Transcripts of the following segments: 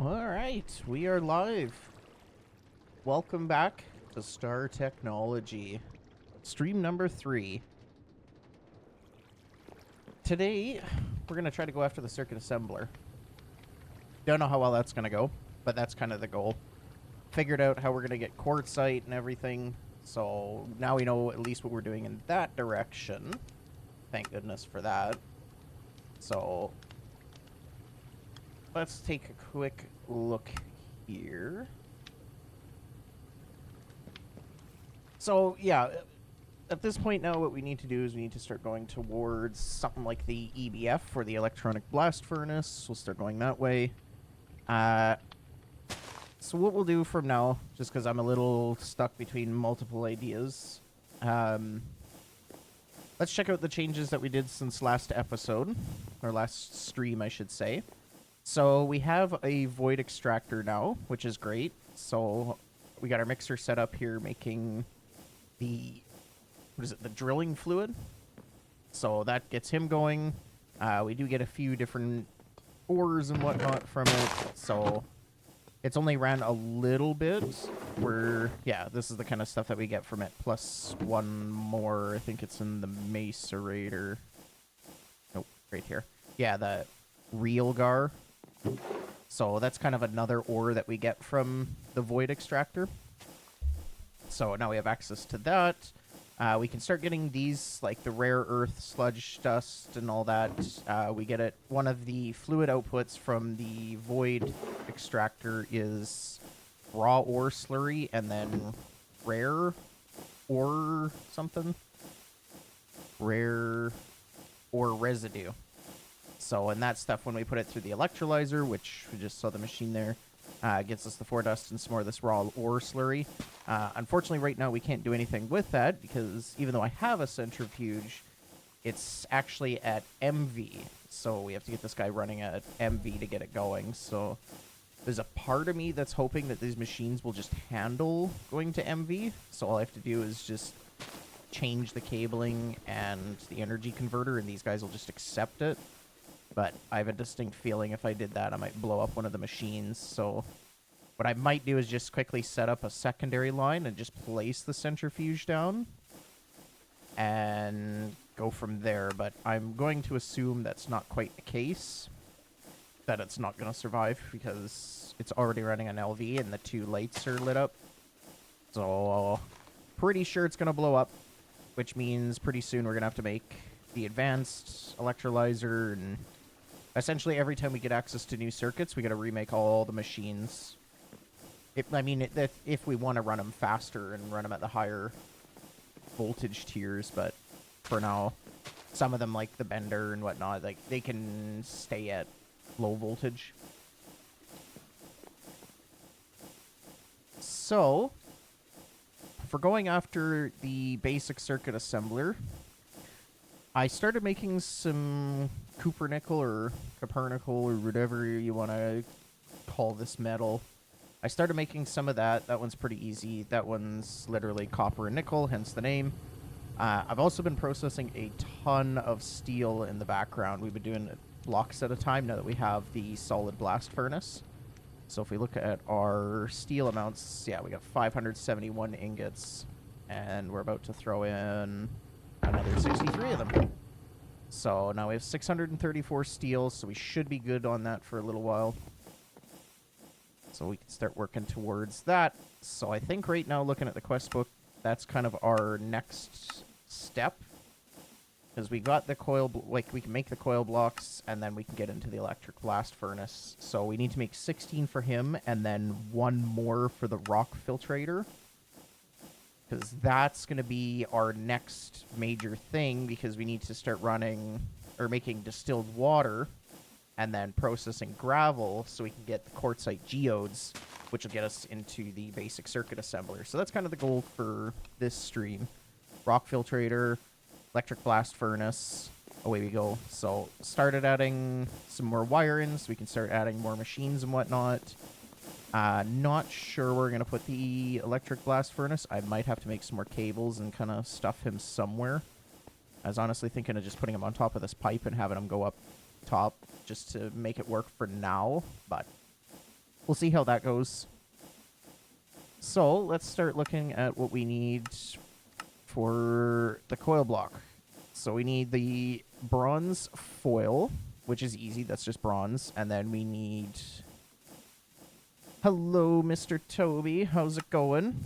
All right, we are live. Welcome back to Star Technology, stream number 3. Today, we're going to try to go after the circuit assembler. Don't know how well that's going to go, but that's kind of the goal. Figured out how we're going to get quartzite and everything, so now we know at least what we're doing in that direction. Thank goodness for that. So, let's take a quick look here. So, yeah, at this point now what we need to do is we need to start going towards something like the EBF for the electronic blast furnace. We'll start going that way. So what we'll do from now, just because I'm a little stuck between multiple ideas, let's check out the changes that we did since last episode, or last stream, I should say. So we have a void extractor now, which is great. So we got our mixer set up here making the, what is it, the drilling fluid. So that gets him going. We do get a few different ores and whatnot from it. So it's only ran a little bit. Yeah, this is the kind of stuff that we get from it. Plus one more, I think it's in the macerator. Nope, right here. Yeah, the real gar. So that's kind of another ore that we get from the void extractor. So now we have access to that. We can start getting these, like the rare earth, sludge dust, and all that. We get it. One of the fluid outputs from the void extractor is raw ore slurry, and then rare ore something. Rare ore residue. So, and that stuff, when we put it through the electrolyzer, which we just saw the machine there, gets us the 4 dust and some more of this raw ore slurry. Unfortunately, right now we can't do anything with that because even though I have a centrifuge, it's actually at MV. So we have to get this guy running at MV to get it going. So there's a part of me that's hoping that these machines will just handle going to MV. So all I have to do is just change the cabling and the energy converter, and these guys will just accept it. But I have a distinct feeling if I did that, I might blow up one of the machines. So what I might do is just quickly set up a secondary line and just place the centrifuge down and go from there. But I'm going to assume that's not quite the case, that it's not going to survive because it's already running on LV and the 2 lights are lit up. So pretty sure it's going to blow up, which means pretty soon we're going to have to make the advanced electrolyzer, and essentially every time we get access to new circuits, we got to remake all the machines. If we want to run them faster and run them at the higher voltage tiers, but for now, some of them, like the bender and whatnot, like they can stay at low voltage. So, for going after the basic circuit assembler, I started making some cupronickel or copernickel or whatever you want to call this metal. I started making some of that. That one's pretty easy. That one's literally copper and nickel, hence the name. I've also been processing a ton of steel in the background. We've been doing blocks at a time now that we have the solid blast furnace. So if we look at our steel amounts, yeah, we got 571 ingots, and we're about to throw in another 63 of them. So now we have 634 steel, so we should be good on that for a little while. So we can start working towards that. So I think right now, looking at the quest book, that's kind of our next step. Because we got the coil, we can make the coil blocks, and then we can get into the electric blast furnace. So we need to make 16 for him, and then 1 more for the rock filtrator. Because that's going to be our next major thing, because we need to start running, or making distilled water, and then processing gravel, so we can get the quartzite geodes, which will get us into the basic circuit assembler. So that's kind of the goal for this stream. Rock filtrator, electric blast furnace, away we go. So started adding some more wire-ins, we can start adding more machines and whatnot. Not sure where we're going to put the electric blast furnace. I might have to make some more cables and kind of stuff him somewhere. I was honestly thinking of just putting him on top of this pipe and having him go up top just to make it work for now, but we'll see how that goes. So let's start looking at what we need for the coil block. So we need the bronze foil, which is easy. That's just bronze. And then we need... Hello, Mr. Toby. How's it going?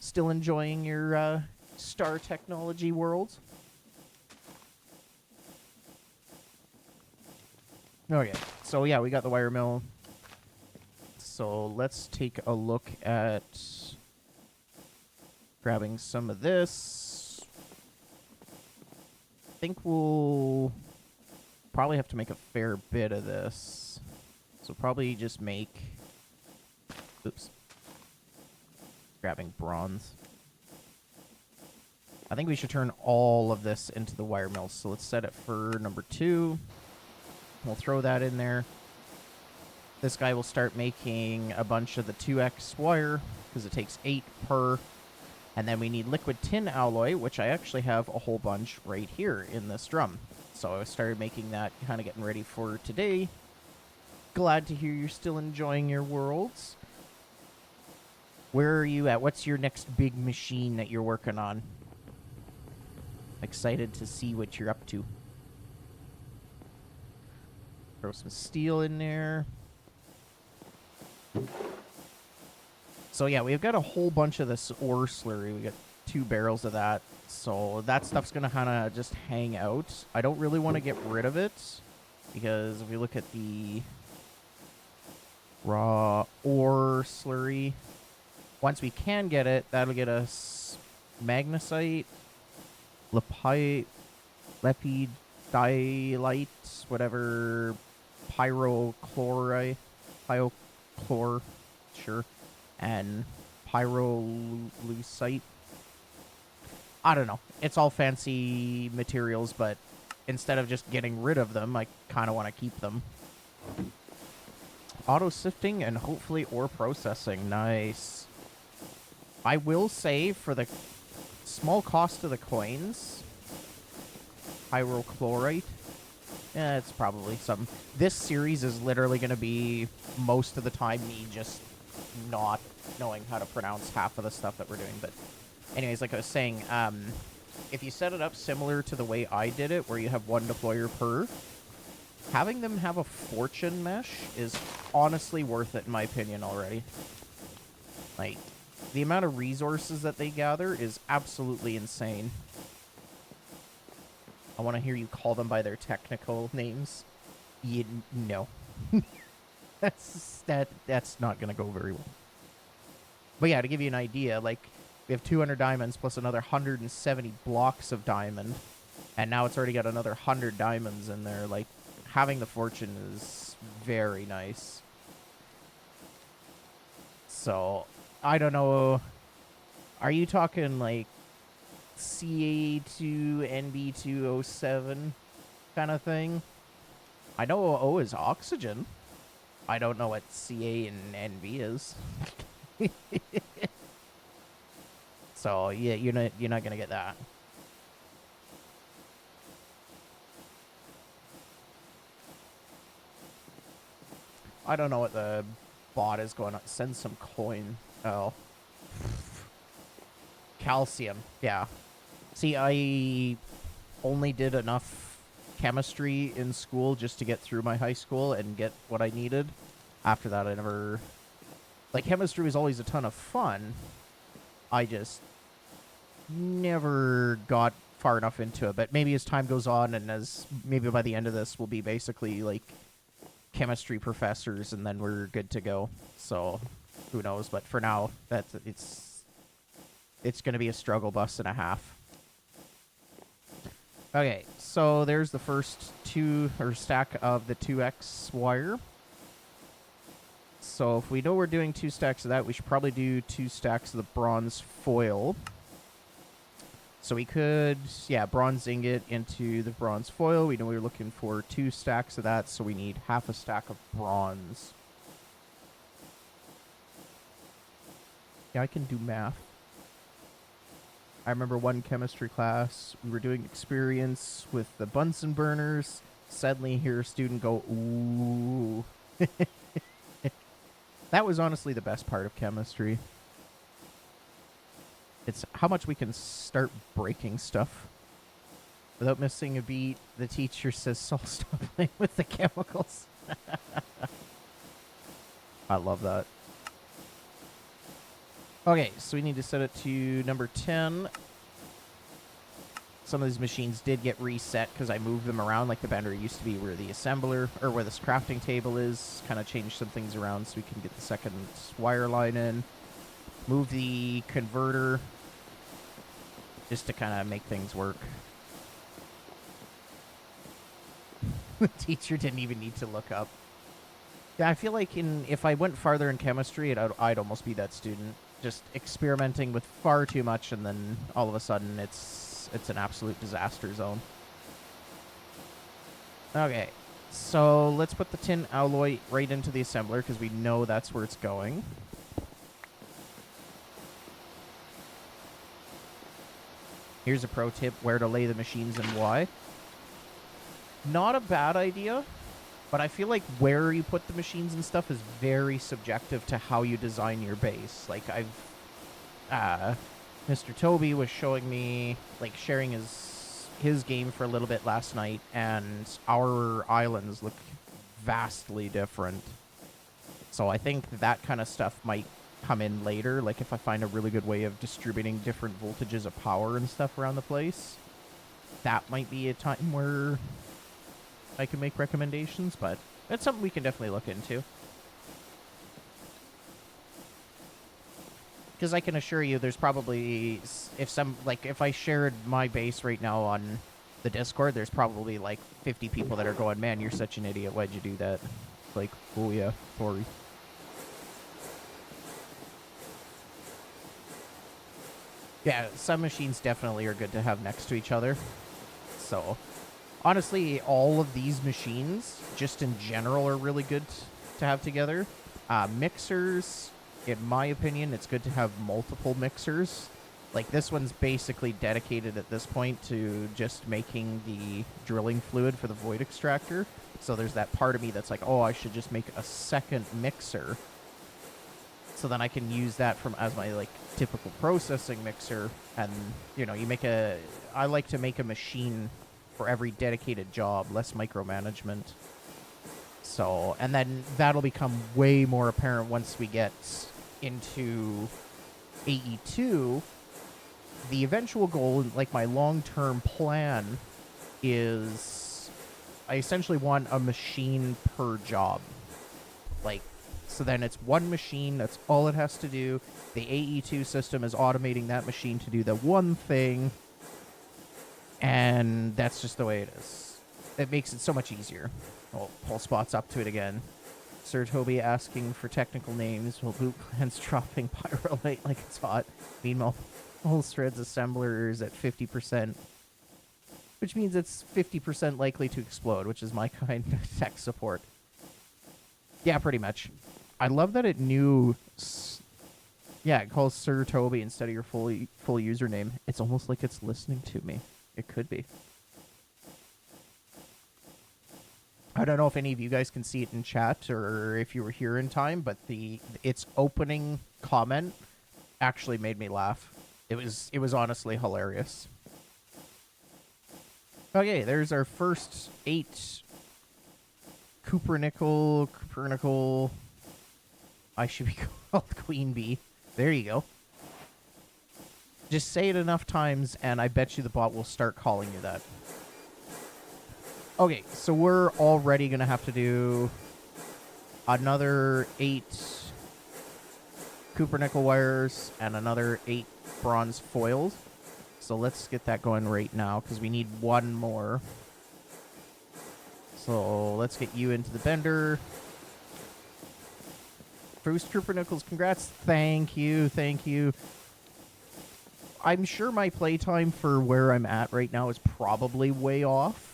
Still enjoying your star technology world? Okay, so yeah, we got the wire mill. So let's take a look at grabbing some of this. I think we'll probably have to make a fair bit of this. So probably just make... Oops. Grabbing bronze. I think we should turn all of this into the wire mill. So let's set it for number 2. We'll throw that in there. This guy will start making a bunch of the 2x wire, because it takes 8 per. And then we need liquid tin alloy, which I actually have a whole bunch right here in this drum. So I started making that, kind of getting ready for today. Glad to hear you're still enjoying your worlds. Where are you at? What's your next big machine that you're working on? Excited to see what you're up to. Throw some steel in there. So yeah, we've got a whole bunch of this ore slurry. We got 2 barrels of that. So that stuff's going to kind of just hang out. I don't really want to get rid of it, because if we look at the raw ore slurry, once we can get it, that'll get us magnesite, lepidolite, whatever, pyrochlorite, sure, and pyrolusite. I don't know. It's all fancy materials, but instead of just getting rid of them, I kind of want to keep them. Auto sifting and hopefully ore processing. Nice. I will say, for the small cost of the coins, pyrochlorite, it's probably something. This series is literally going to be, most of the time, me just not knowing how to pronounce half of the stuff that we're doing. But anyways, like I was saying, if you set it up similar to the way I did it, where you have 1 deployer per, having them have a fortune mesh is honestly worth it, in my opinion, already. Like, the amount of resources that they gather is absolutely insane. I want to hear you call them by their technical names. No. That's not going to go very well. But yeah, to give you an idea, like, we have 200 diamonds plus another 170 blocks of diamond. And now it's already got another 100 diamonds in there. Like, having the fortune is very nice. So, I don't know. Are you talking, like, Ca2, Nb2O7 kind of thing? I know O is oxygen. I don't know what Ca and Nb is. So yeah, you're not gonna get that. I don't know what the bot is going on. Send some coin. Oh, calcium. Yeah. See, I only did enough chemistry in school just to get through my high school and get what I needed. After that, I never... Like, chemistry was always a ton of fun. I just never got far enough into it. But maybe as time goes on, and as maybe by the end of this, we'll be basically, like, chemistry professors, and then we're good to go. So, who knows? But for now, it's going to be a struggle bus and a half. Okay, so there's the first stack of the 2x wire. So if we know we're doing 2 stacks of that, we should probably do 2 stacks of the bronze foil. So we could, yeah, bronze ingot into the bronze foil. We know we were looking for 2 stacks of that, so we need half a stack of bronze. Yeah, I can do math. I remember one chemistry class, we were doing experience with the Bunsen burners. Suddenly hear a student go, ooh. That was honestly the best part of chemistry. It's how much we can start breaking stuff. Without missing a beat, the teacher says, "So stop playing with the chemicals." I love that. Okay, so we need to set it to number 10. Some of these machines did get reset because I moved them around. Like the bender used to be where the assembler, or where this crafting table is. Kind of changed some things around so we can get the second wire line in. Move the converter just to kind of make things work. The teacher didn't even need to look up. Yeah, I feel like if I went farther in chemistry, I'd almost be that student. Just experimenting with far too much, and then all of a sudden it's an absolute disaster zone. Okay, so let's put the tin alloy right into the assembler because we know that's where it's going. Here's a pro tip, where to lay the machines and why. Not a bad idea, but I feel like where you put the machines and stuff is very subjective to how you design your base. Like Mr. Toby was showing me, like, sharing his game for a little bit last night, and our islands look vastly different. So I think that kind of stuff might come in later. Like if I find a really good way of distributing different voltages of power and stuff around the place, that might be a time where I can make recommendations, but that's something we can definitely look into. Because I can assure you there's probably, if I shared my base right now on the Discord, there's probably like 50 people that are going, "Man, you're such an idiot. Why'd you do that?" Like, oh yeah, sorry. Yeah, some machines definitely are good to have next to each other. So, honestly, all of these machines, just in general, are really good to have together. Mixers, in my opinion, it's good to have multiple mixers. Like, this one's basically dedicated at this point to just making the drilling fluid for the void extractor. So there's that part of me that's like, oh, I should just make a second mixer. So then I can use that as my, like, typical processing mixer. And, you know, I like to make a machine for every dedicated job, less micromanagement. So, and then that'll become way more apparent once we get into AE2. The eventual goal, like my long-term plan, is I essentially want a machine per job. Like, so then it's one machine, that's all it has to do. The AE2 system is automating that machine to do the one thing, and that's just the way it is. It makes it so much easier. Oh, Paul Spot's up to it again. Sir Toby asking for technical names while Boot Clan's dropping Pyrolite like it's hot. Meanwhile, all Threads assemblers at 50%, which means it's 50% likely to explode, which is my kind of tech support. Yeah, pretty much. I love that it knew... Yeah, it calls Sir Toby instead of your full username. It's almost like it's listening to me. It could be. I don't know if any of you guys can see it in chat or if you were here in time, but its opening comment actually made me laugh. It was honestly hilarious. Okay, there's our first 8 Copernical. I should be called Queen Bee. There you go. Just say it enough times, and I bet you the bot will start calling you that. Okay, so we're already going to have to do another 8 Copernical wires and another 8 bronze foils. So let's get that going right now, because we need one more. So let's get you into the bender. First Copernicals, congrats. Thank you, thank you. I'm sure my playtime for where I'm at right now is probably way off.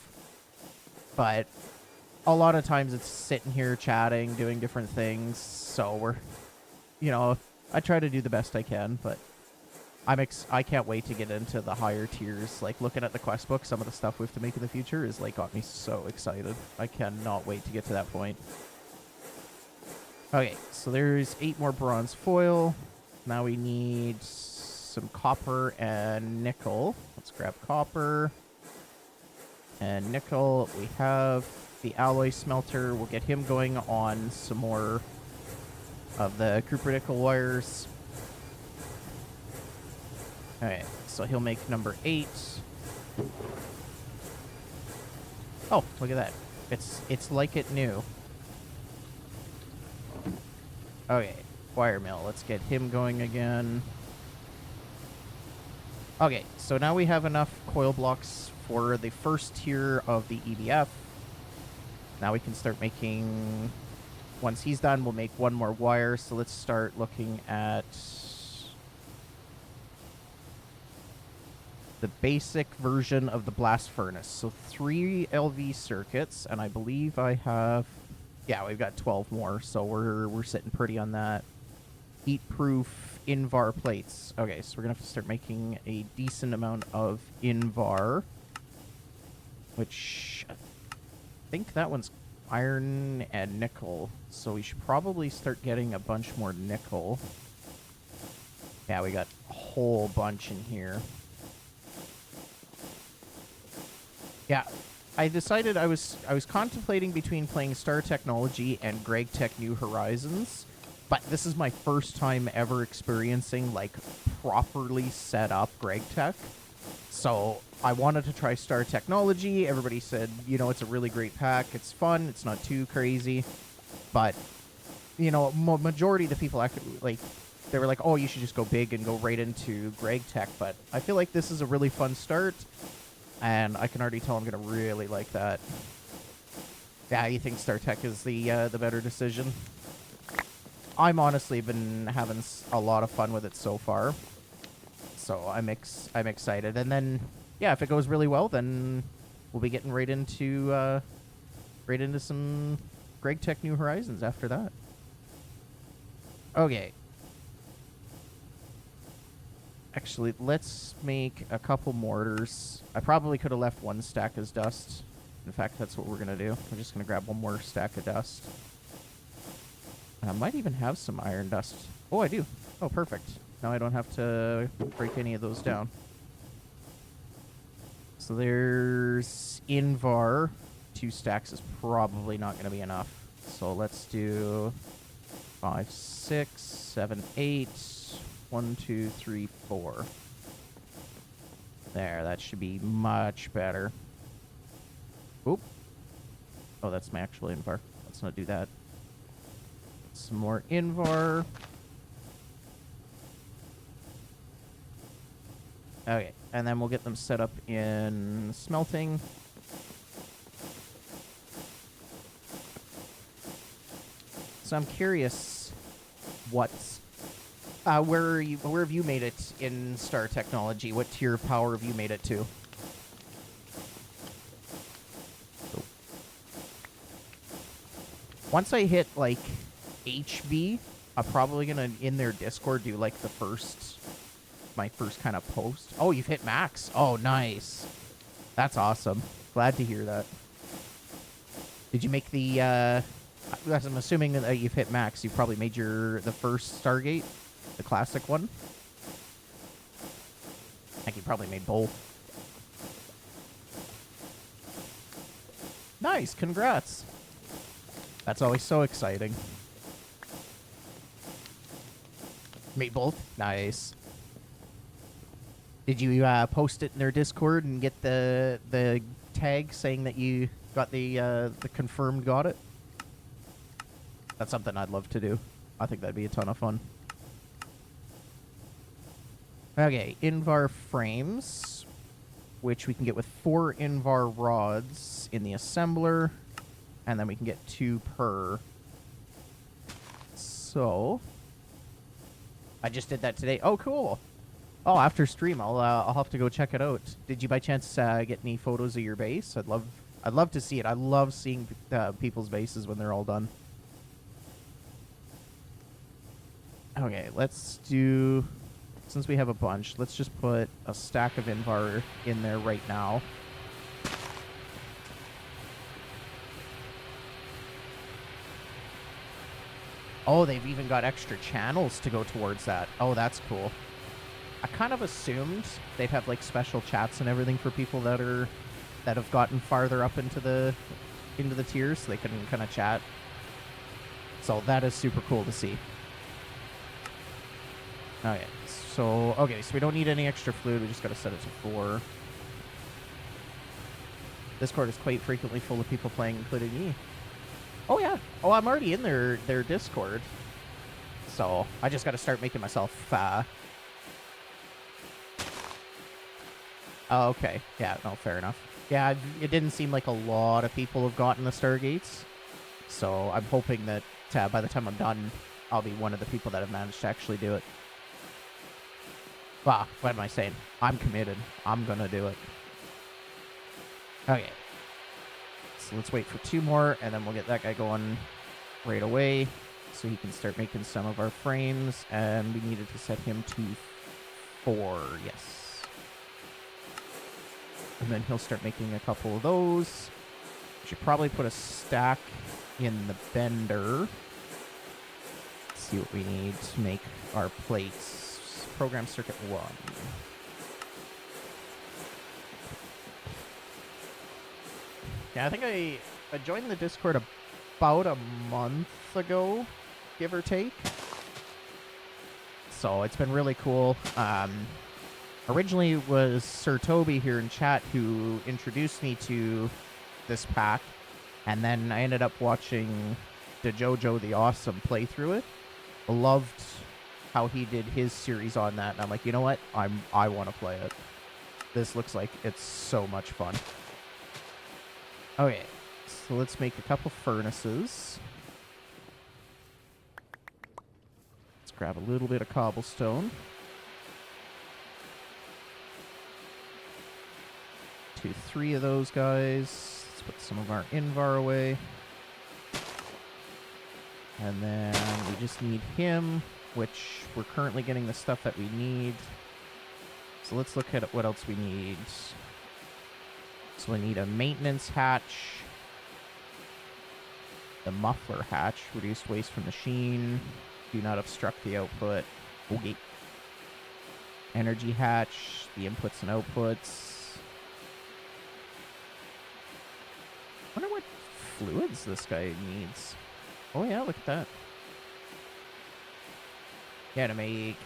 But a lot of times it's sitting here chatting, doing different things. So I try to do the best I can, but I can't wait to get into the higher tiers. Like, looking at the quest book, some of the stuff we have to make in the future is, like, got me so excited. I cannot wait to get to that point. Okay, so there's 8 more bronze foil. Now we need some copper and nickel. Let's grab copper and nickel. We have the alloy smelter. We'll get him going on some more of the copper nickel wires. Okay, so he'll make number 8. Oh, look at that. It's like it new. Okay, wire mill. Let's get him going again. Okay, so now we have enough coil blocks for the first tier of the EDF. Now we can start making... Once he's done, we'll make one more wire. So let's start looking at the basic version of the blast furnace. So 3 LV circuits, and I believe I have... Yeah, we've got 12 more, so we're sitting pretty on that. Heat-proof Invar plates. Okay, so we're going to have to start making a decent amount of Invar, which I think that one's iron and nickel, so we should probably start getting a bunch more nickel. Yeah, we got a whole bunch in here. Yeah, I decided I was contemplating between playing Star Technology and Greg Tech New Horizons, but this is my first time ever experiencing, like, properly set up Greg Tech. So I wanted to try Star Technology. Everybody said, you know, it's a really great pack. It's fun. It's not too crazy. But, you know, majority of the people, like, they were like, oh, you should just go big and go right into Greg Tech. But I feel like this is a really fun start. And I can already tell I'm going to really like that. Yeah, you think Star Tech is the better decision? I'm honestly been having a lot of fun with it so far. So I'm excited. And then, yeah, if it goes really well, then we'll be getting right into some Greg Tech New Horizons after that. Okay. Actually, let's make a couple mortars. I probably could have left one stack as dust. In fact, that's what we're going to do. I'm just going to grab one more stack of dust. And I might even have some iron dust. Oh, I do. Oh, perfect. Now I don't have to break any of those down. So there's Invar. 2 stacks is probably not going to be enough. So let's do 5, 6, 7, 8... 1, 2, 3, 4. There, that should be much better. Oop. Oh, that's my actual Invar. Let's not do that. Some more Invar. Okay, and then we'll get them set up in smelting. So I'm curious what's... where have you made it in Star Technology? What tier of power have you made it to? Once I hit, like, HB, I'm probably gonna, in their Discord, do, like, my first kind of post. Oh, you've hit max. Oh, nice. That's awesome. Glad to hear that. Did you make the, I'm assuming that you've hit max. You probably made the first Stargate? The classic one? I think you probably made both. Nice, congrats. That's always so exciting. Made both? Nice. Did you post it in their Discord and get the tag saying that you got the confirmed got it? That's something I'd love to do. I think that'd be a ton of fun. Okay, Invar frames, which we can get with 4 Invar rods in the assembler, and then we can get 2 per. So, I just did that today. Oh, cool. Oh, after stream, I'll have to go check it out. Did you by chance get any photos of your base? I'd love to see it. I love seeing people's bases when they're all done. Okay, let's do... Since we have a bunch, let's just put a stack of Invar in there right now. Oh, they've even got extra channels to go towards that. Oh, that's cool. I kind of assumed they'd have like special chats and everything for people that have gotten farther up into the tiers, so they can kind of chat. So that is super cool to see. Okay, so we don't need any extra fluid. We just got to set it to 4. Discord is quite frequently full of people playing, including me. Oh yeah. Oh, I'm already in their Discord. So I just got to start making myself. Oh, okay. Yeah. No, fair enough. Yeah, it didn't seem like a lot of people have gotten the Stargates. So I'm hoping that by the time I'm done, I'll be one of the people that have managed to actually do it. Wow, what am I saying? I'm committed. I'm gonna do it. Okay. So let's wait for 2 more, and then we'll get that guy going right away, so he can start making some of our frames, and we needed to set him to 4, yes. And then he'll start making a couple of those. Should probably put a stack in the bender. Let's see what we need to make our plates. Program circuit 1. Yeah, I think I joined the Discord about a month ago, give or take. So it's been really cool. Originally it was Sir Toby here in chat who introduced me to this pack, and then I ended up watching DeJojo the Awesome play through it. I loved how he did his series on that, and I'm like, you know what? I want to play it. This looks like it's so much fun. Okay, so let's make a couple furnaces. Let's grab a little bit of cobblestone. 2, 3 of those guys. Let's put some of our Invar away. And then we just need him, which we're currently getting the stuff that we need. So let's look at what else we need. So we need a maintenance hatch, the muffler hatch, reduced waste from machine, do not obstruct the output. Okay. Energy hatch, the inputs and outputs. Wonder what fluids this guy needs. Oh yeah, look at that. Yeah, to make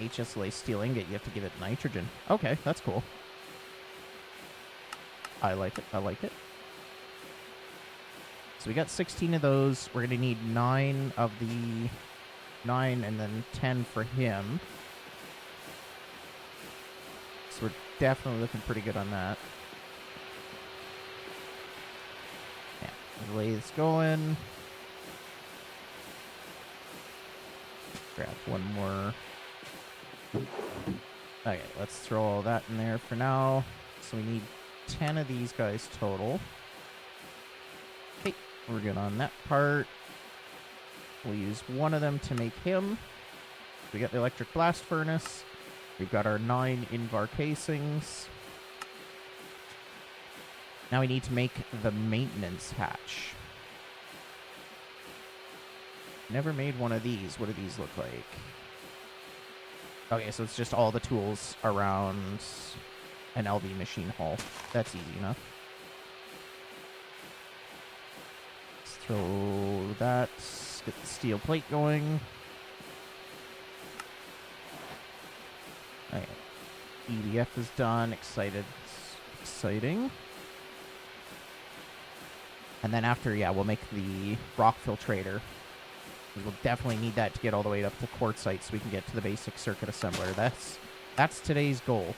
HSLA steel ingot, you have to give it nitrogen. Okay, that's cool. I like it. I like it. So we got 16 of those. We're going to need 9 of the 9 and then 10 for him. So we're definitely looking pretty good on that. Yeah, the lathe's going. Grab one more. Okay, let's throw all that in there for now. So we need 10 of these guys total. Okay, we're good on that part. We'll use one of them to make him. We got the electric blast furnace. We've got our 9 Invar casings. Now we need to make the maintenance hatch. Never made one of these. What do these look like? Okay, so it's just all the tools around an LV machine hull. That's easy enough. Let's throw that. Get the steel plate going. Okay. EDF is done. Excited. Exciting. And then after, yeah, we'll make the rock filtrator. We'll definitely need that to get all the way up to quartzite so we can get to the basic circuit assembler. That's today's goal.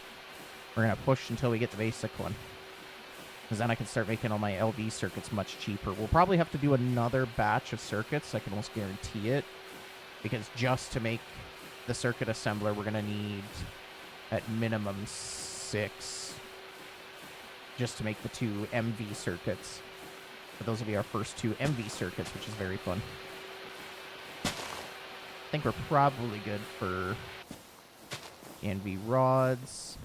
We're going to push until we get the basic one. Because then I can start making all my LV circuits much cheaper. We'll probably have to do another batch of circuits. I can almost guarantee it. Because just to make the circuit assembler, we're going to need at minimum 6. Just to make the 2 MV circuits. But those will be our first 2 MV circuits, which is very fun. I think we're probably good for NV rods.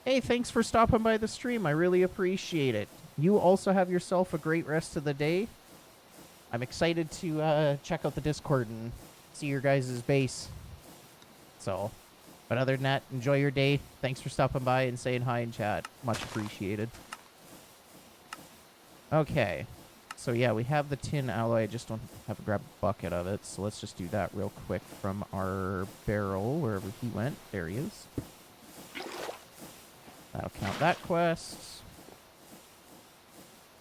Hey, thanks for stopping by the stream. I really appreciate it. You also have yourself a great rest of the day. I'm excited to check out the Discord and see your guys' base. So, but other than that, enjoy your day. Thanks for stopping by and saying hi in chat. Much appreciated. Okay. So yeah, we have the tin alloy. I just don't have to grab a bucket of it. So let's just do that real quick from our barrel, wherever he went. There he is. That'll count that quest.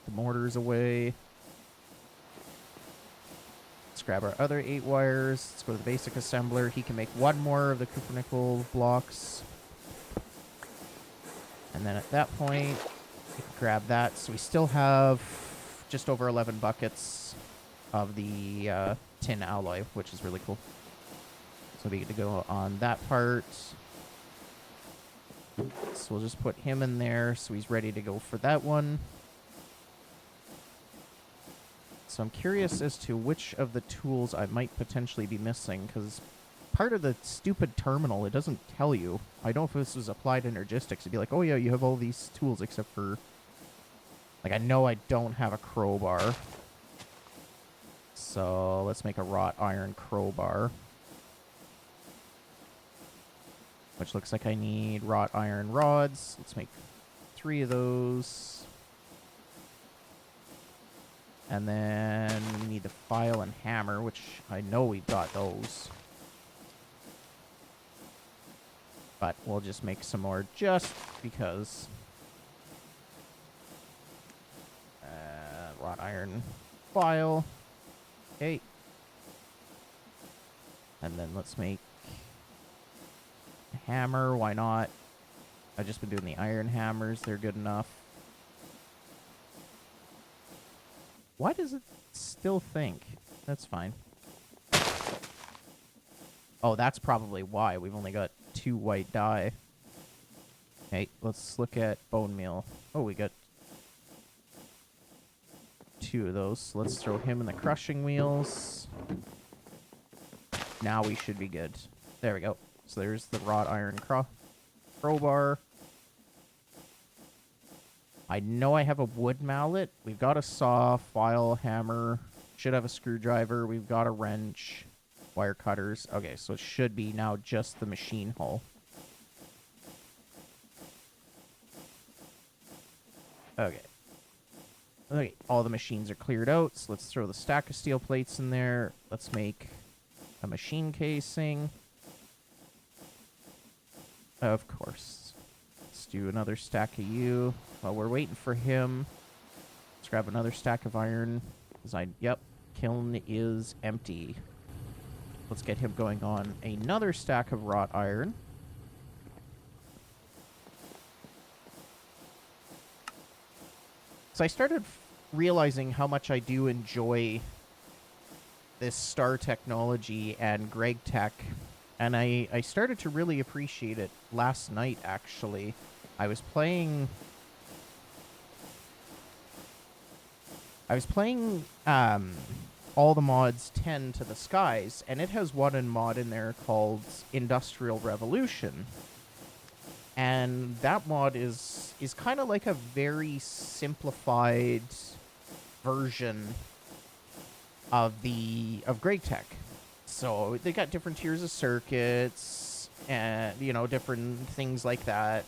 The mortar's away. Let's grab our other 8 wires. Let's go to the basic assembler. He can make 1 more of the Cooper-Nickel blocks. And then at that point, we can grab that. So we still have just over 11 buckets of the tin alloy, which is really cool. So we get to go on that part. So we'll just put him in there so he's ready to go for that one. So I'm curious as to which of the tools I might potentially be missing, because part of the stupid terminal, it doesn't tell you. I don't know if this was applied energistics. It'd be like, oh yeah, you have all these tools except for... Like, I know I don't have a crowbar. So let's make a wrought iron crowbar. Which looks like I need wrought iron rods. Let's make 3 of those. And then we need the file and hammer, which I know we've got those. But we'll just make some more just because. Wrought iron file. Okay. And then let's make a hammer. Why not? I've just been doing the iron hammers. They're good enough. Why does it still think? That's fine. Oh, that's probably why. We've only got 2 white dye. Okay, let's look at bone meal. Oh, we got 2 of those. So let's throw him in the crushing wheels. Now we should be good. There we go. So there's the wrought iron crowbar. I know I have a wood mallet. We've got a saw, file, hammer. Should have a screwdriver. We've got a wrench, wire cutters. Okay, so it should be now just the machine hull. Okay. Okay, all the machines are cleared out. So let's throw the stack of steel plates in there. Let's make a machine casing. Of course. Let's do another stack of you. While we're waiting for him, let's grab another stack of iron. Yep, kiln is empty. Let's get him going on another stack of wrought iron. So I started realizing how much I do enjoy this Star Technology and Greg Tech, and I started to really appreciate it last night, actually. I was playing all the mods 10 to the skies, and it has one mod in there called Industrial Revolution. And that mod is kind of like a very simplified version of Greg Tech. So they got different tiers of circuits and, you know, different things like that.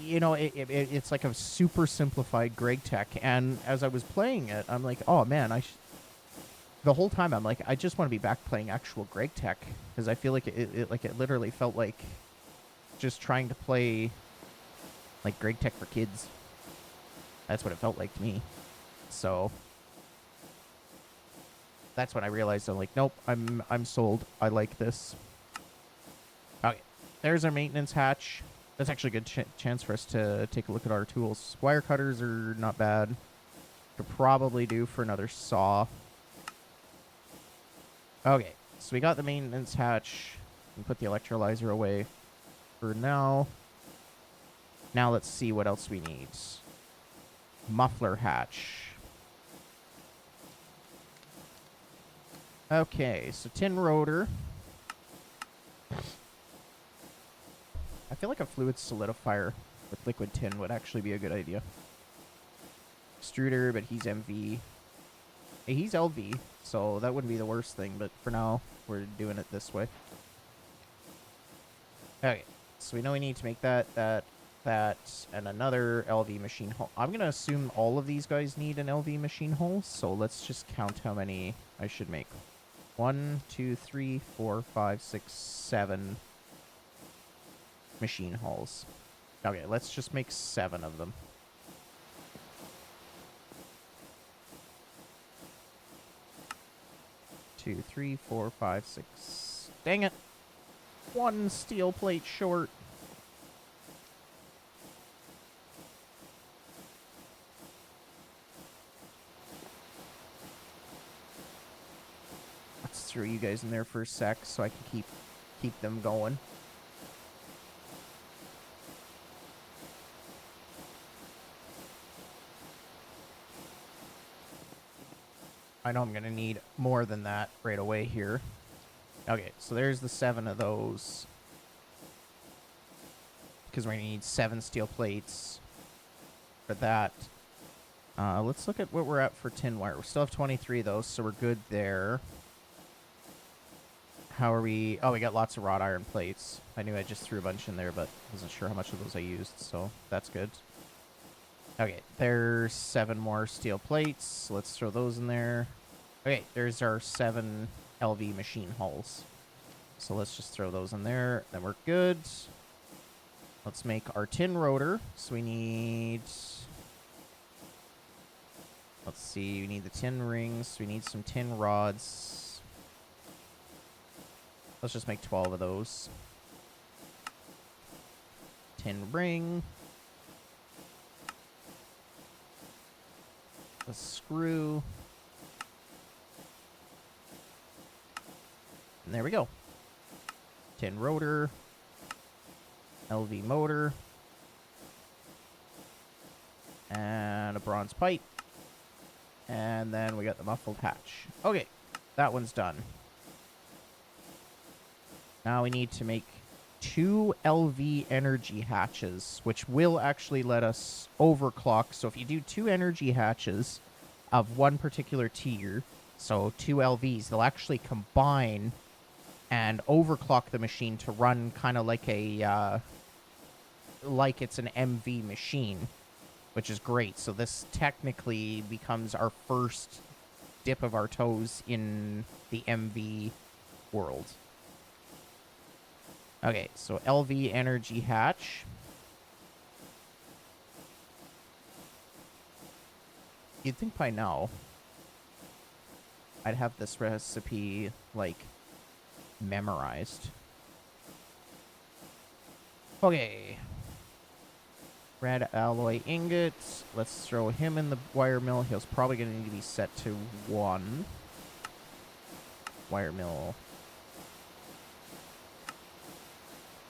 You know, it's like a super simplified Greg Tech. And as I was playing it, I'm like, oh man, the whole time I'm like, I just want to be back playing actual Greg Tech, because I feel like it literally felt like just trying to play like Greg Tech for kids. That's what it felt like to me. So that's when I realized I'm like, nope, I'm sold. I like this. Okay, there's our maintenance hatch. That's actually a good chance for us to take a look at our tools. Wire cutters are not bad. Could probably do for another saw. Okay, so we got the maintenance hatch. We put the electrolyzer away for now. Now let's see what else we need. Muffler hatch. Okay, so tin rotor. I feel like a fluid solidifier with liquid tin would actually be a good idea. Extruder, but he's MV. He's LV, so that wouldn't be the worst thing, but for now, we're doing it this way. Okay, so we know we need to make that, and another LV machine hull. I'm going to assume all of these guys need an LV machine hull, so let's just count how many I should make. 1, 2, 3, 4, 5, 6, 7 machine hulls. Okay, let's just make 7 of them. Two, 3, 4, 5, 6. Dang it! 1 steel plate short. Let's throw you guys in there for a sec so I can keep them going. I know I'm going to need more than that right away here. Okay, so there's the 7 of those. Because we're going to need 7 steel plates for that. Let's look at what we're at for tin wire. We still have 23 of those, so we're good there. How are we? Oh, we got lots of wrought iron plates. I knew I just threw a bunch in there, but wasn't sure how much of those I used, so that's good. Okay, there's 7 more steel plates. Let's throw those in there. Okay, there's our 7 LV machine hulls. So let's just throw those in there. Then we're good. Let's make our tin rotor. So we need... Let's see, we need the tin rings. We need some tin rods. Let's just make 12 of those. Tin ring. A screw. And there we go. Tin rotor. LV motor. And a bronze pipe. And then we got the muffled hatch. Okay, that one's done. Now we need to make 2 LV energy hatches, which will actually let us overclock. So if you do 2 energy hatches of one particular tier, so 2 LVs, they'll actually combine and overclock the machine to run kind of like a, like it's an MV machine, which is great. So this technically becomes our first dip of our toes in the MV world. Okay, so LV energy hatch. You'd think by now I'd have this recipe, like, memorized. Okay. Red alloy ingot. Let's throw him in the wire mill. He's probably going to need to be set to 1. Wire mill.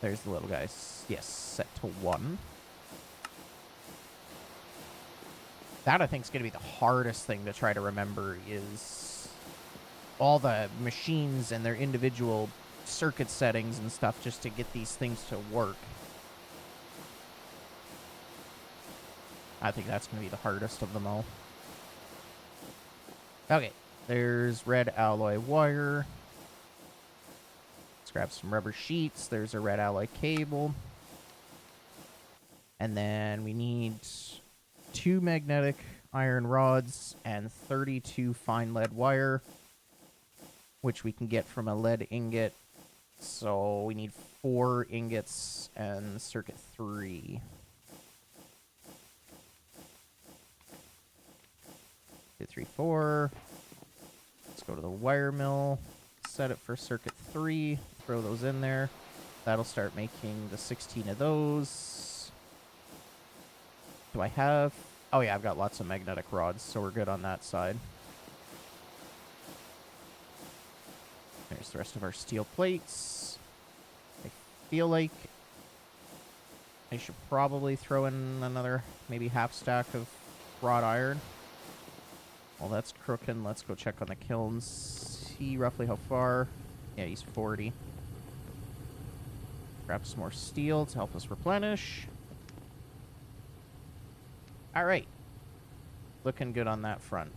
There's the little guy. Yes, set to 1. That, I think, is going to be the hardest thing to try to remember, is all the machines and their individual circuit settings and stuff just to get these things to work. I think that's going to be the hardest of them all. Okay, there's red alloy wire. Let's grab some rubber sheets. There's a red alloy cable. And then we need 2 magnetic iron rods and 32 fine lead wire, which we can get from a lead ingot. So we need 4 ingots and circuit 3. 2, 3, 4. Let's go to the wire mill. Set it for circuit 3. Throw those in there. That'll start making the 16 of those. Do I have... Oh yeah, I've got lots of magnetic rods, so we're good on that side. There's the rest of our steel plates. I feel like I should probably throw in another maybe half stack of wrought iron. Well, that's crooking. Let's go check on the kilns. See roughly how far. Yeah, he's 40. Grab some more steel to help us replenish. All right. Looking good on that front.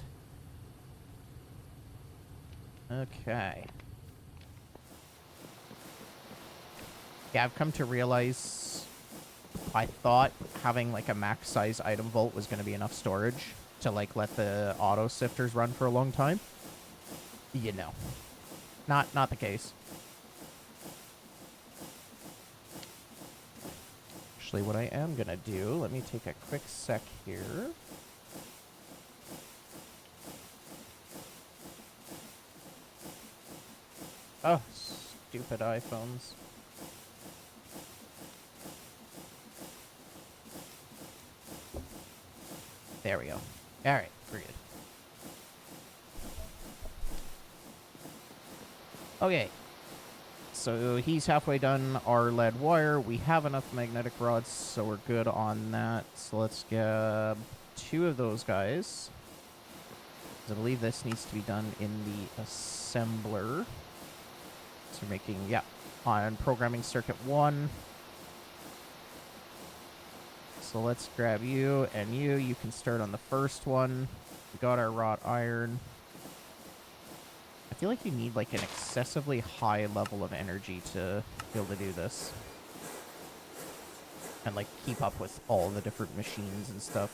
Okay. Yeah, I've come to realize I thought having like a max size item vault was going to be enough storage to like let the auto sifters run for a long time. You know, not the case. Actually, what I am going to do, let me take a quick sec here. Oh, stupid iPhones. There we go. Alright, we're good. Okay. So he's halfway done our lead wire. We have enough magnetic rods, so we're good on that. So let's grab 2 of those guys. I believe this needs to be done in the assembler. So we're making, yeah, on programming circuit 1. So let's grab you and you. You can start on the first one. We got our wrought iron. I feel like you need like an excessively high level of energy to be able to do this. And like keep up with all the different machines and stuff.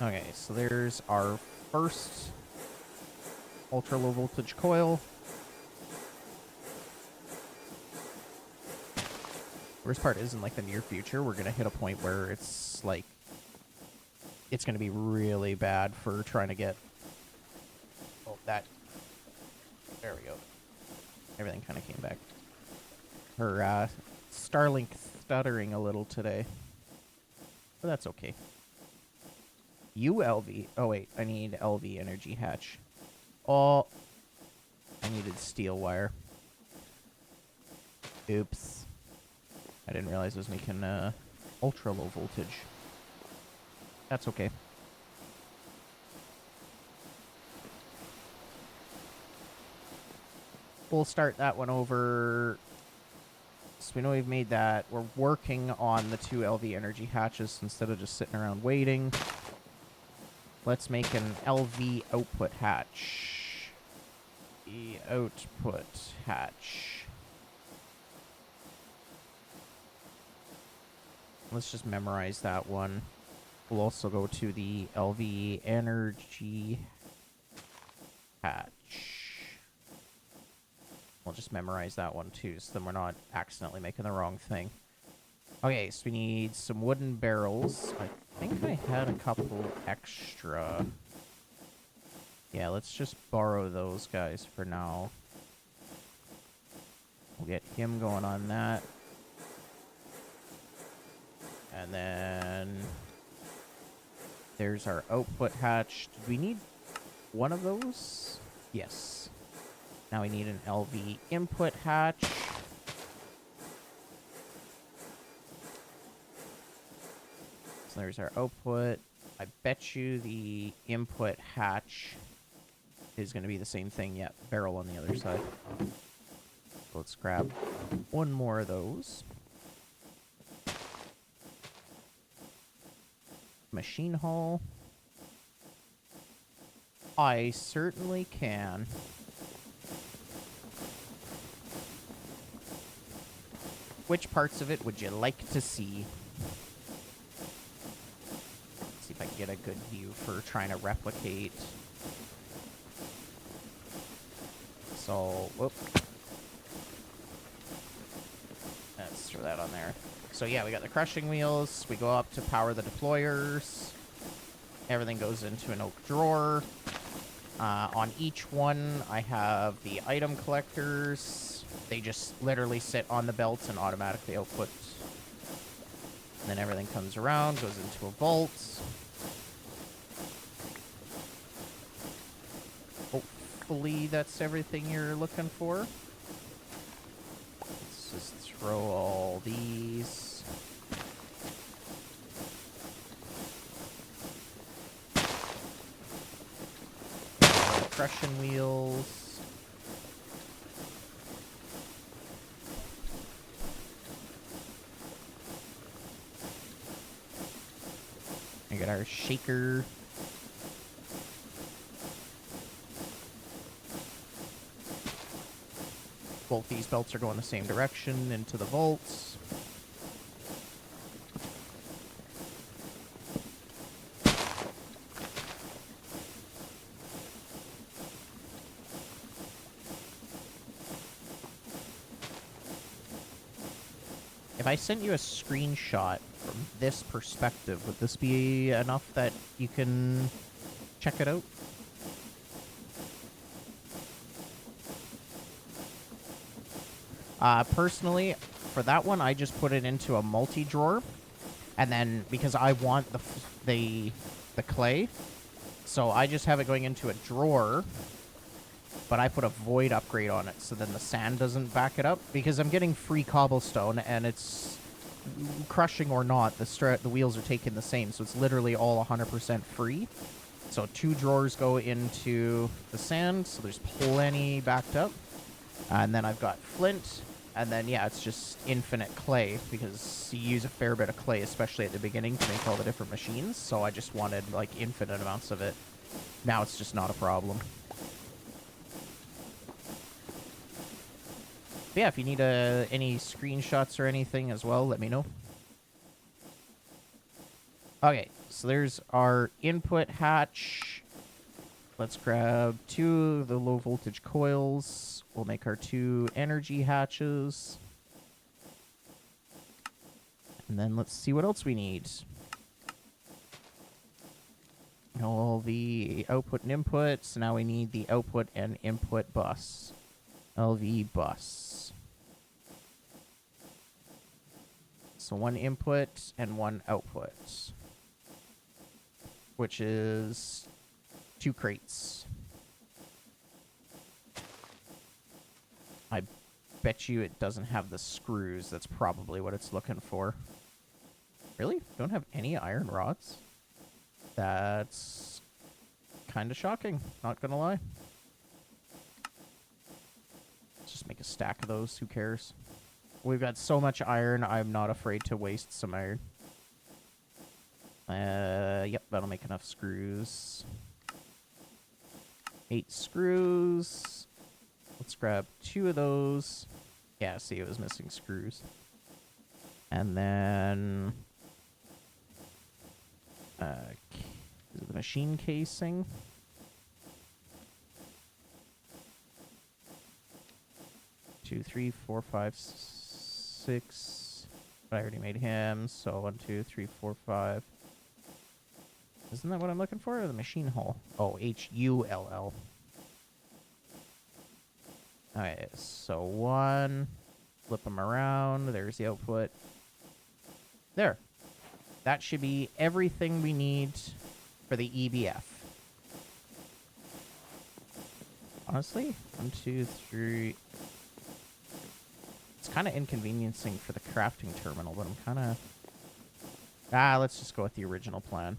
Okay, so there's our first ultra low voltage coil. Worst part is in like the near future, we're going to hit a point where it's like, it's going to be really bad for trying to get, oh, that, there we go. Everything kind of came back. Her Starlink stuttering a little today. But that's okay. ULV, oh wait, I need LV energy hatch. Oh, I needed steel wire. Oops. I didn't realize it was making ultra low voltage. That's okay. We'll start that one over. So we know we've made that. We're working on the 2 LV energy hatches instead of just sitting around waiting. Let's make an LV output hatch. The output hatch. Let's just memorize that one. We'll also go to the LV energy hatch. We'll just memorize that one too, so then we're not accidentally making the wrong thing. Okay, so we need some wooden barrels. I think I had a couple extra. Yeah, let's just borrow those guys for now. We'll get him going on that. And then there's our output hatch. Did we need one of those? Yes. Now we need an LV input hatch. So there's our output. I bet you the input hatch is going to be the same thing. Yeah, barrel on the other side. Let's grab one more of those. Machine hall. I certainly can. Which parts of it would you like to see? Let's see if I can get a good view for trying to replicate. So, whoop. Let's throw that on there. So yeah, we got the crushing wheels. We go up to power the deployers. Everything goes into an oak drawer. On each one, I have the item collectors. They just literally sit on the belts and automatically output. And then everything comes around, goes into a vault. Hopefully that's everything you're looking for. Let's just throw all these. Crushing wheels. We got our shaker. Both these belts are going the same direction into the vaults. If I sent you a screenshot from this perspective, would this be enough that you can check it out? Personally, for that one, I just put it into a multi-drawer, and then because I want the clay, so I just have it going into a drawer, but I put a void upgrade on it, so then the sand doesn't back it up, because I'm getting free cobblestone, and it's crushing or not, the wheels are taking the same, so it's literally all 100% free. So 2 drawers go into the sand, so there's plenty backed up. And then I've got flint, and then, yeah, it's just infinite clay, because you use a fair bit of clay, especially at the beginning, to make all the different machines, so I just wanted, like, infinite amounts of it. Now it's just not a problem. But yeah, if you need any screenshots or anything as well, let me know. Okay, so there's our input hatch. Let's grab 2 of the low voltage coils. We'll make our 2 energy hatches. And then let's see what else we need. All the output and input. So now we need the output and input bus. LV bus. So 1 input and 1 output. Which is 2 crates. I bet you it doesn't have the screws. That's probably what it's looking for. Really? Don't have any iron rods? That's kind of shocking, not gonna lie. Let's just make a stack of those, who cares? We've got so much iron, I'm not afraid to waste some iron. Yep, that'll make enough screws. 8 screws. Let's grab 2 of those. Yeah, see, it was missing screws. And then... the machine casing. Two, 3, 4, 5, 6. But I already made him, so 1, 2, 3, 4, 5. Isn't that what I'm looking for? Or the machine hull? Oh, H-U-L-L. Okay, so 1. Flip them around. There's the output. There. That should be everything we need for the EBF. Honestly, 1, 2, 3. It's kind of inconveniencing for the crafting terminal, but I'm kind of... let's just go with the original plan.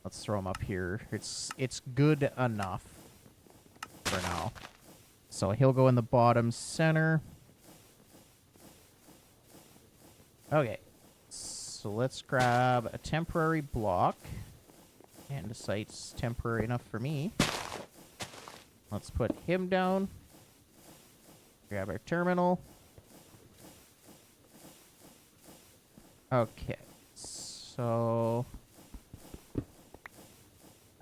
Let's throw them up here. It's good enough for now. So he'll go in the bottom center. Okay. So let's grab a temporary block. Andesite's temporary enough for me. Let's put him down. Grab our terminal. Okay. So...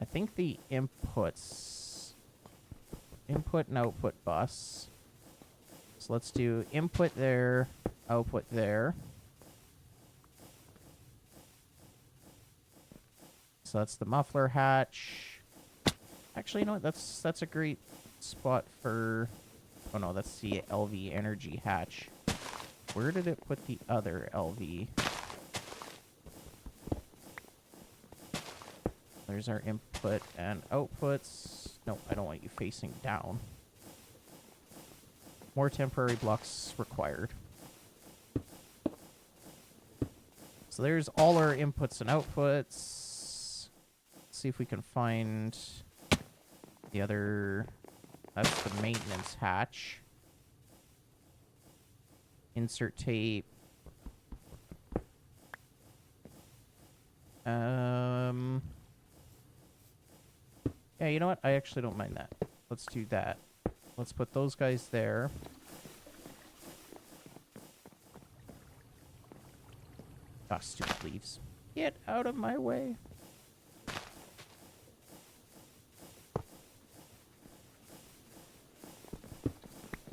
I think the inputs... Input and output bus. So let's do input there, output there. So that's the muffler hatch. Actually, you know what? That's a great spot for... Oh no, that's the LV energy hatch. Where did it put the other LV? There's our input and outputs. No, I don't want you facing down. More temporary blocks required. So there's all our inputs and outputs. Let's see if we can find the other... That's the maintenance hatch. Insert tape. Yeah, you know what? I actually don't mind that. Let's do that. Let's put those guys there. Ah, stupid leaves. Get out of my way.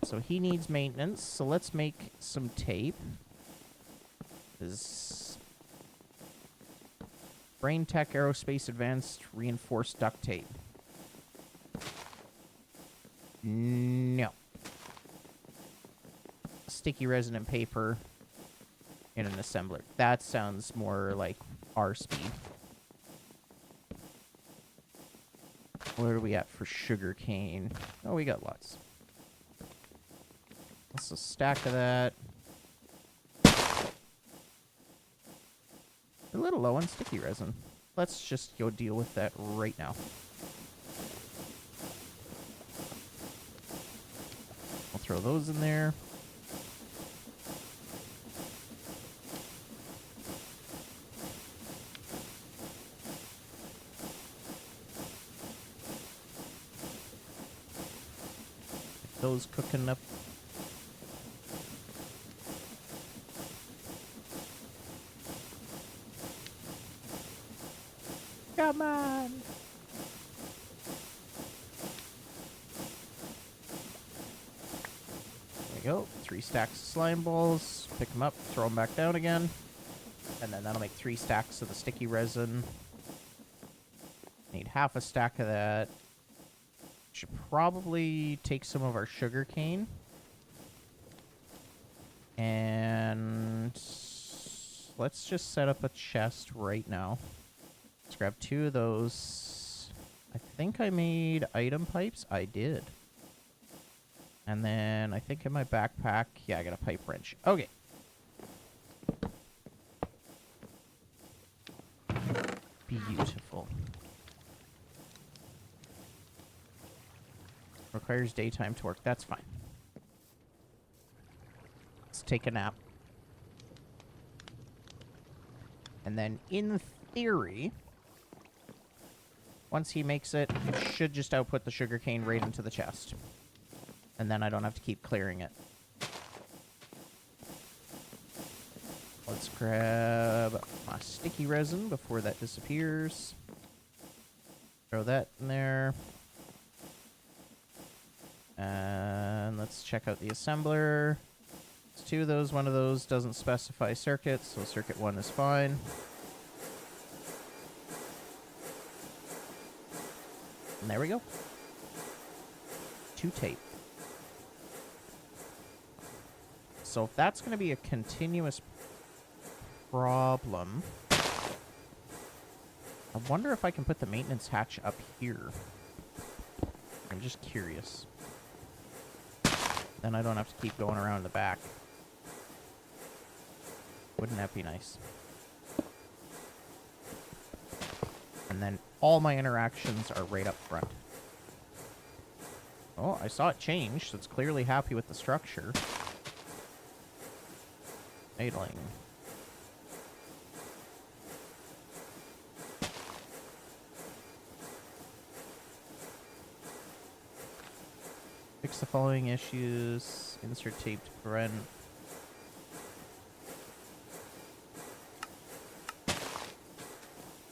So he needs maintenance, so let's make some tape. This Brain Tech Aerospace Advanced Reinforced Duct Tape. No. Sticky resin and paper in an assembler. That sounds more like our speed. What are we at for sugar cane? Oh, we got lots. That's a stack of that. A little low on sticky resin. Let's just go deal with that right now. I'll throw those in there. Get those cooking up. Come on! There we go. 3 stacks of slime balls. Pick them up, throw them back down again. And then that'll make 3 stacks of the sticky resin. Need half a stack of that. Should probably take some of our sugar cane. And let's just set up a chest right now. Let's grab 2 of those. I think I made item pipes. I did. And then I think in my backpack, yeah, I got a pipe wrench. Okay. Beautiful. Requires daytime to work. That's fine. Let's take a nap. And then in theory, once he makes it, it should just output the sugarcane right into the chest. And then I don't have to keep clearing it. Let's grab my sticky resin before that disappears. Throw that in there. And let's check out the assembler. It's 2 of those. One of those doesn't specify circuits, so circuit 1 is fine. And there we go. 2 tape. So if that's going to be a continuous problem, I wonder if I can put the maintenance hatch up here. I'm just curious. Then I don't have to keep going around the back. Wouldn't that be nice? And then all my interactions are right up front. Oh, I saw it change, so it's clearly happy with the structure. Idling. Fix the following issues. Insert tape to prevent.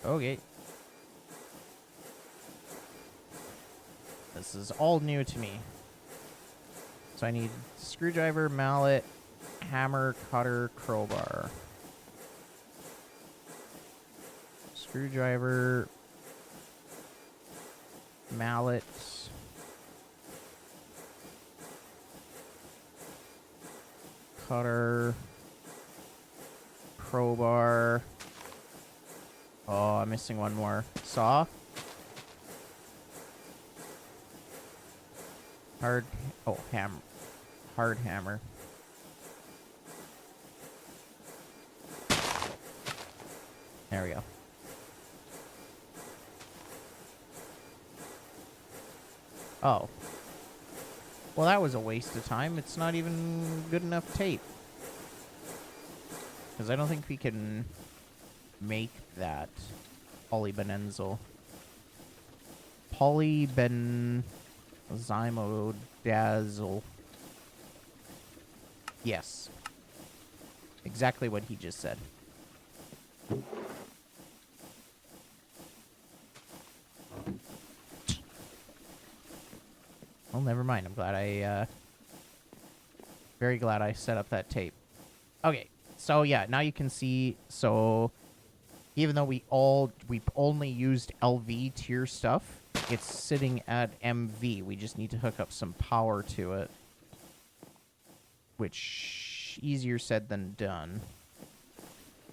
Okay. This is all new to me. So I need screwdriver, mallet, hammer, cutter, crowbar. Screwdriver, mallet, cutter, crowbar. Oh, I'm missing one more. Saw. Hard. Oh, hammer. Hard hammer. There we go. Oh. Well, that was a waste of time. It's not even good enough tape. Because I don't think we can make that polybenenzyl. Zymodazzle. Yes. Exactly what he just said. Well, never mind. I'm glad very glad I set up that tape. Okay, so yeah, now you can see, so even though we've only used LV tier stuff, it's sitting at MV. We just need to hook up some power to it. Which, easier said than done.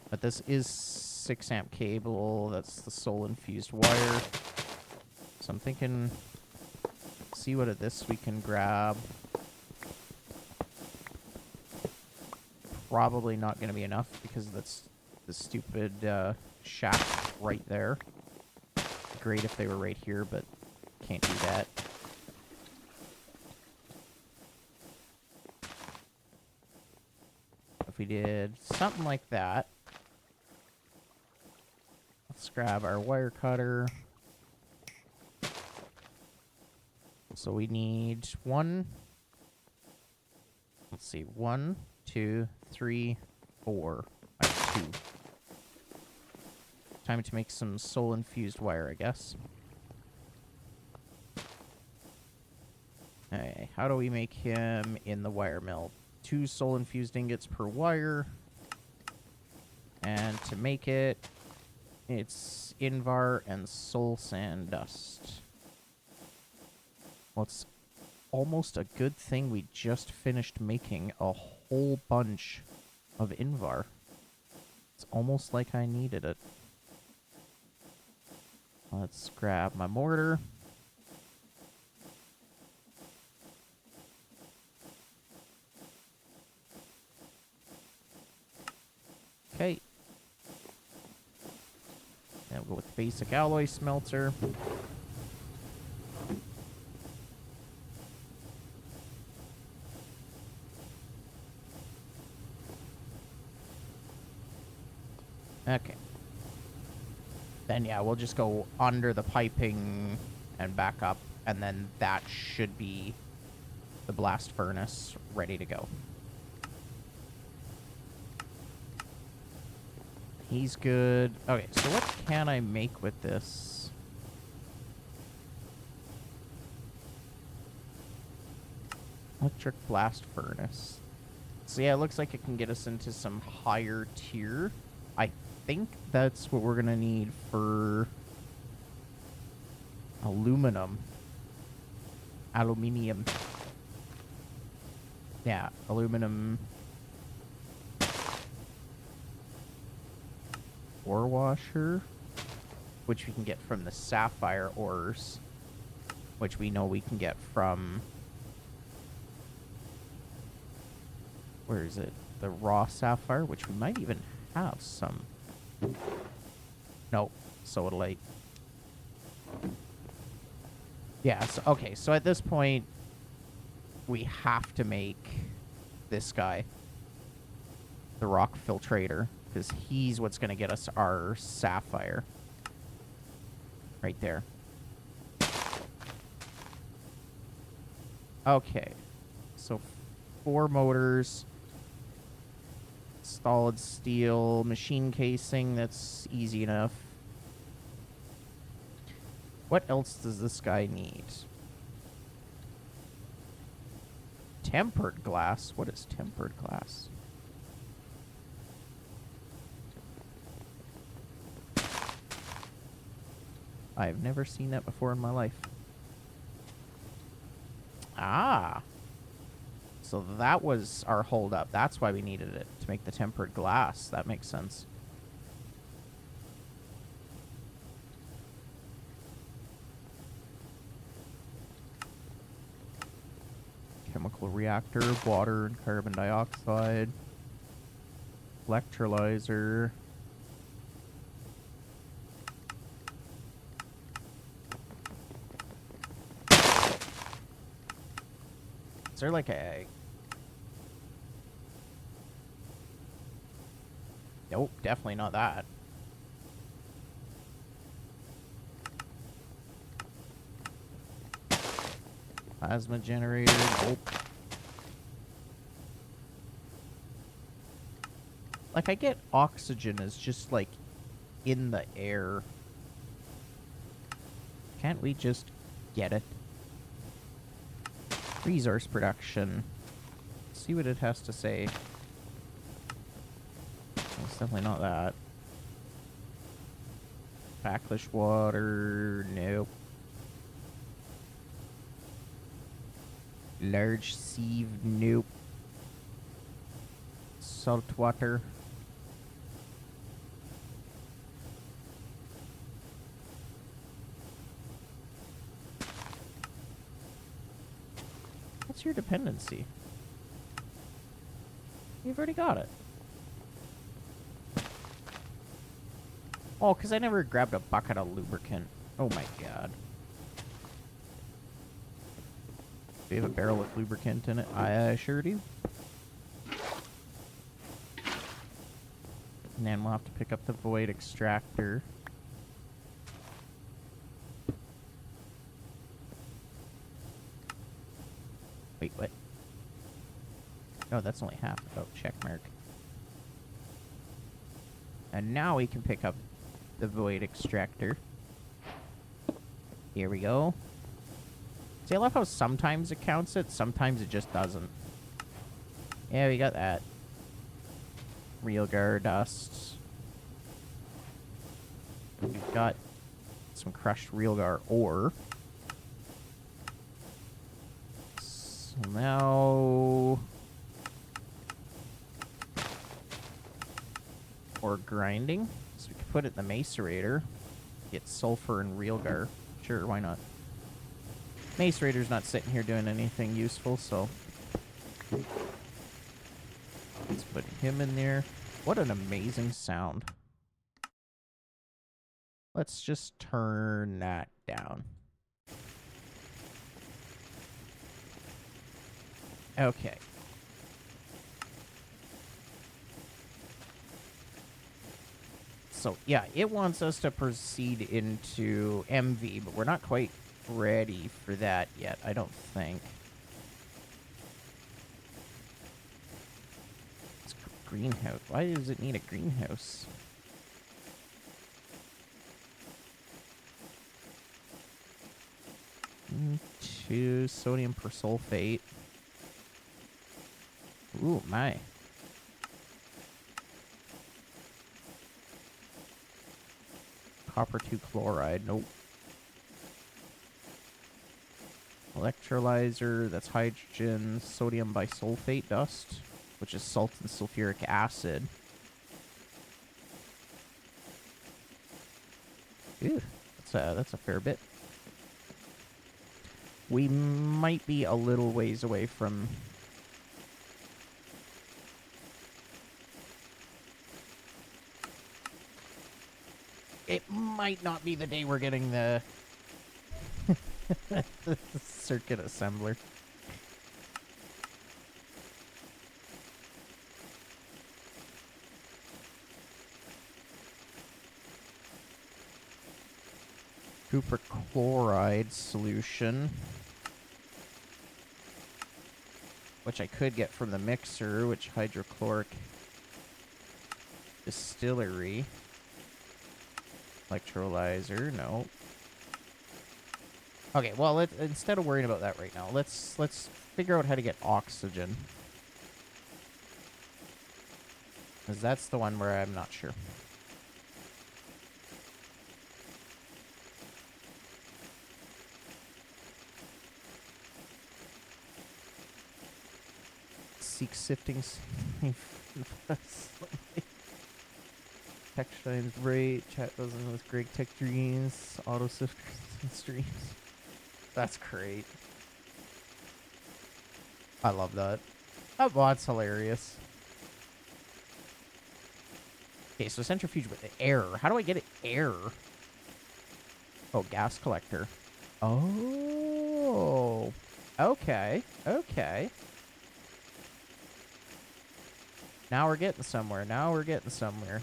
But this is 6 amp cable. That's the soul infused wire. So I'm thinking, see what of this we can grab. Probably not going to be enough because that's the stupid shaft right there. Great if they were right here, but can't do that. If we did something like that, let's grab our wire cutter. So we need one. Let's see, 1, 2, 3, 4. I have 2. Time to make some soul infused wire, I guess. Okay, how do we make him in the wire mill? 2 soul infused ingots per wire. And to make it, it's Invar and soul sand dust. Well, it's almost a good thing we just finished making a whole bunch of Invar. It's almost like I needed it. Let's grab my mortar. Okay. Then we'll go with the basic alloy smelter. Okay. Then, yeah, we'll just go under the piping and back up, and then that should be the blast furnace ready to go. He's good. Okay, so what can I make with this? Electric blast furnace. So yeah, it looks like it can get us into some higher tier. I think that's what we're gonna need for aluminium. Yeah, aluminum ore washer, which we can get from the sapphire ores, which we know we can get from, where is it? The raw sapphire, which we might even have some. No, sodalite. Yeah, so, okay, so at this point, we have to make this guy, the rock filtrator, because he's what's going to get us our sapphire. Right there. Okay, so 4 motors. Solid steel machine casing, that's easy enough. What else does this guy need? Tempered glass? What is tempered glass? I've never seen that before in my life. Ah! So that was our holdup. That's why we needed it, to make the tempered glass. That makes sense. Chemical reactor, water and carbon dioxide. Electrolyzer. Is there like a... Nope, definitely not that. Plasma generator. Nope. Like, I get oxygen is just, like, in the air. Can't we just get it? Resource production. Let's see what it has to say. It's definitely not that. Backlash water. Nope. Large sieve. Nope. Salt water. What's your dependency? You've already got it. Oh, because I never grabbed a bucket of lubricant. Oh my god. Do you have a barrel with lubricant in it? I sure do. And then we'll have to pick up the void extractor. Wait, what? Oh, that's only half. Oh, check mark. And now we can pick up the void extractor. Here we go. See, I love how sometimes it counts it, sometimes it just doesn't. Yeah, we got that. Realgar dust. We've got some crushed realgar ore. So now... ore grinding. So we can put it in the macerator. Get sulfur and realgar. Sure, why not? Macerator's not sitting here doing anything useful, so... let's put him in there. What an amazing sound. Let's just turn that down. Okay. So, yeah, it wants us to proceed into MV, but we're not quite ready for that yet, I don't think. It's greenhouse. Why does it need a greenhouse? Two sodium persulfate. Ooh, my. Copper 2 chloride. Nope. Electrolyzer. That's hydrogen. Sodium bisulfate dust, which is salt and sulfuric acid. Ew, that's a fair bit. We might be a little ways away from... it might not be the day we're getting the... the circuit assembler. Copper chloride solution, which I could get from the mixer, which hydrochloric distillery. Electrolyzer, no. Okay, well, instead of worrying about that right now, let's figure out how to get oxygen. Because that's the one where I'm not sure. Seek sifting. Tech shines bright. Chat doesn't with Greg Tech Dreams. Auto sifters and streams. That's great. I love that. That bot's hilarious. Okay, so centrifuge with air. How do I get it air? Oh, gas collector. Oh. Okay. Okay. Now we're getting somewhere. Now we're getting somewhere.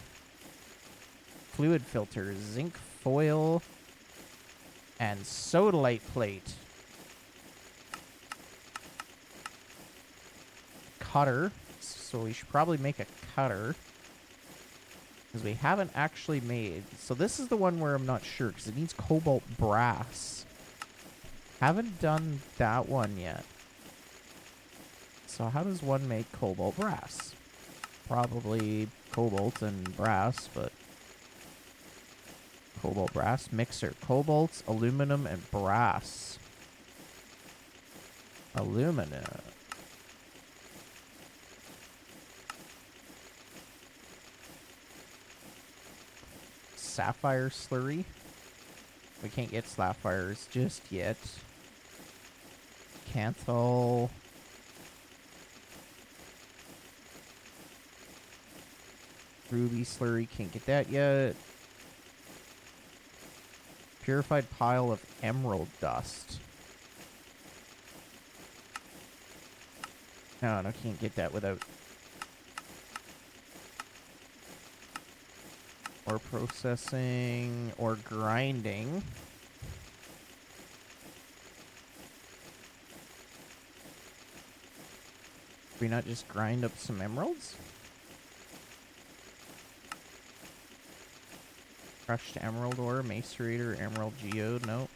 Fluid filter, zinc foil, and sodalite plate. cutter, so we should probably make a cutter. Because we haven't actually made... So this is the one where I'm not sure, because it needs cobalt brass. Haven't done that one yet. So how does one make cobalt brass? Probably cobalt and brass, but... Cobalt brass mixer. Cobalt, aluminum, and brass. Alumina. Sapphire slurry. We can't get sapphires just yet. Canthal. Ruby slurry, can't get that yet. Purified pile of emerald dust. No, can't get that without... Or processing, or grinding. Can we not just grind up some emeralds? Crushed emerald ore, macerator, emerald geode, nope.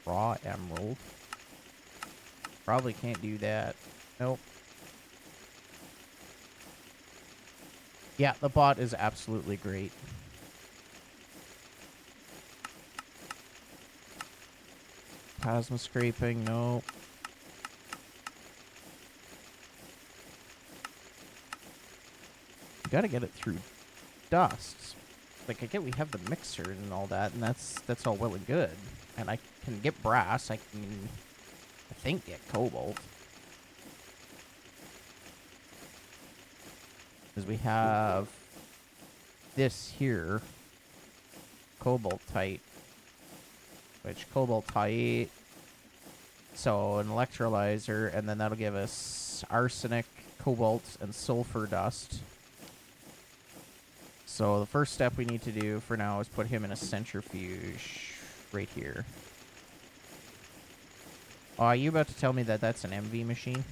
Raw emerald. Probably can't do that. Nope. Yeah, the bot is absolutely great. Plasma scraping, nope. You gotta get it through dust. Like, I get we have the mixer and all that, and that's all well and good. And I can get brass, I think get cobalt. Because we have this here, cobaltite, which cobaltite, so an electrolyzer, and then that'll give us arsenic, cobalt, and sulfur dust. So the first step we need to do for now is put him in a centrifuge right here. Oh, are you about to tell me that that's an MV machine?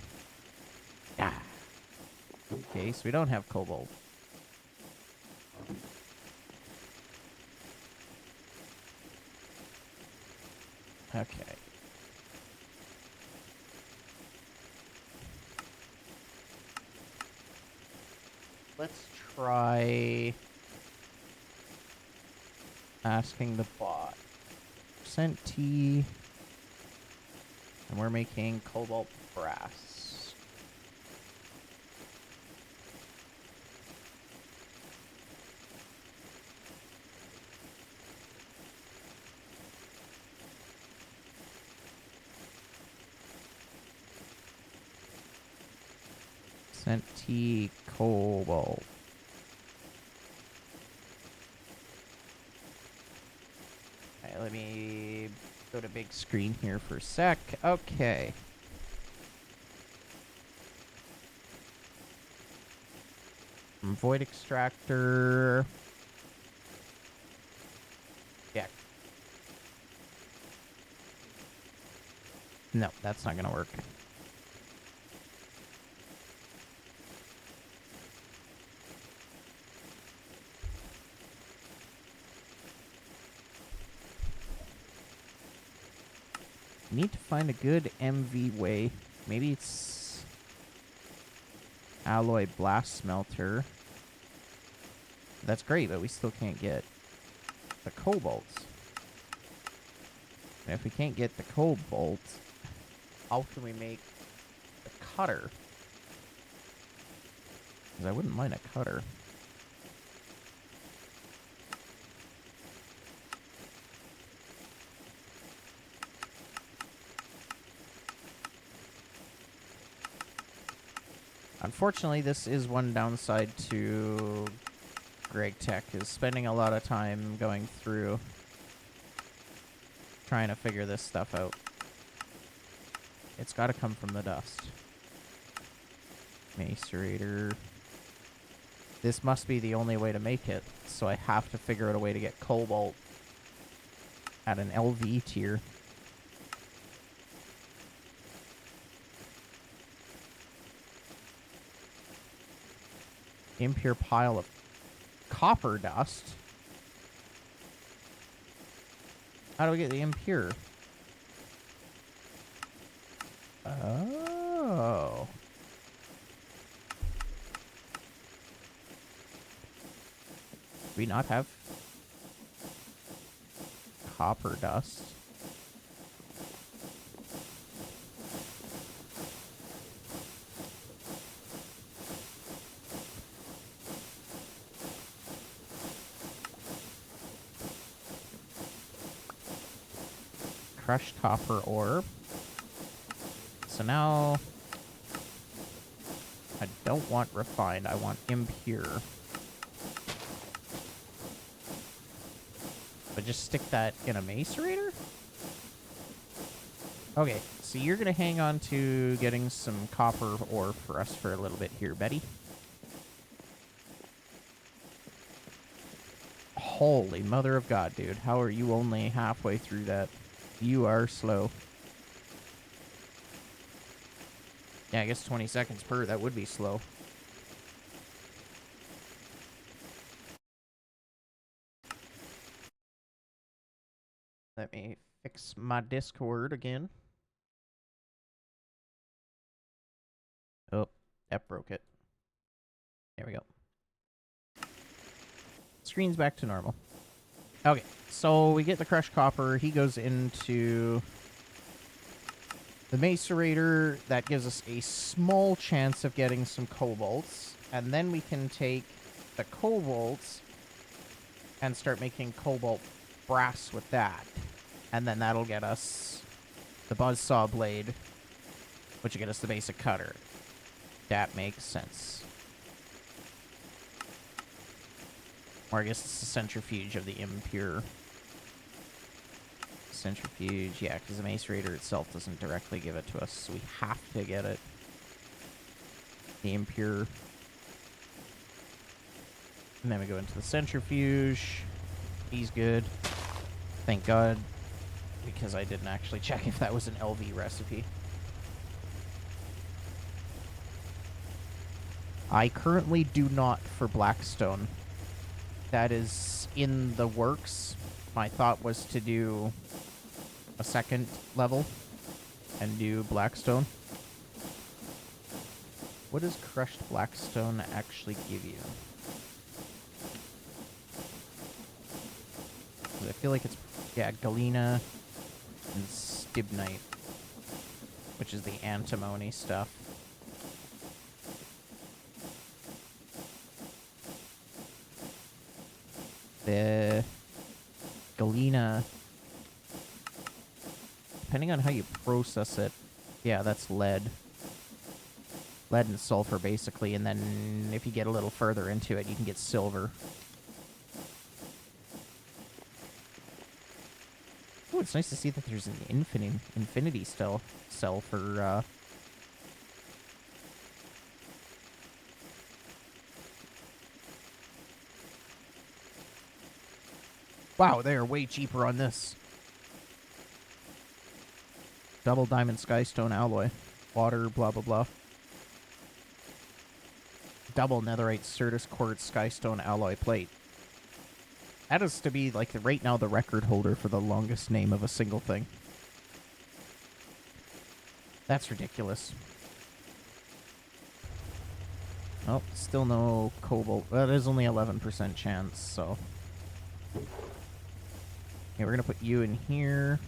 Ah. Okay, so we don't have cobalt. Okay. Let's try asking the bot. %T. And we're making cobalt brass. %T cobalt. Alright, let me go to big screen here for a sec. Okay. Void extractor. Yeah. No, that's not gonna work. Need to find a good MV way. Maybe it's alloy blast smelter. That's great, but we still can't get the cobalt. And if we can't get the cobalt, how can we make the cutter? Because I wouldn't mind a cutter. Unfortunately, this is one downside to Greg Tech, is spending a lot of time going through trying to figure this stuff out. It's got to come from the dust. Macerator. This must be the only way to make it, so I have to figure out a way to get cobalt at an LV tier. Impure pile of copper dust. How do we get the impure? Oh. Do we not have copper dust? Crushed copper ore. So now I don't want refined, I want impure. But just stick that in a macerator? Okay, so you're gonna hang on to getting some copper ore for us for a little bit here, Betty. Holy mother of God, dude. How are you only halfway through that? You are slow. Yeah, I guess 20 seconds per. That would be slow. Let me fix my Discord again. Oh, that broke it. There we go. Screen's back to normal. Okay, so we get the crushed copper. He goes into the macerator. That gives us a small chance of getting some cobalts. And then we can take the cobalts and start making cobalt brass with that. And then that'll get us the buzzsaw blade, which will get us the basic cutter. That makes sense. Or I guess it's the centrifuge of the impure. Centrifuge, yeah, because the macerator itself doesn't directly give it to us, so we have to get it. The impure. And then we go into the centrifuge. He's good. Thank God. Because I didn't actually check if that was an LV recipe. I currently do not for Blackstone. That is in the works. My thought was to do a second level and do Blackstone. What does crushed Blackstone actually give you? I feel like it's, yeah, galena and stibnite, which is the antimony stuff. The galena, depending on how you process it, yeah, that's lead. Lead and sulfur, basically, and then if you get a little further into it, you can get silver. Oh, it's nice to see that there's an infinity cell for, Wow, they are way cheaper on this. Double diamond skystone alloy. Water, blah, blah, blah. Double netherite certus quartz skystone alloy plate. That is to be, like, right now the record holder for the longest name of a single thing. That's ridiculous. Oh, still no cobalt. Well, there's only 11% chance, so... Okay, we're gonna put you in here.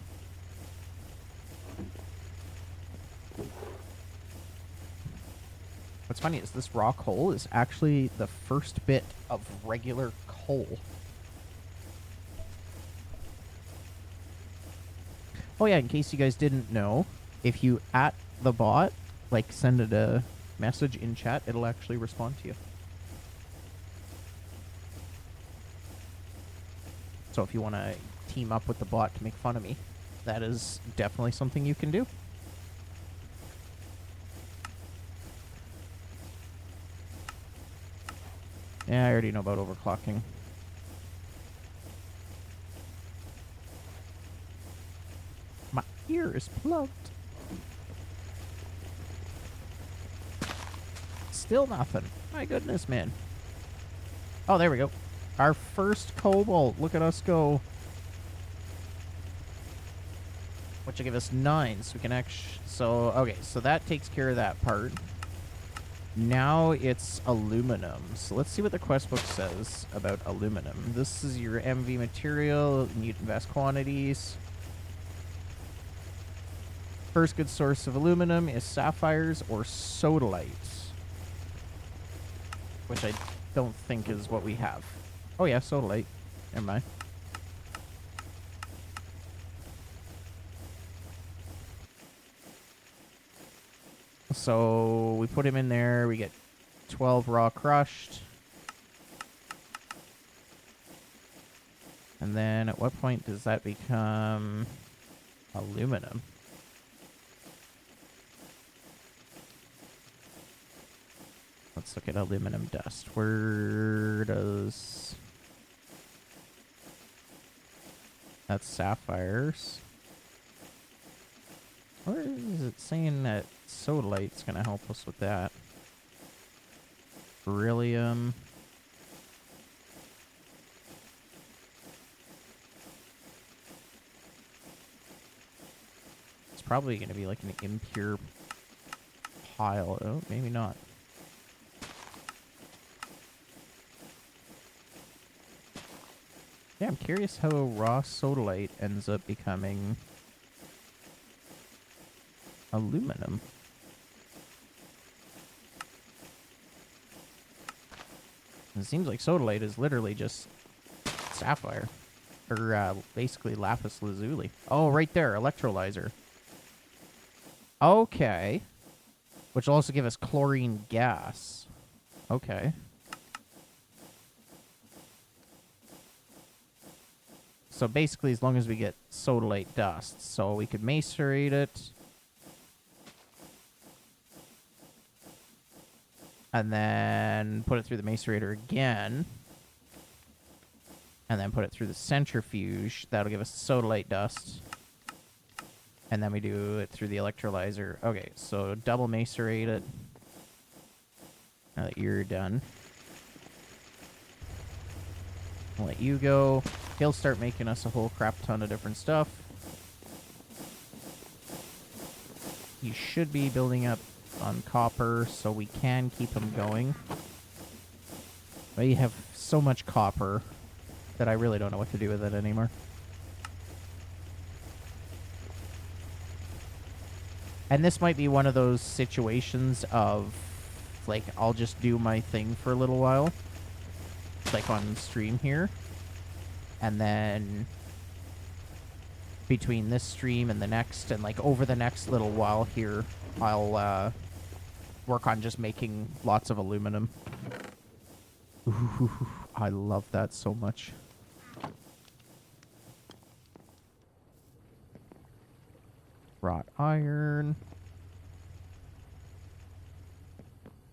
What's funny is this rock hole is actually the first bit of regular coal. Oh yeah, in case you guys didn't know, if you at the bot, like send it a message in chat, it'll actually respond to you. So if you want to team up with the bot to make fun of me, that is definitely something you can do. Yeah, I already know about overclocking. My ear is plugged. Still nothing. My goodness, man. Oh, there we go. Our first cobalt. Look at us go. Which will give us 9, so we can actually... So, okay, so that takes care of that part. Now it's aluminum. So let's see what the quest book says about aluminum. This is your MV material, need vast quantities. First good source of aluminum is sapphires or sodalites, which I don't think is what we have. Oh yeah, sodalite. Never mind. So we put him in there. We get 12 raw crushed. And then at what point does that become aluminum? Let's look at aluminum dust. Where does... That's sapphires. Where is it saying that sodalite's going to help us with that? Beryllium. It's probably going to be like an impure pile. Oh, maybe not. Yeah, I'm curious how raw sodalite ends up becoming aluminum. It seems like sodalite is literally just sapphire. Or basically lapis lazuli. Oh, right there, electrolyzer. Okay. Which will also give us chlorine gas. Okay. So basically, as long as we get sodalite dust, so we could macerate it. And then put it through the macerator again. And then put it through the centrifuge. That'll give us the sodalite dust. And then we do it through the electrolyzer. Okay, so double macerate it. Now that you're done. I'll let you go. He'll start making us a whole crap ton of different stuff. You should be building up on copper, so we can keep him going. But you have so much copper that I really don't know what to do with it anymore. And this might be one of those situations of, like, I'll just do my thing for a little while. Like on stream here. And then between this stream and the next, and like over the next little while here, I'll work on just making lots of aluminum. Ooh, I love that so much. Wrought iron.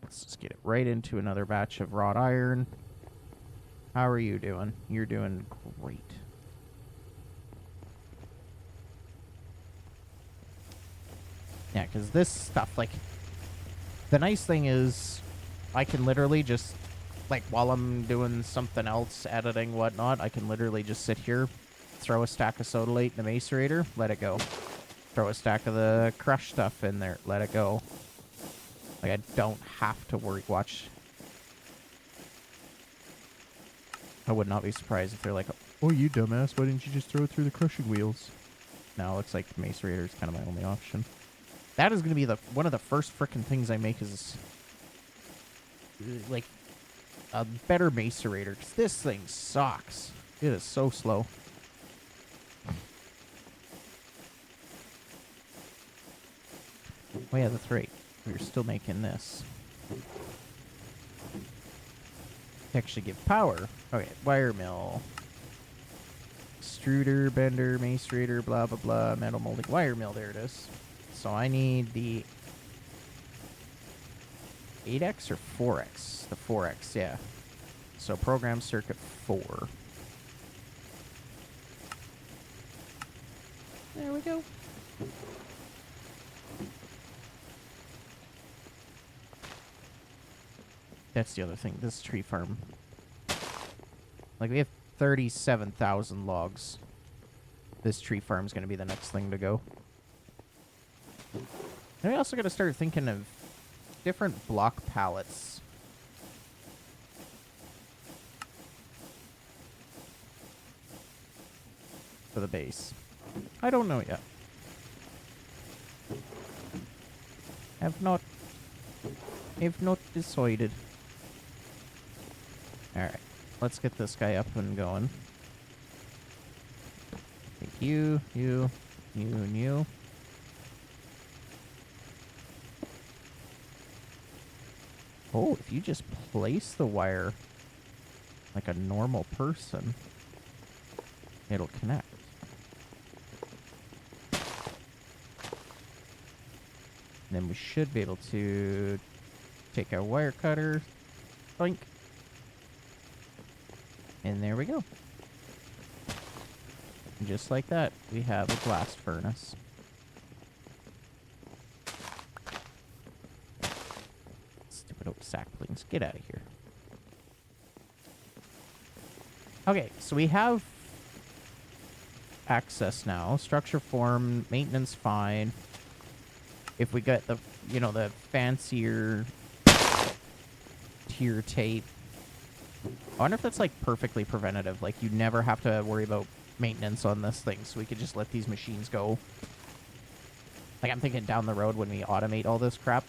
Let's just get it right into another batch of wrought iron. How are you doing? You're doing great. Yeah, because this stuff, like, the nice thing is I can literally just, like, while I'm doing something else, editing, whatnot, I can literally just sit here, throw a stack of sodalite in the macerator, let it go. Throw a stack of the crushed stuff in there, let it go. Like, I don't have to watch. I would not be surprised if they're like, oh, you dumbass, why didn't you just throw it through the crushing wheels? No, it looks like the macerator is kind of my only option. That is going to be one of the first frickin' things I make is, like, a better macerator. Because this thing sucks. It is so slow. Oh yeah, that's right. We're still making this. Actually give power. Okay, wire mill. Extruder, bender, macerator, blah, blah, blah, metal molding, wire mill, there it is. So I need the 8X or 4X? The 4X, yeah. So program circuit 4. There we go. That's the other thing. This tree farm Like, we have 37,000 logs. This tree farm's gonna be the next thing to go. And we also gotta start thinking of different block pallets. For the base. I don't know yet. Have not decided. Alright. Let's get this guy up and going. I think you, and you. Oh, if you just place the wire like a normal person, it'll connect. And then we should be able to take our wire cutter, boink, and there we go. And just like that, we have a blast furnace. Stupid oak saplings, get out of here. Okay, so we have access now. Structure form, maintenance fine. If we get the, you know, the fancier tier tape. I wonder if that's, like, perfectly preventative. Like, you never have to worry about maintenance on this thing, so we could just let these machines go. Like, I'm thinking down the road when we automate all this crap.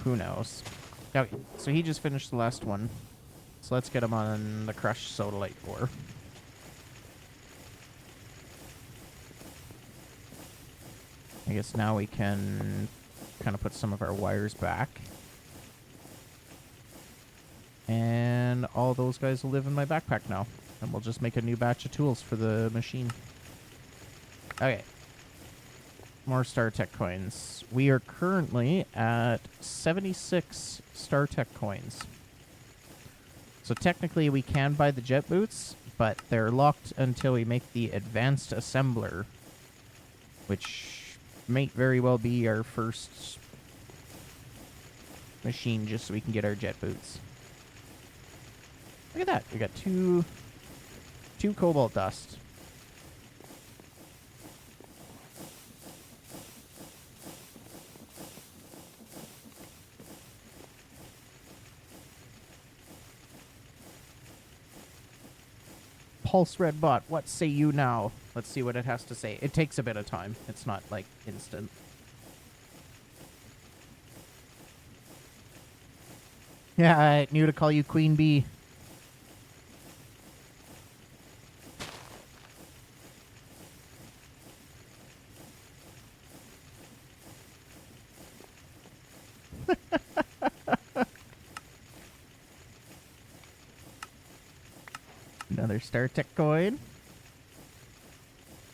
Who knows? Okay, so he just finished the last one. So let's get him on the crushed sodalite ore. I guess now we can kind of put some of our wires back. And all those guys will live in my backpack now. And we'll just make a new batch of tools for the machine. Okay. More StarTech coins. We are currently at 76 StarTech coins. So technically we can buy the jet boots, but they're locked until we make the advanced assembler, which may very well be our first machine just so we can get our jet boots. Look at that. We got two cobalt dust. Pulse Red Bot, what say you now? Let's see what it has to say. It takes a bit of time. It's not, like, instant. Yeah, I knew to call you Queen Bee. Another StarTech coin.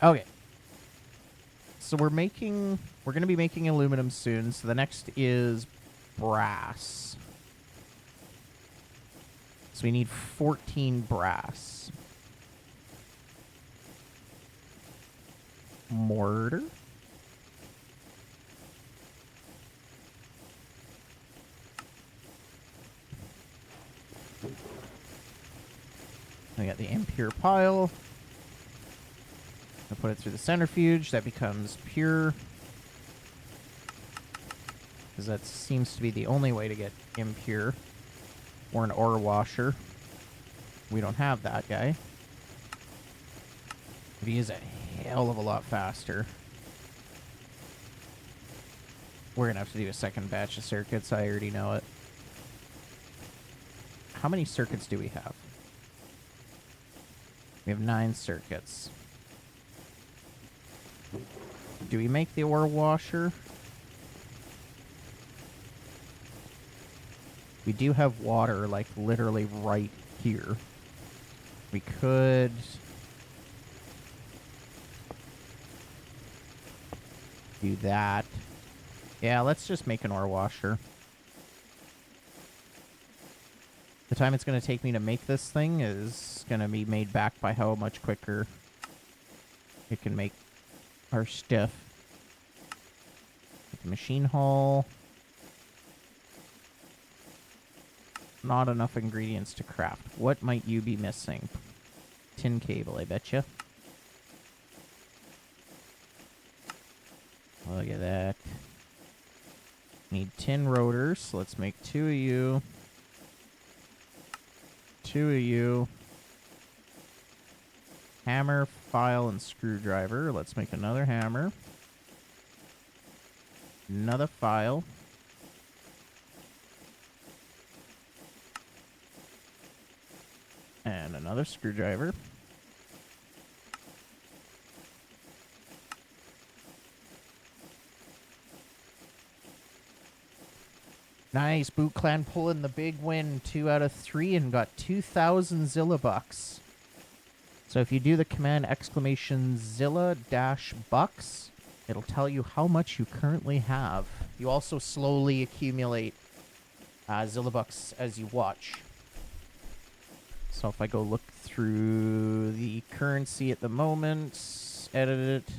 Okay. So we're going to be making aluminum soon. So the next is brass. So we need 14 brass. Mortar. We got the impure pile. I'll put it through the centrifuge. That becomes pure. Because that seems to be the only way to get impure. Or an ore washer. We don't have that guy. But he is a hell of a lot faster. We're going to have to do a second batch of circuits. I already know it. How many circuits do we have? We have 9 circuits. Do we make the ore washer? We do have water, like, literally right here. We could... do that. Yeah, let's just make an ore washer. The time it's going to take me to make this thing is going to be made back by how much quicker it can make our stuff. Make a machine hull. Not enough ingredients to craft. What might you be missing? Tin cable, I betcha. Look at that. Need tin rotors, so let's make 2 of you. 2 of you. Hammer, file, and screwdriver. Let's make another hammer. Another file. And another screwdriver. Nice, Boot Clan pulling the big win, 2 out of 3, and got 2,000 Zilla bucks. So if you do the command !Zilla-bucks, it'll tell you how much you currently have. You also slowly accumulate Zilla bucks as you watch. So if I go look through the currency at the moment, edit it.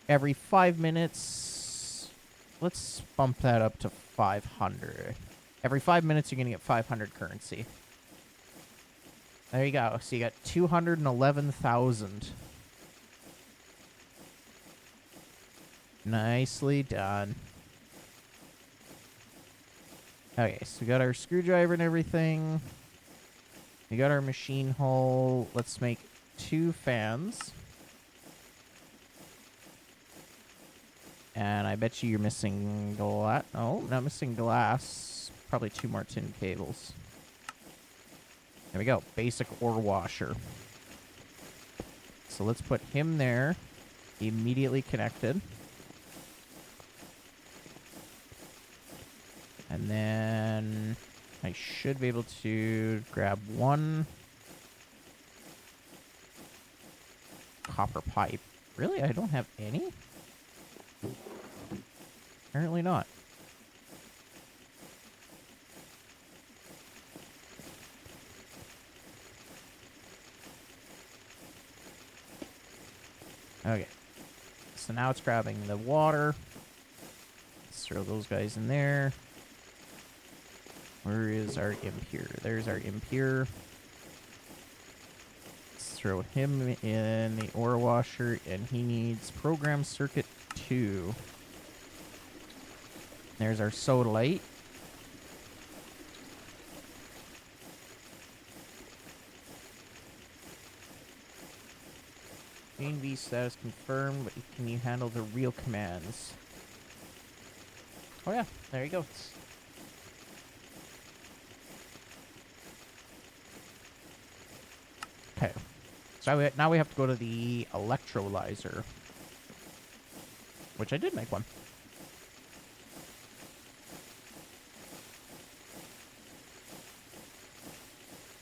Every 5 minutes, let's bump that up to 500. Every 5 minutes, you're going to get 500 currency. There you go. So you got 211,000. Nicely done. Okay, so we got our screwdriver and everything. We got our machine hull. Let's make 2 fans. And I bet you're missing glass. Oh, not missing glass. Probably 2 more tin cables. There we go. Basic ore washer. So let's put him there. Immediately connected. And then I should be able to grab 1 copper pipe. Really? I don't have any? Apparently not. Okay. So now it's grabbing the water. Let's throw those guys in there. Where is our imp here? There's our imp here. Let's throw him in the ore washer, and he needs program circuit 2. There's our sodalite. Main V status confirmed, but can you handle the real commands? Oh yeah, there you go. Okay. So now we have to go to the electrolyzer. Which I did make one.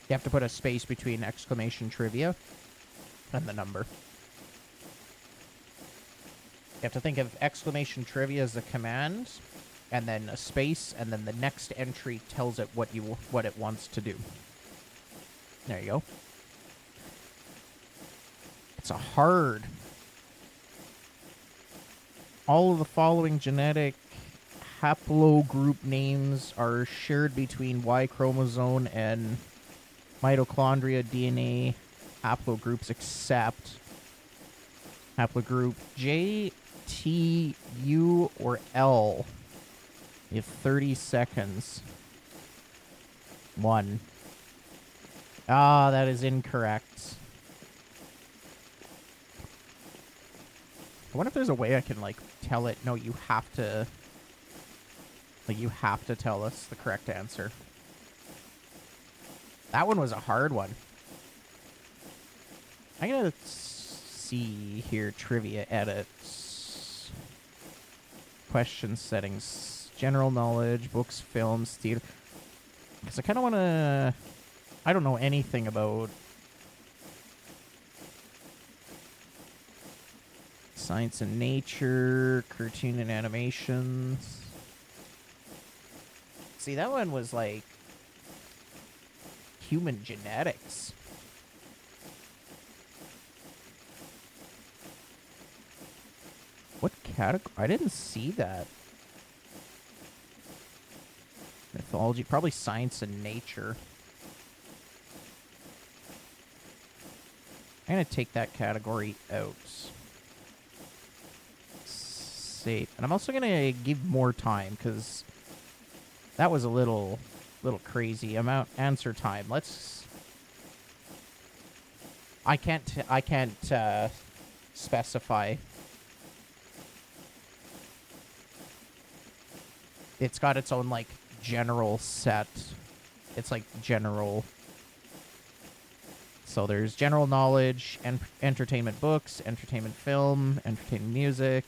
You have to put a space between exclamation trivia and the number. You have to think of exclamation trivia as a command, and then a space, and then the next entry tells it what it wants to do. There you go. It's a hard. All of the following genetic haplogroup names are shared between Y chromosome and mitochondria DNA haplogroups except haplogroup J, T, U, or L. You have 30 seconds. 1. Ah, that is incorrect. I wonder if there's a way I can, like, tell it, no, you have to... Like, you have to tell us the correct answer. That one was a hard one. I'm gonna see here, trivia edits. Question settings. General knowledge, books, films, theater. Because I kind of want to... I don't know anything about... Science and nature, cartoon and animations. See, that one was like... Human genetics. category? I didn't see that. Mythology, probably science and nature. I'm gonna take that category out. Save. And I'm also gonna give more time, because that was a little crazy. Answer time. I can't specify. It's got its own, like, general set. It's, like, general. So there's general knowledge, entertainment books, entertainment film, entertainment music,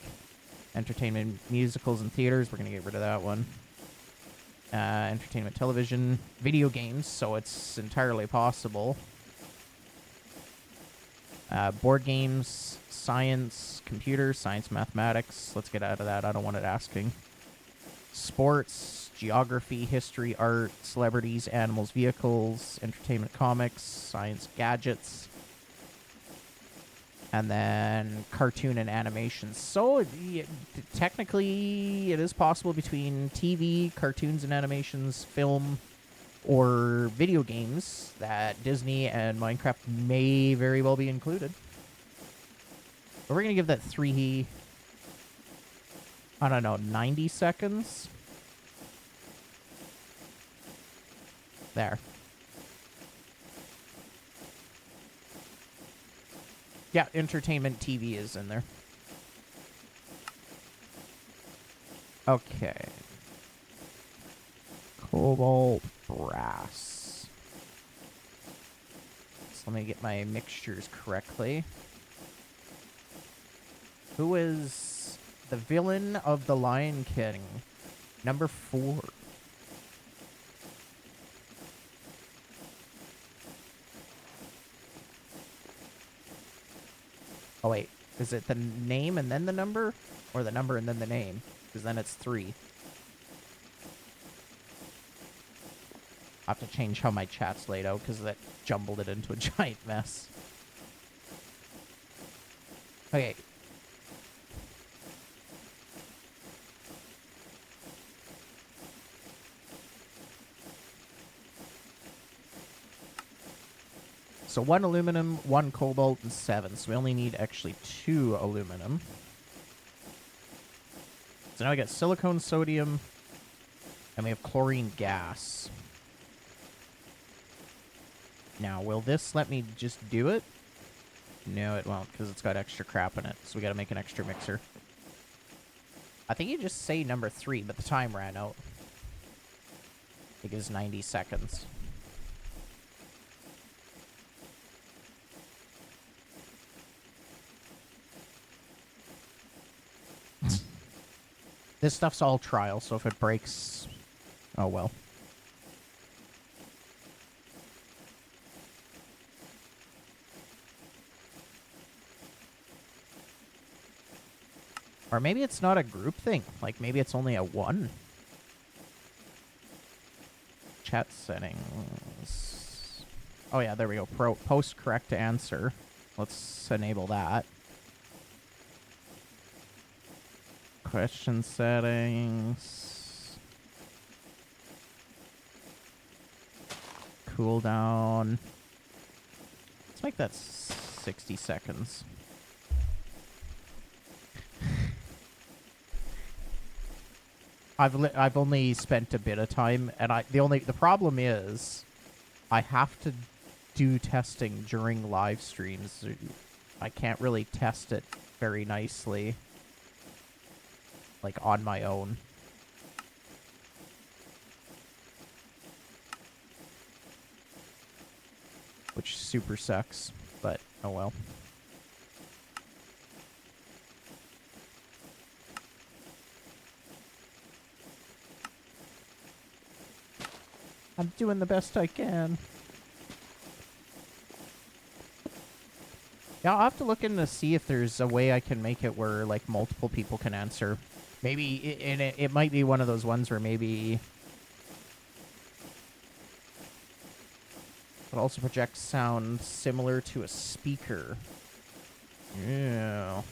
entertainment musicals and theaters. We're going to get rid of that one. Entertainment television, video games, so it's entirely possible. Board games, science, computer, science, mathematics. Let's get out of that. I don't want it asking. Sports, geography, history, art, celebrities, animals, vehicles, entertainment, comics, science, gadgets, and then cartoon and animation. So technically, it is possible between TV, cartoons and animations, film, or video games that Disney and Minecraft may very well be included. But we're going to give that 90 seconds. There. Yeah, entertainment TV is in there. Okay. Cobalt, brass. So let me get my mixtures correctly. Who is the villain of The Lion King? Number 4. Oh, wait. Is it the name and then the number? Or the number and then the name? Because then it's 3. I have to change how my chat's laid out because that jumbled it into a giant mess. Okay. So 1 aluminum, 1 cobalt, and 7. So we only need actually 2 aluminum. So now we got silicone, sodium, and we have chlorine gas. Now, will this let me just do it? No, it won't, because it's got extra crap in it. So we got to make an extra mixer. I think you just say number 3, but the time ran out. It gives 90 seconds. This stuff's all trial, so if it breaks... Oh, well. Or maybe it's not a group thing. Like, maybe it's only a 1. Chat settings. Oh, yeah, there we go. Post correct answer. Let's enable that. Question settings. Cooldown. Let's make that 60 seconds. I've only spent a bit of time, and the problem is I have to do testing during live streams. I can't really test it very nicely, like, on my own. Which super sucks, but oh well. I'm doing the best I can. Yeah, I'll have to look in to see if there's a way I can make it where, like, multiple people can answer. Maybe, it might be one of those ones where maybe... It also projects sound similar to a speaker. Yeah.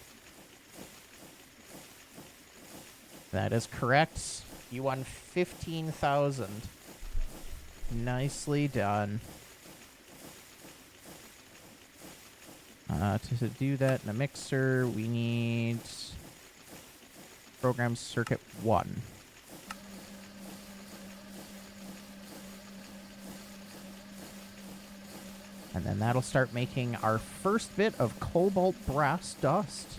That is correct. You won 15,000. Nicely done. To do that in a mixer, we need program circuit 1. And then that'll start making our first bit of cobalt brass dust.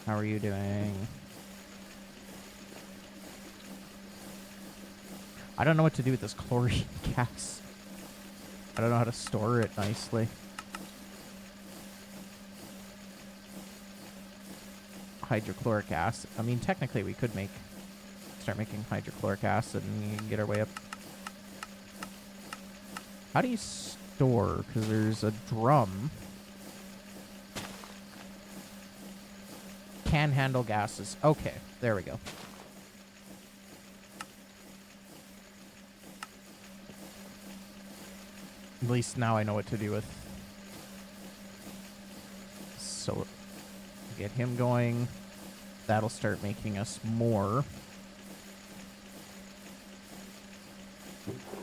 How are you doing? I don't know what to do with this chlorine gas. I don't know how to store it nicely. Hydrochloric acid. I mean, technically we could start making hydrochloric acid and get our way up. How do you store? Because there's a drum. Can handle gases. Okay, there we go. At least now I know what to do with. So, get him going. That'll start making us more.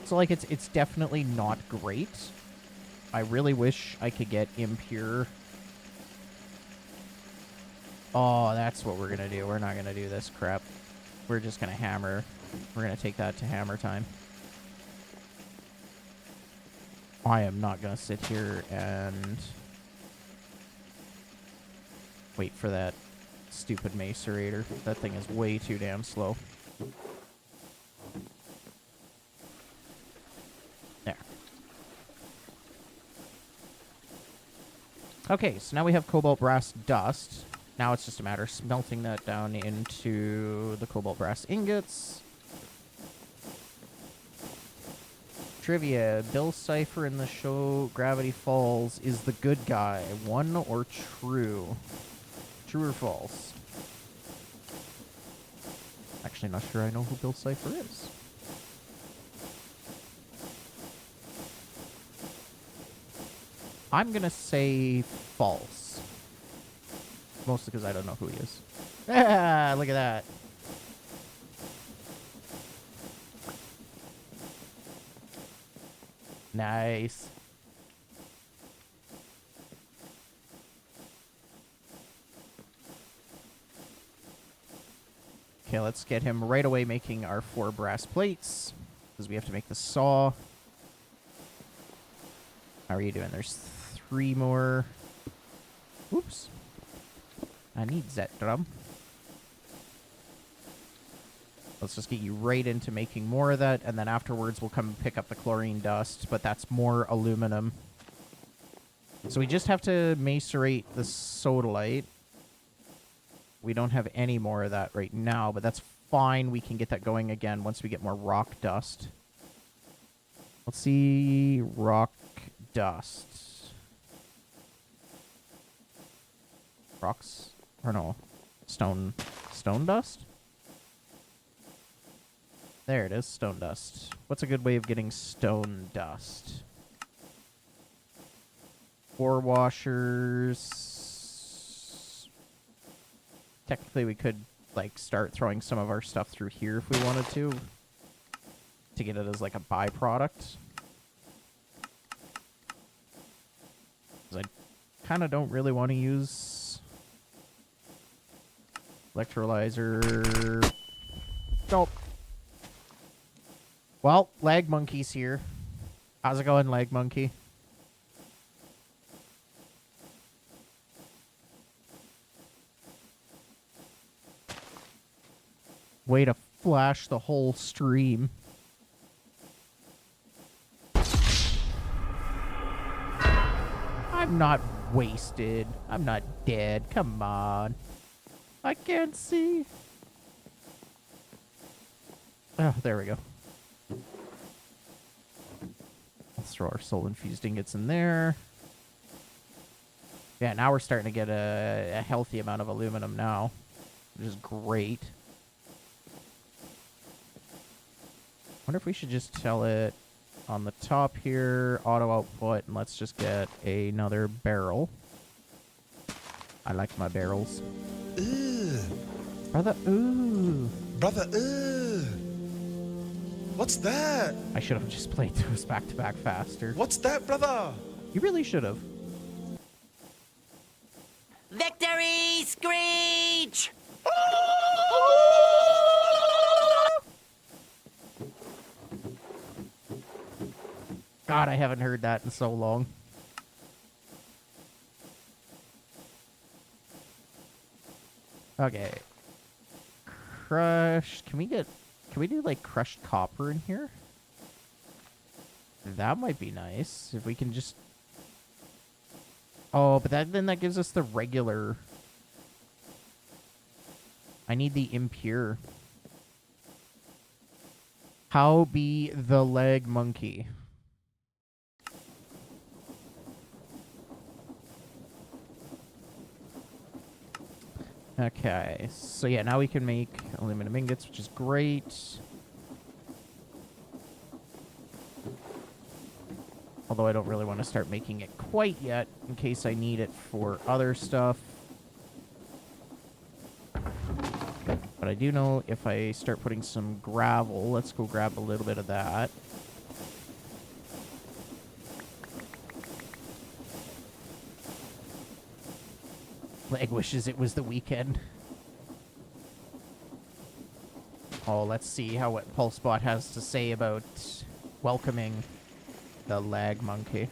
So, like, it's definitely not great. I really wish I could get impure. Oh, that's what we're gonna do. We're not gonna do this crap. We're just gonna hammer. We're gonna take that to hammer time. I am not gonna sit here and wait for that stupid macerator. That thing is way too damn slow. There. Okay, so now we have cobalt brass dust. Now it's just a matter of smelting that down into the cobalt brass ingots. Trivia. Bill Cipher in the show Gravity Falls is the good guy. 1 or true? True or false? Actually, not sure I know who Bill Cipher is. I'm gonna say false. Mostly because I don't know who he is. Ah, look at that. Nice. Okay, let's get him right away making our 4 brass plates, because we have to make the saw. How are you doing? There's 3 more. Oops. I need that drum. Let's just get you right into making more of that, and then afterwards we'll come and pick up the chlorine dust, but that's more aluminum. So we just have to macerate the sodalite. We don't have any more of that right now, but that's fine. We can get that going again once we get more rock dust. Let's see. Rock dust. Rocks? Or no. Stone dust? There it is, stone dust. What's a good way of getting stone dust? 4 washers. Technically, we could, like, start throwing some of our stuff through here if we wanted to get it as, like, a byproduct. Because I kind of don't really want to use electrolyzer. Nope. Well, Lag Monkey's here. How's it going, Lag Monkey? Way to flash the whole stream. I'm not wasted. I'm not dead. Come on. I can't see. Oh, there we go. Let's throw our soul-infused ingots in there. Yeah, now we're starting to get a healthy amount of aluminum now, which is great. Wonder if we should just tell it on the top here, auto output, and let's just get another barrel. I like my barrels. Ugh. Brother, ooh. Brother, what's that? I should have just played those back to back faster. What's that, brother? You really should have. Victory screech! God, I haven't heard that in so long. Okay. Crushed. Can we do like crushed copper in here? That might be nice if we can just. Oh, but then that gives us the regular. I need the impure. How be the leg monkey? Okay, so yeah, now we can make aluminum ingots, which is great. Although I don't really want to start making it quite yet, in case I need it for other stuff. But I do know if I start putting some gravel, let's go grab a little bit of that. Leg wishes it was the weekend. Oh, let's see what PulseBot has to say about welcoming the lag monkey.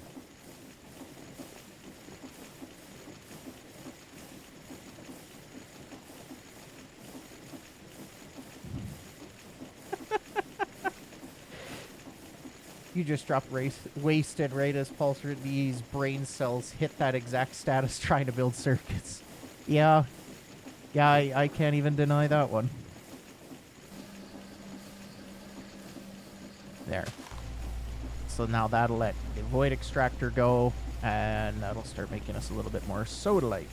You just dropped wasted right as Pulse-D's brain cells hit that exact status trying to build circuits. Yeah. Yeah, I can't even deny that one. There. So now that'll let the void extractor go, and that'll start making us a little bit more sodalite.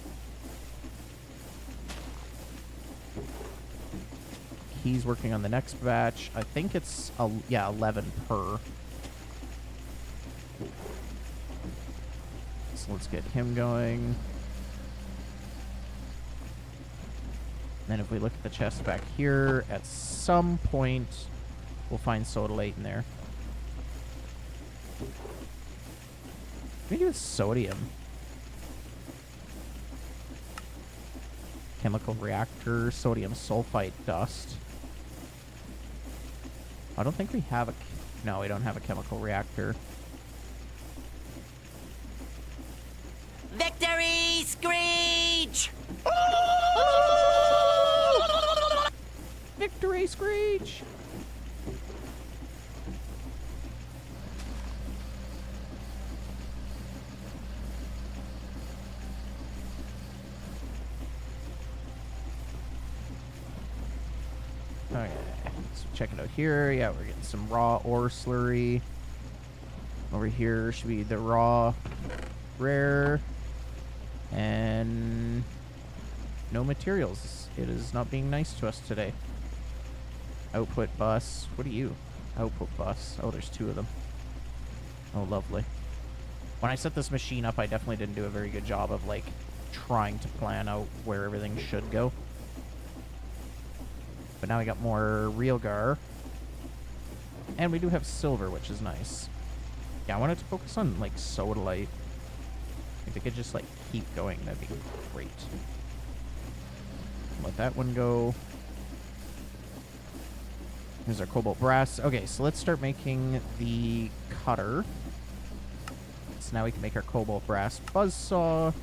He's working on the next batch. I think it's, yeah, 11 per. So let's get him going. Then if we look at the chest back here, at some point, we'll find sodalite in there. Maybe with sodium. Chemical reactor, sodium sulfite dust. I don't think we have a... No, we don't have a chemical reactor. Victory screech! Victory screech! Okay, so check it out here. Yeah, we're getting some raw ore slurry. Over here should be the raw rare. And no materials. It is not being nice to us today. Output bus. What are you? Output bus. Oh, there's two of them. Oh, lovely. When I set this machine up, I definitely didn't do a very good job of, like, trying to plan out where everything should go. But now we got more Realgar. And we do have silver, which is nice. Yeah, I wanted to focus on, like, sodalite. If they could just, like, keep going, that'd be great. Let that one go. Here's our cobalt brass. Okay, so let's start making the cutter. So now we can make our cobalt brass buzzsaw.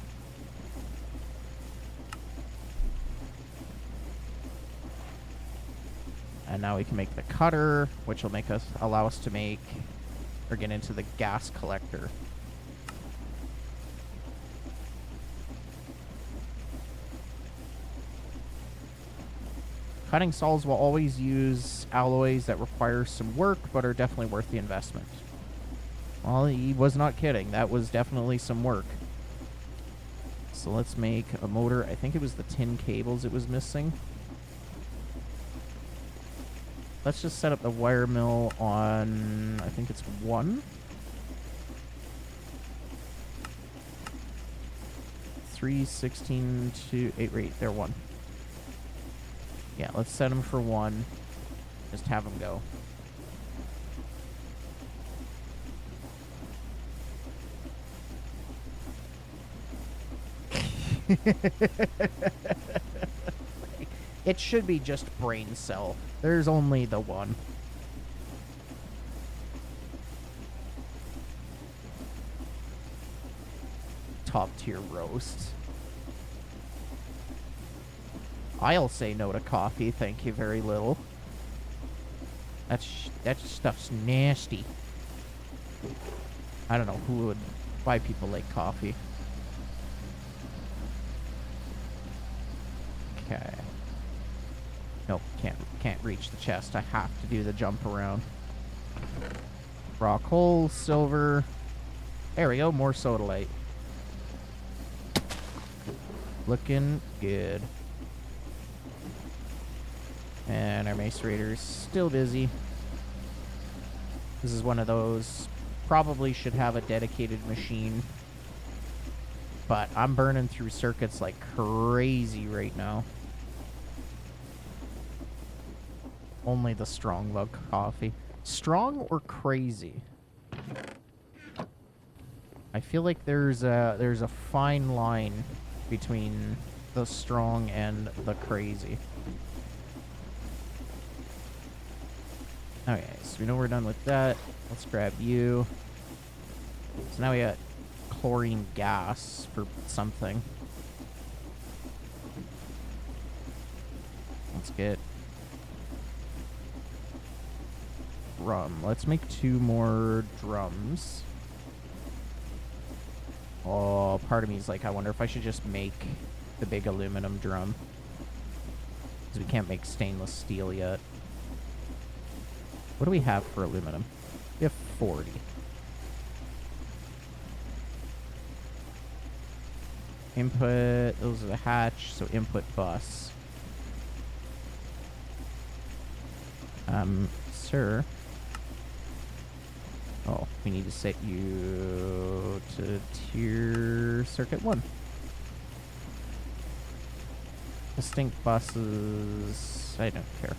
And now we can make the cutter, which will make us allow us to make or get into the gas collector. Cutting saws will always use alloys that require some work, but are definitely worth the investment. Well, he was not kidding. That was definitely some work. So let's make a motor. I think it was the tin cables it was missing. Let's just set up the wire mill on, I think it's 1. 3, 16, 2, 8, 8. They're 1. Yeah, let's set him for 1. Just have him go. It should be just brain cell. There's only the one. Top tier roast. I'll say no to coffee, thank you very little. That stuff's nasty. I don't know why people like coffee. Okay. Nope, can't reach the chest. I have to do the jump around. Raw coal, silver. There we go, more sodalite. Looking good. And our macerator's still busy. This is one of those, probably should have a dedicated machine. But I'm burning through circuits like crazy right now. Only the strong love coffee. Strong or crazy? I feel like there's a fine line between the strong and the crazy. Okay, so we know we're done with that. Let's grab you. So now we got chlorine gas for something. Let's get drum. Let's make 2 more drums. Oh, part of me is like, I wonder if I should just make the big aluminum drum. Because we can't make stainless steel yet. What do we have for aluminum? We have 40. Input, those are the hatch, so input bus. Sir. Oh, we need to set you to tier circuit 1. Distinct buses, I don't care.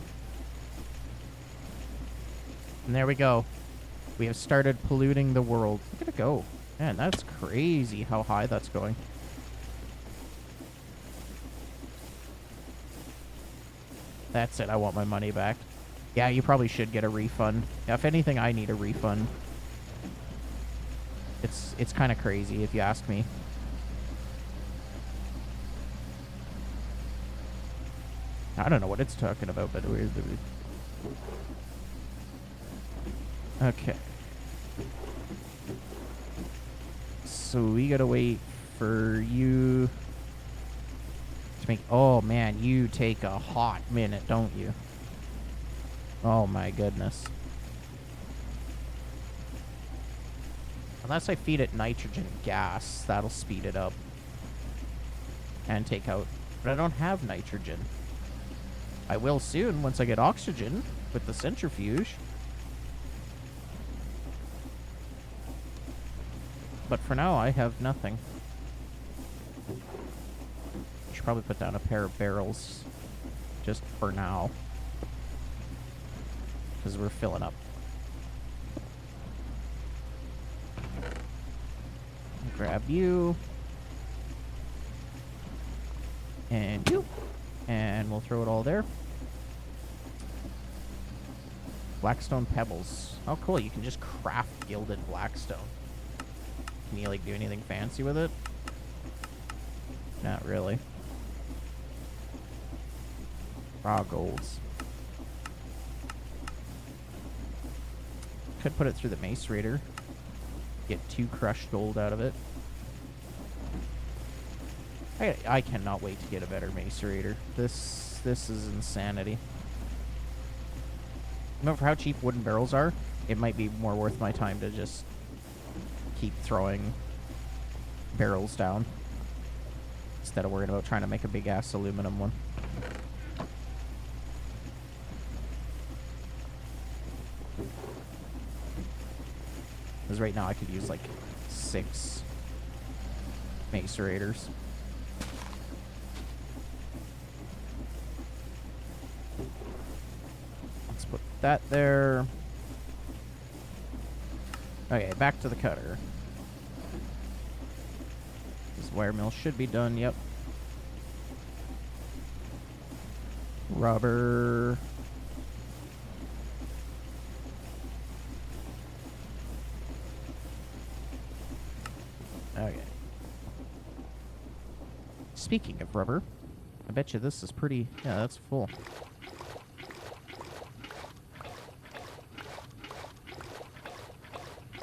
And there we go. We have started polluting the world. Look at it go. Man, that's crazy how high that's going. That's it, I want my money back. Yeah, you probably should get a refund. Yeah, if anything, I need a refund. It's kind of crazy, if you ask me. I don't know what it's talking about, but we're... Okay. So we gotta wait for you to make... Oh, man, you take a hot minute, don't you? Oh, my goodness. Unless I feed it nitrogen gas, that'll speed it up. And take out... But I don't have nitrogen. I will soon, once I get oxygen with the centrifuge. But for now, I have nothing. Should probably put down a pair of barrels. Just for now. Because we're filling up. Grab you. And you. And we'll throw it all there. Blackstone pebbles. Oh, cool. You can just craft gilded blackstone. Can you, like, do anything fancy with it? Not really. Raw golds. Could put it through the macerator. Get 2 crushed gold out of it. I cannot wait to get a better macerator. This is insanity. You know, for how cheap wooden barrels are, it might be more worth my time to just keep throwing barrels down instead of worrying about trying to make a big ass aluminum one. Because right now I could use like 6 macerators. that there. Okay, back to the cutter. This wire mill should be done, yep. Rubber. Okay. Speaking of rubber, I bet you this is pretty... Yeah, that's full.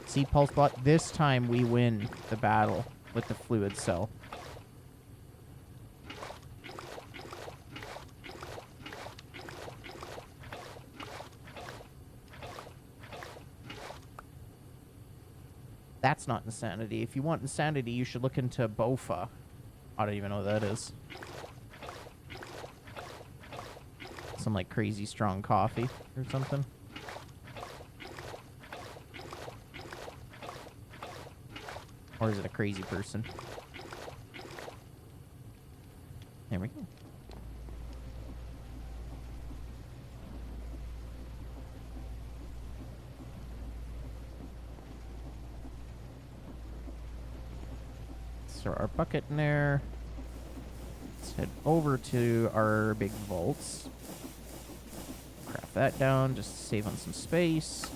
See, Pulse Bot, this time we win the battle with the fluid cell. That's not insanity. If you want insanity, you should look into Bofa. I don't even know what that is. Some, like, crazy strong coffee or something. Or is it a crazy person? There we go. Throw our bucket in there. Let's head over to our big vaults. Craft that down just to save on some space.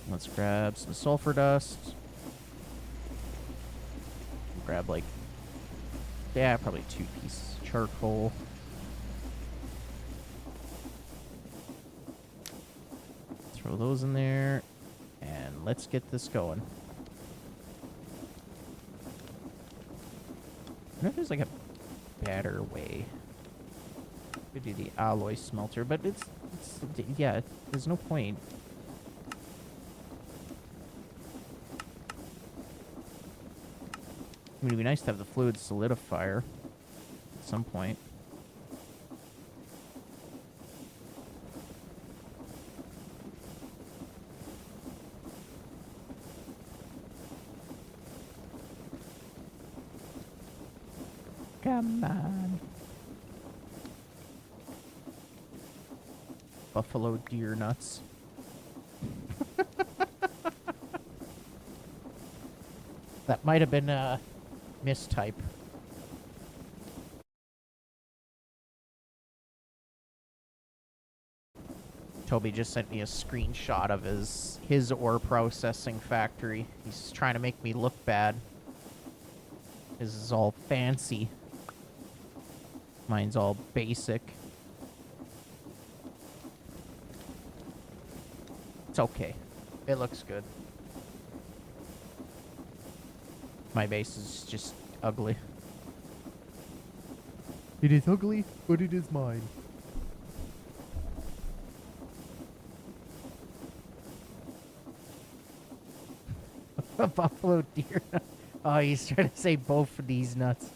Let's grab some sulfur dust. Grab, like, yeah, probably 2 pieces of charcoal. Throw those in there. And let's get this going. I wonder if there's, like, a better way to do the alloy smelter, but it's yeah, there's no point. I mean, it'd be nice to have the fluid solidifier at some point. Come on. Buffalo deer nuts. That might have been a mistype. Toby just sent me a screenshot of his ore processing factory. He's trying to make me look bad. His is all fancy. Mine's all basic. It's okay. It looks good. My base is just ugly. It is ugly, but it is mine. A buffalo deer. Oh, he's trying to say both of these nuts.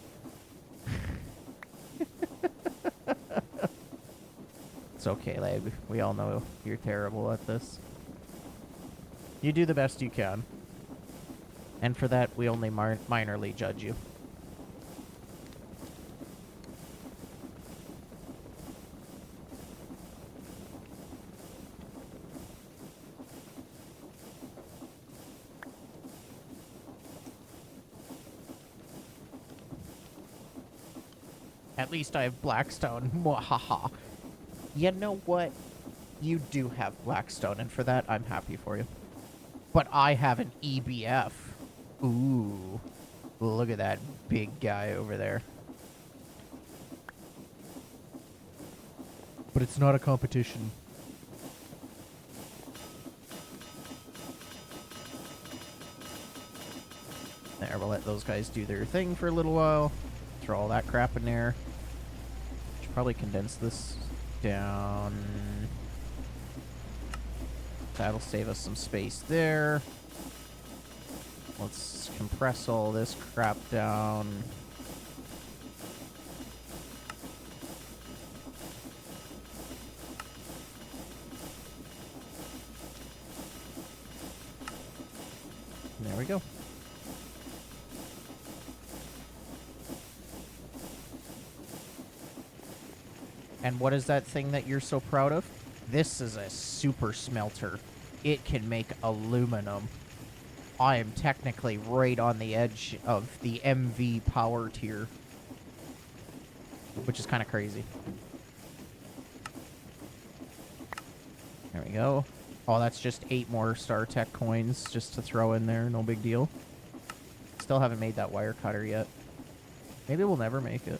It's okay, Lab. We all know you're terrible at this. You do the best you can. And for that, we only minorly judge you. At least I have Blackstone. Mwahaha. You know what? You do have Blackstone, and for that, I'm happy for you. But I have an EBF. Ooh. Look at that big guy over there. But it's not a competition. There, we'll let those guys do their thing for a little while. Throw all that crap in there. Should probably condense this down. That'll save us some space there. Let's compress all this crap down. There we go. And what is that thing that you're so proud of? This is a super smelter. It can make aluminum. I am technically right on the edge of the MV power tier, which is kind of crazy. There we go. Oh, that's just 8 more StarTech coins just to throw in there. No big deal. Still haven't made that wire cutter yet. Maybe we'll never make it.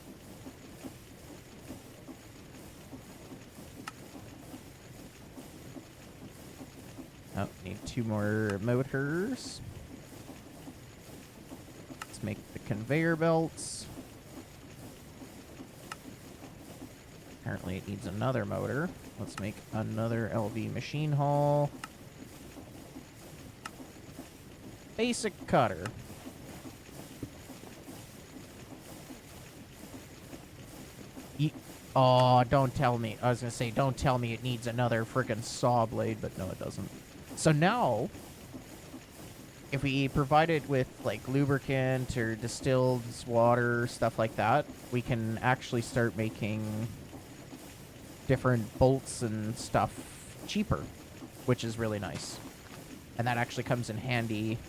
Oh, need 2 more motors. Let's make the conveyor belts. Apparently it needs another motor. Let's make another LV machine hall. Basic cutter. Oh, don't tell me. I was going to say, don't tell me it needs another friggin' saw blade, but no, it doesn't. So now, if we provide it with, like, lubricant or distilled water, stuff like that, we can actually start making different bolts and stuff cheaper, which is really nice. And that actually comes in handy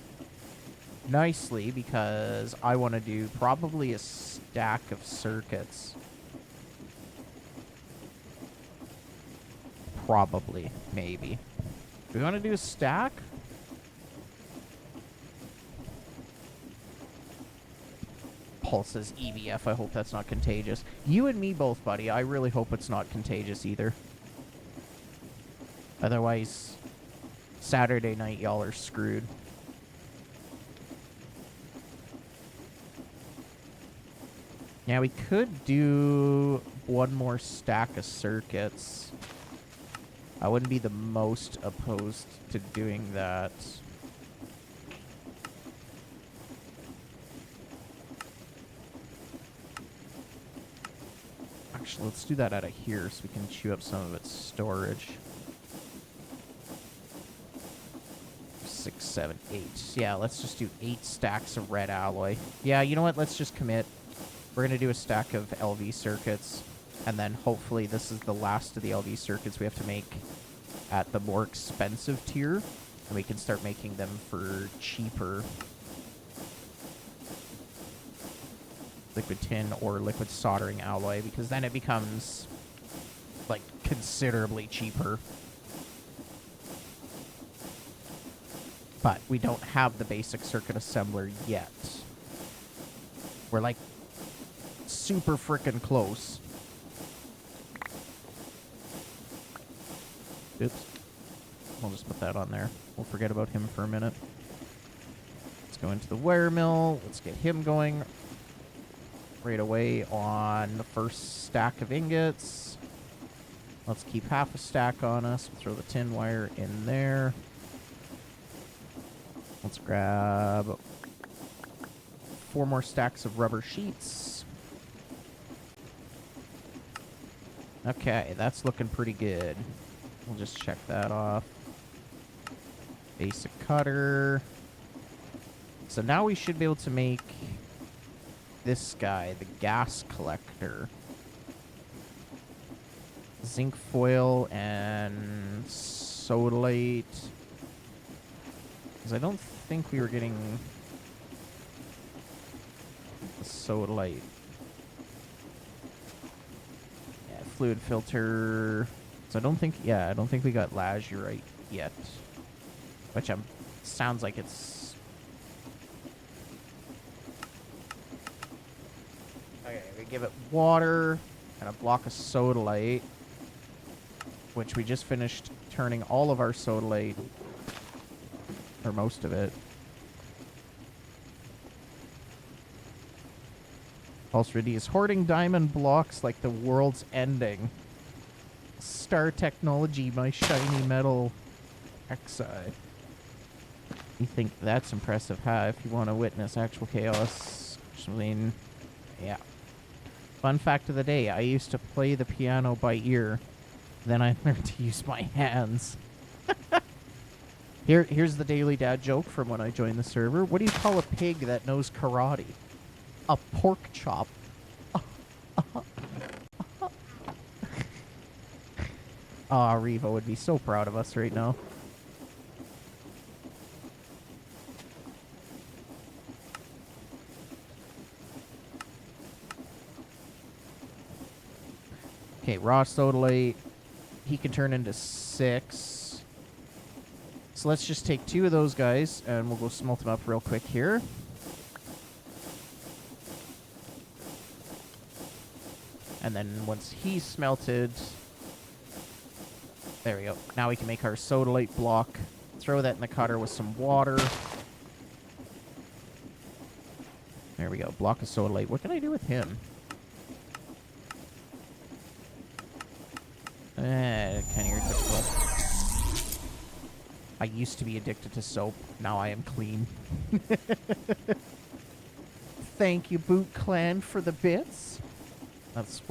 nicely because I want to do probably a stack of circuits. Probably, maybe. Do we want to do a stack? Paul says EVF. I hope that's not contagious. You and me both, buddy. I really hope it's not contagious either. Otherwise, Saturday night, y'all are screwed. Yeah, we could do 1 more stack of circuits. I wouldn't be the most opposed to doing that. Actually, let's do that out of here so we can chew up some of its storage. 6, 7, 8. Yeah, let's just do 8 stacks of red alloy. Yeah, you know what? Let's just commit. We're going to do a stack of LV circuits. And then hopefully this is the last of the LV circuits we have to make at the more expensive tier. And we can start making them for cheaper liquid tin or liquid soldering alloy, because then it becomes, like, considerably cheaper. But we don't have the basic circuit assembler yet. We're, like, super frickin' close. Oops. We'll just put that on there. We'll forget about him for a minute. Let's go into the wire mill. Let's get him going right away on the first stack of ingots. Let's keep half a stack on us. We'll throw the tin wire in there. Let's grab 4 more stacks of rubber sheets. Okay, that's looking pretty good. We'll just check that off. Basic cutter. So now we should be able to make this guy, the gas collector. Zinc foil and sodalite. Because I don't think we were getting the sodalite. Yeah, fluid filter. So I don't think, yeah, I don't think we got lazurite yet. Which sounds like it's... Okay, we give it water and a block of sodalite, which we just finished turning all of our sodalite, or most of it. Pulse Ready is hoarding diamond blocks like the world's ending. Star technology, my shiny metal XI. You think that's impressive, huh? If you want to witness actual chaos. I mean, yeah. Fun fact of the day, I used to play the piano by ear. Then I learned to use my hands. Here's the daily dad joke from when I joined the server. What do you call a pig that knows karate? A pork chop. Aw, Revo would be so proud of us right now. Okay, raw sodalite. He can turn into 6. So let's just take 2 of those guys, and we'll go smelt them up real quick here. And then once he's smelted... There we go. Now we can make our sodalite block. Throw that in the cutter with some water. There we go. Block of sodalite. What can I do with him? Kind of your typical. I used to be addicted to soap. Now I am clean. Thank you, Boot Clan, for the bits. That's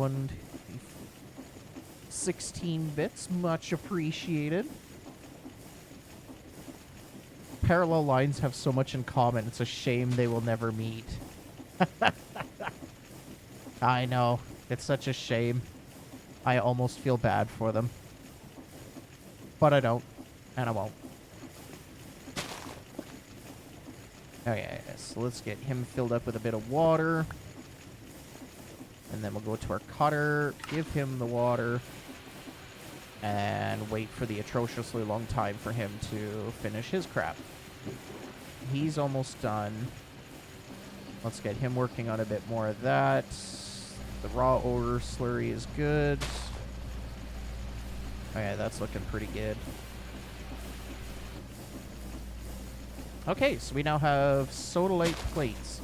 16 bits. Much appreciated. Parallel lines have so much in common. It's a shame they will never meet. I know. It's such a shame. I almost feel bad for them. But I don't. And I won't. Okay, so let's get him filled up with a bit of water. And then we'll go to our cutter, give him the water, and wait for the atrociously long time for him to finish his crap. He's almost done. Let's get him working on a bit more of that. The raw ore slurry is good. Okay, that's looking pretty good. Okay, so we now have sodalite plates.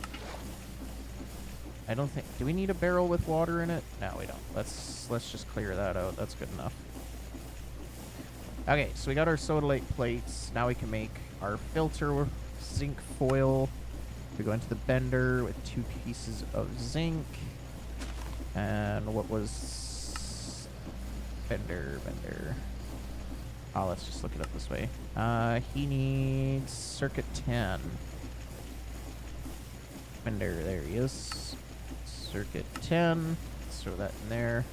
I don't think... Do we need a barrel with water in it? No, we don't. Let's just clear that out. That's good enough. Okay, so we got our sodalite plates. Now we can make our filter zinc foil. We go into the bender with 2 pieces of zinc. And what was... Bender. Oh, let's just look it up this way. He needs circuit 10. Bender, there he is. Circuit 10. Let's throw that in there.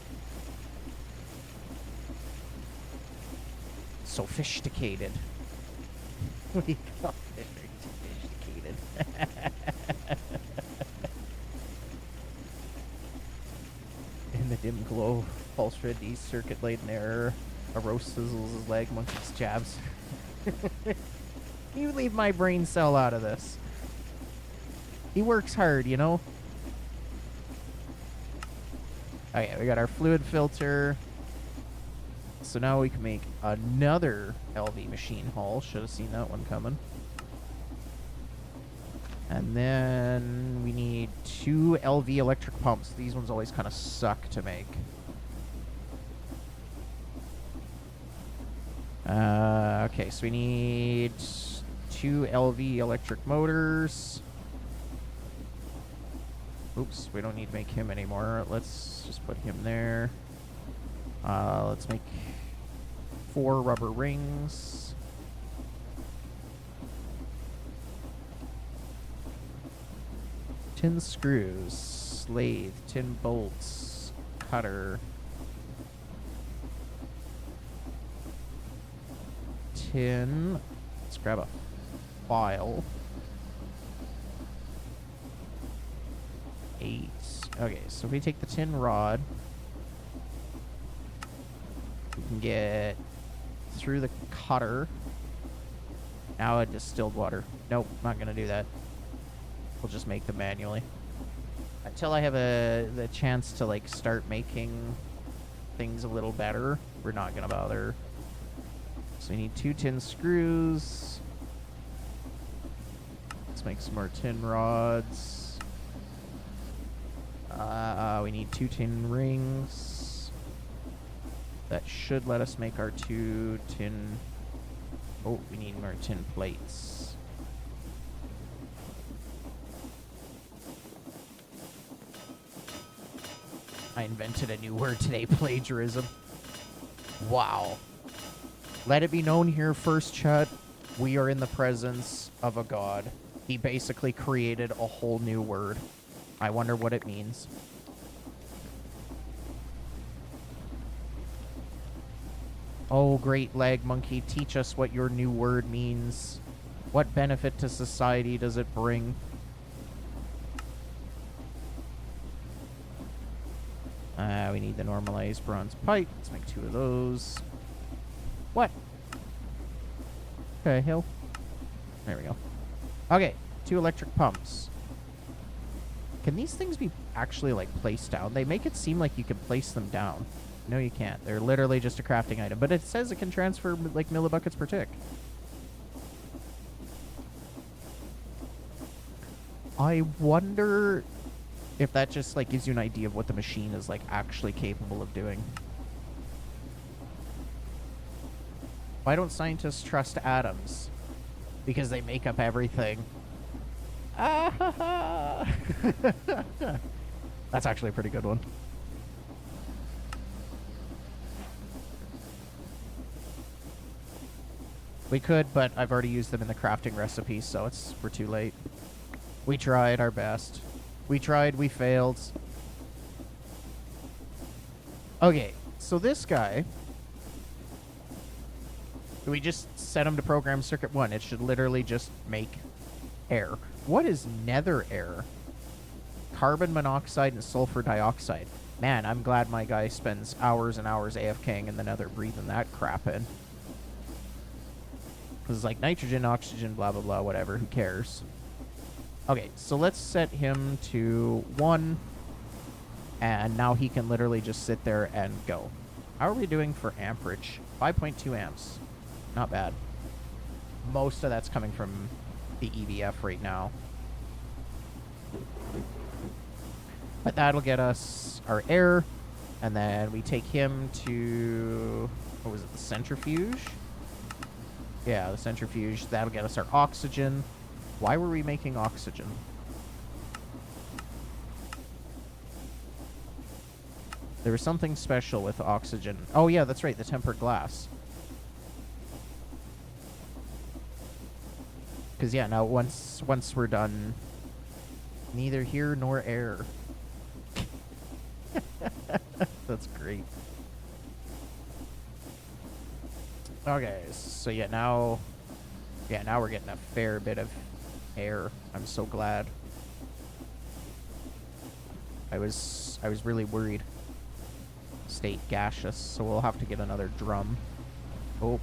Sophisticated. We got very sophisticated. In the dim glow, false red D circuit laid in error. A roast sizzles his leg, monkey's jabs. You leave my brain cell out of this. He works hard, you know? Okay, we got our fluid filter. So now we can make another LV machine hull. Should have seen that one coming. And then we need 2 LV electric pumps. These ones always kind of suck to make. Okay, so we need 2 LV electric motors. Oops, we don't need to make him anymore. Let's just put him there. Let's make 4 rubber rings. Tin screws, lathe, tin bolts, cutter. Tin. Let's grab a file. 8. Okay, so if we take the tin rod, we can get through the cutter. Now a distilled water. Nope, not gonna do that. We'll just make them manually. Until I have the chance to like start making things a little better, we're not gonna bother. So we need 2 tin screws. Let's make some more tin rods. We need 2 tin rings. That should let us make our 2 tin... Oh, we need more tin plates. I invented a new word today, plagiarism. Wow. Let it be known here first, chat, we are in the presence of a god. He basically created a whole new word. I wonder what it means. Oh, great leg monkey, teach us what your new word means. What benefit to society does it bring? We need the normalized bronze pipe. Let's make 2 of those. What? Okay, hill. There we go. Okay, 2 electric pumps. Can these things be actually, like, placed down? They make it seem like you can place them down. No, you can't. They're literally just a crafting item. But it says it can transfer, like, millibuckets per tick. I wonder if that just, like, gives you an idea of what the machine is, like, actually capable of doing. Why don't scientists trust atoms? Because they make up everything. Ah, that's actually a pretty good one. We could, but I've already used them in the crafting recipe, so we're too late. We tried our best. We tried, we failed. Okay, so this guy, we just set him to program circuit 1. It should literally just make air. What is nether air? Carbon monoxide and sulfur dioxide. Man, I'm glad my guy spends hours and hours AFKing in the nether breathing that crap in. Because it's like nitrogen, oxygen, blah, blah, blah, whatever. Who cares? Okay, so let's set him to 1. And now he can literally just sit there and go. How are we doing for amperage? 5.2 amps. Not bad. Most of that's coming from the EVF right now. But that'll get us our air. And then we take him to... what was it? The centrifuge? Yeah, the centrifuge. That'll get us our oxygen. Why were we making oxygen? There was something special with oxygen. Oh, yeah, that's right. The tempered glass. Because, yeah, now once we're done, neither here nor air. That's great. Okay, so yeah, now we're getting a fair bit of air. I'm so glad. I was really worried. State gaseous, so we'll have to get another drum. Oh,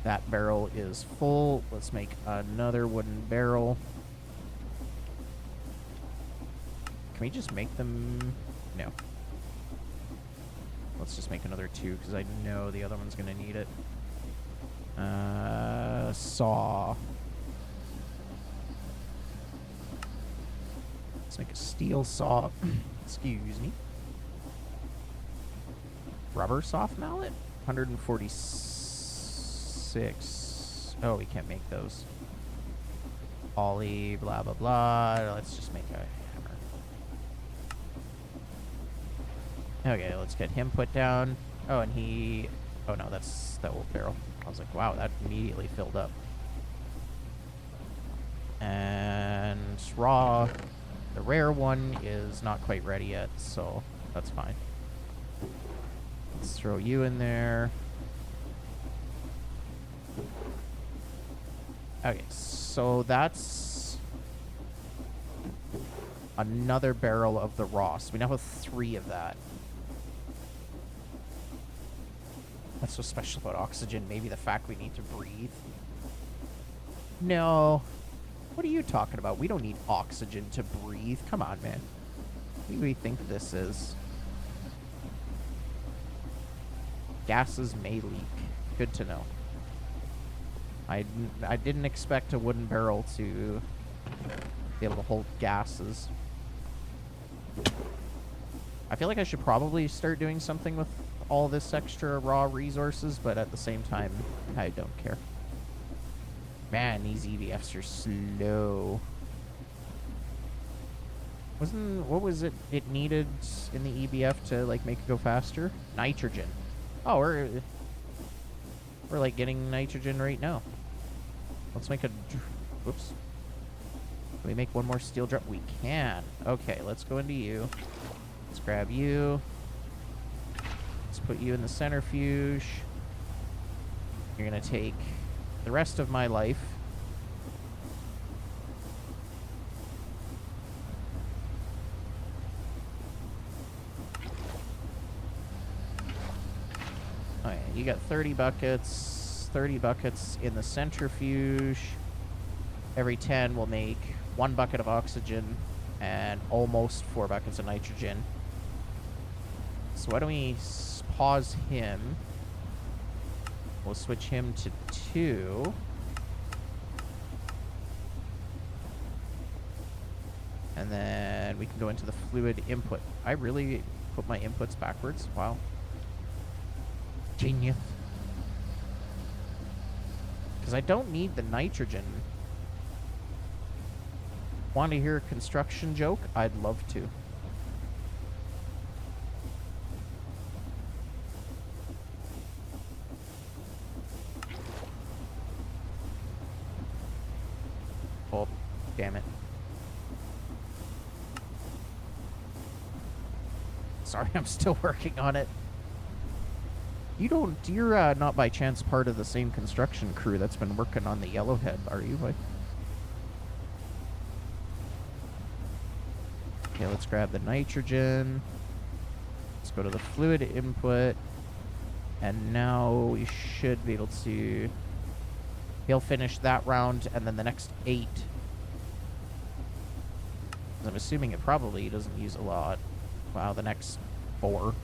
that barrel is full. Let's make another wooden barrel. Can we just make them? No. Let's just make another 2, because I know the other one's going to need it. Saw. Let's make a steel saw. Excuse me. Rubber soft mallet? 146. Oh, we can't make those. Ollie, blah, blah, blah. Let's just make a hammer. Okay, let's get him put down. Oh, and he... oh, no, that's the old barrel. I was like, wow, that immediately filled up. And raw. The rare one is not quite ready yet, so that's fine. Let's throw you in there. Okay, so that's another barrel of the raw. So we now have 3 of that. What's so special about oxygen? Maybe the fact we need to breathe. No. What are you talking about? We don't need oxygen to breathe. Come on, man. What do we think this is? Gases may leak. Good to know. I didn't expect a wooden barrel to be able to hold gases. I feel like I should probably start doing something with all this extra raw resources, but at the same time, I don't care. Man, these EVFs are slow. What was it needed in the EVF to, like, make it go faster? Nitrogen. Oh, we're like getting nitrogen right now. Let's make a... whoops. Can we make one more steel drum? We can. Okay, let's go into you. Let's grab you. Let's put you in the centrifuge. You're gonna take the rest of my life. Oh yeah, you got 30 buckets. 30 buckets in the centrifuge. Every 10 will make 1 bucket of oxygen and almost 4 buckets of nitrogen. So why don't we pause him? We'll switch him to 2. And then we can go into the fluid input. I really put my inputs backwards. Wow. Genius. Because I don't need the nitrogen. Want to hear a construction joke? I'd love to. Oh, damn it. Sorry, I'm still working on it. You're not by chance part of the same construction crew that's been working on the Yellowhead, are you? Okay, let's grab the nitrogen. Let's go to the fluid input. And now we should be able to... He'll finish that round, and then the next 8. I'm assuming it probably doesn't use a lot. Wow, the next 4.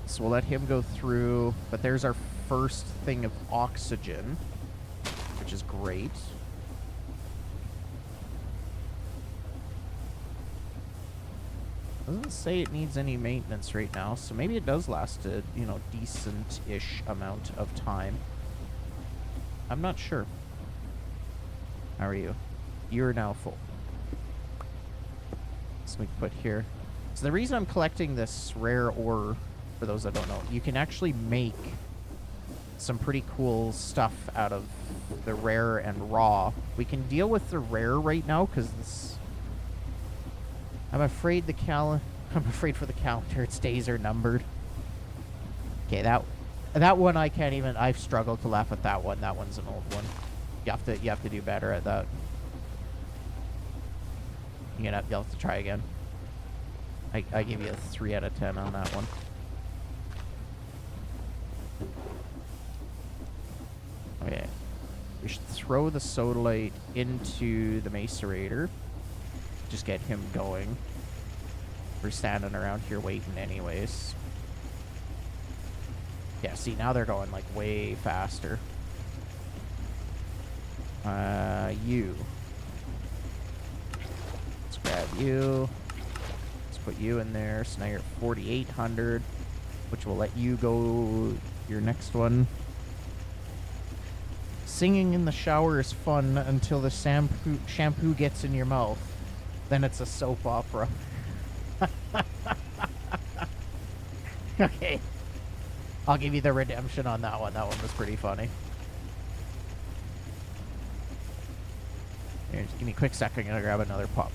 So we'll let him go through, but there's our first thing of oxygen, which is great. Doesn't say it needs any maintenance right now, so maybe it does last a, decent-ish amount of time. I'm not sure. How are you? You're now full. So we can put here. So the reason I'm collecting this rare ore, for those that don't know, you can actually make some pretty cool stuff out of the rare and raw. We can deal with the rare right now because this... I'm afraid for the calendar. Its days are numbered. Okay, that one I can't even... I've struggled to laugh at that one. That one's an old one. You have to do better at that. You'll have to try again. I give you a 3 out of 10 on that one. Okay. We should throw the sodalite into the macerator. Just get him going. We're standing around here waiting anyways. Yeah, see, now they're going, like, way faster. You. Let's grab you. Let's put you in there. So now you're at 4,800, which will let you go your next one. Singing in the shower is fun until the shampoo gets in your mouth. Then it's a soap opera. Okay. I'll give you the redemption on that one. That one was pretty funny. Here, just give me a quick second. I'm gonna grab another pop.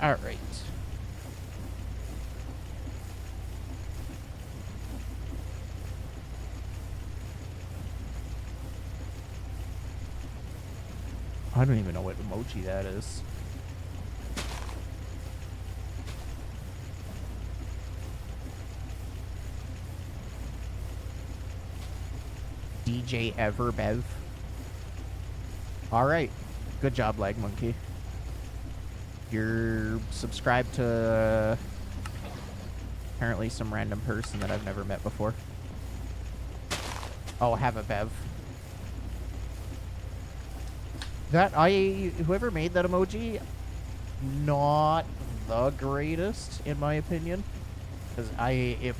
All right. I don't even know what emoji that is. DJ Everbev. All right. Good job, Lag Monkey. You're subscribed to apparently some random person that I've never met before. Oh, have a Bev. Whoever made that emoji, not the greatest in my opinion, because I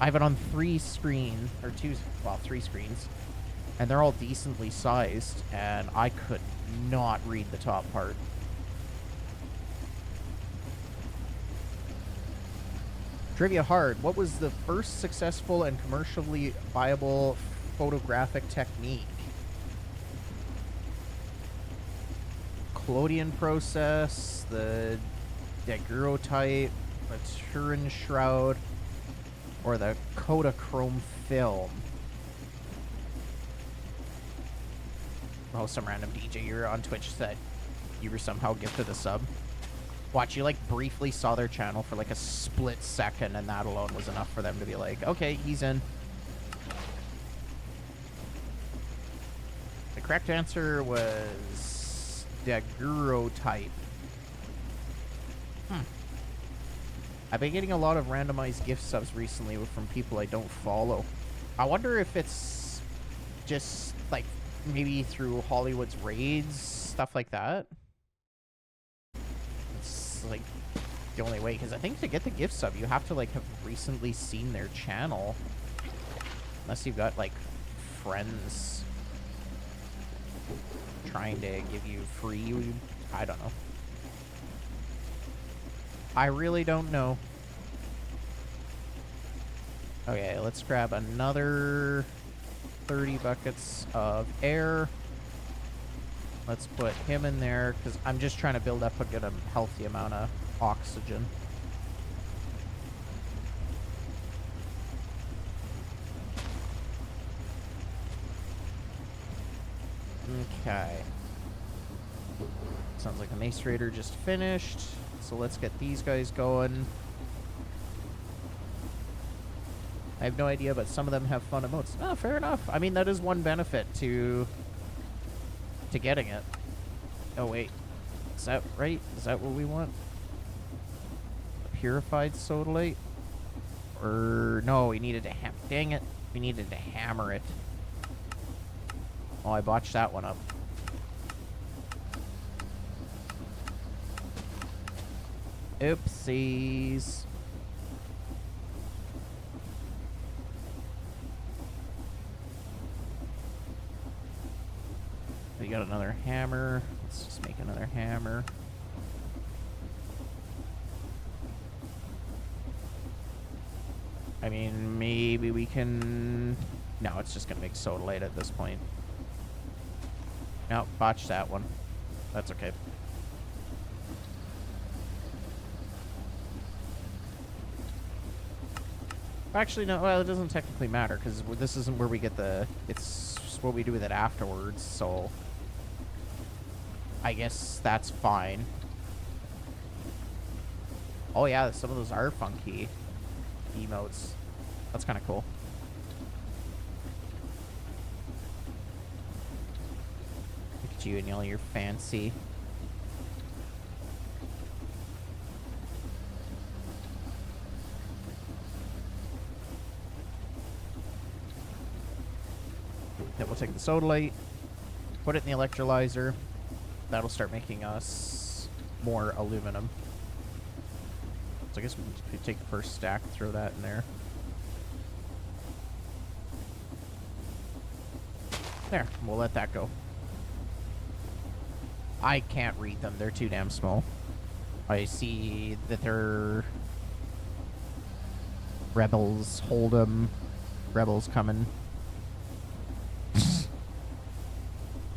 have it on 3 screens or 3 screens, and they're all decently sized, and I could not read the top part. Trivia hard. What was the first successful and commercially viable photographic technique? Collodion process, the daguerreotype, the Turin shroud, or the Kodachrome film. Oh, some random DJ you're on Twitch said you were somehow gifted a sub. Watch, you like briefly saw their channel for like a split second, and that alone was enough for them to be like, okay, he's in. The correct answer was daguerreotype. I've been getting a lot of randomized gift subs recently from people I don't follow. I wonder if it's just like maybe through Hollywood's raids, stuff like that. It's like the only way, because I think to get the gift sub, you have to like have recently seen their channel, unless you've got like friends trying to give you free. I don't know. I really don't know. Okay, let's grab another 30 buckets of air. Let's put him in there, because I'm just trying to build up a good, healthy amount of oxygen. Okay. Sounds like the Mace Raider just finished. So let's get these guys going. I have no idea, but some of them have fun emotes. Oh, fair enough. I mean, that is one benefit to getting it. Oh, wait. Is that right? Is that what we want? A purified sodalite? Or, no, we needed to dang it. We needed to hammer it. Oh, I botched that one up. Oopsies. We got another hammer. Let's just make another hammer. I mean, maybe we can... No, it's just gonna make sodalite at this point. No, botched that one. That's okay. Actually, no, well, it doesn't technically matter, because this isn't where we get the... It's what we do with it afterwards, so... I guess that's fine. Oh yeah, some of those are funky emotes. That's kind of cool. Look at you and all your fancy... Then we'll take the sodalite, put it in the electrolyzer. That'll start making us more aluminum. So I guess we'll just take the first stack, throw that in there. There, we'll let that go. I can't read them, they're too damn small. I see that they're... Rebels, Hold'em, Rebels coming.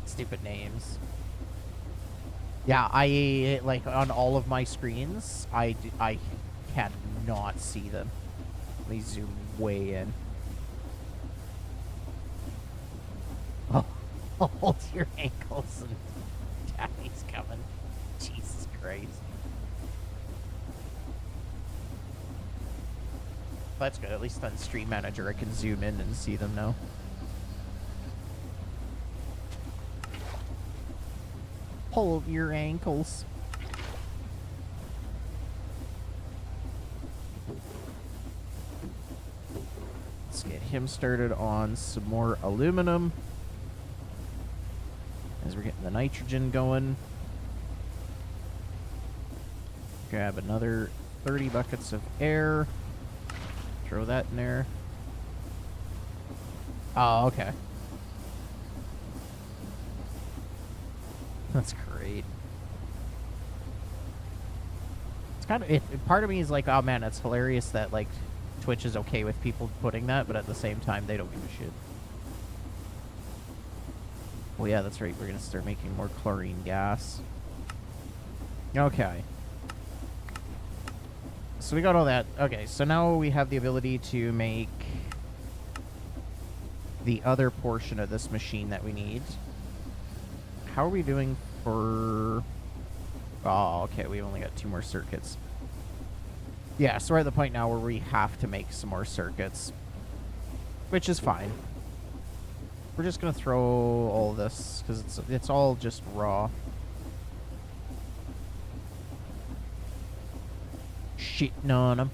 Stupid names. Yeah, I like on all of my screens, I cannot see them. Let me zoom way in. Oh, hold your ankles and Daddy's coming. Jesus Christ. That's good. At least on Stream Manager, I can zoom in and see them now. Hold your ankles. Let's get him started on some more aluminum. As we're getting the nitrogen going. Grab another 30 buckets of air. Throw that in there. Oh, okay. That's great. kind of part of me is like, oh man, it's hilarious that like Twitch is okay with people putting that, but at the same time they don't give a shit. Well, yeah, that's right. We're gonna start making more chlorine gas. Okay. So we got all that. Okay, so now we have the ability to make the other portion of this machine that we need. How are we doing for... Oh, okay, we've only got 2 more circuits. Yeah, so we're at the point now where we have to make some more circuits, which is fine. We're just gonna throw all this, because it's all just raw. Shitting on them.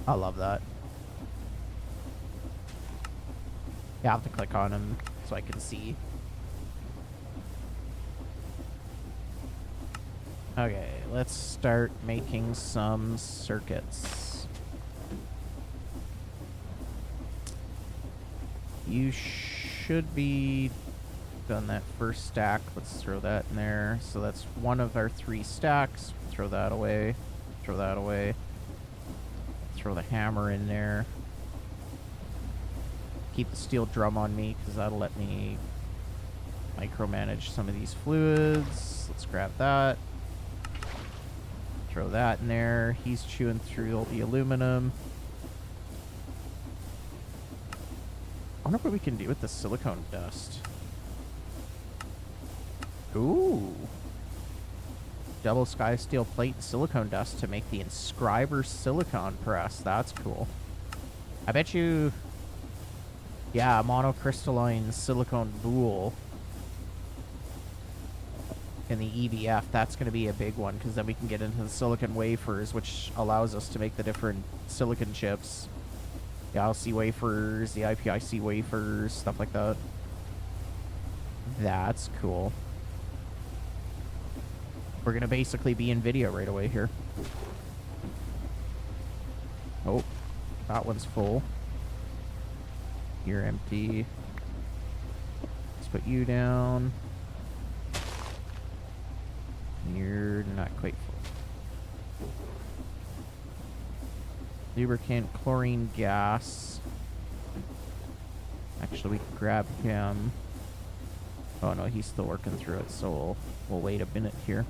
I love that. Yeah, I have to click on him so I can see. Okay, let's start making some circuits. You should be done that first stack. Let's throw that in there. So that's one of our 3 stacks. Throw that away. Throw that away. Throw the hammer in there. Keep the steel drum on me because that'll let me micromanage some of these fluids. Let's grab that. Throw that in there. He's chewing through all the aluminum. I wonder what we can do with the silicone dust. Ooh. Double sky steel plate and silicone dust to make the inscriber silicone press. That's cool. I bet you... Yeah, monocrystalline silicone boule in the EVF. That's going to be a big one, because then we can get into the silicon wafers, which allows us to make the different silicon chips. The ILC wafers, the IPIC wafers, stuff like that. That's cool. We're going to basically be in video right away here. Oh, that one's full. You're empty. Let's put you down. You're not quite full. Lubricant, chlorine gas. Actually, we can grab him. Oh no, he's still working through it, so we'll wait a minute here.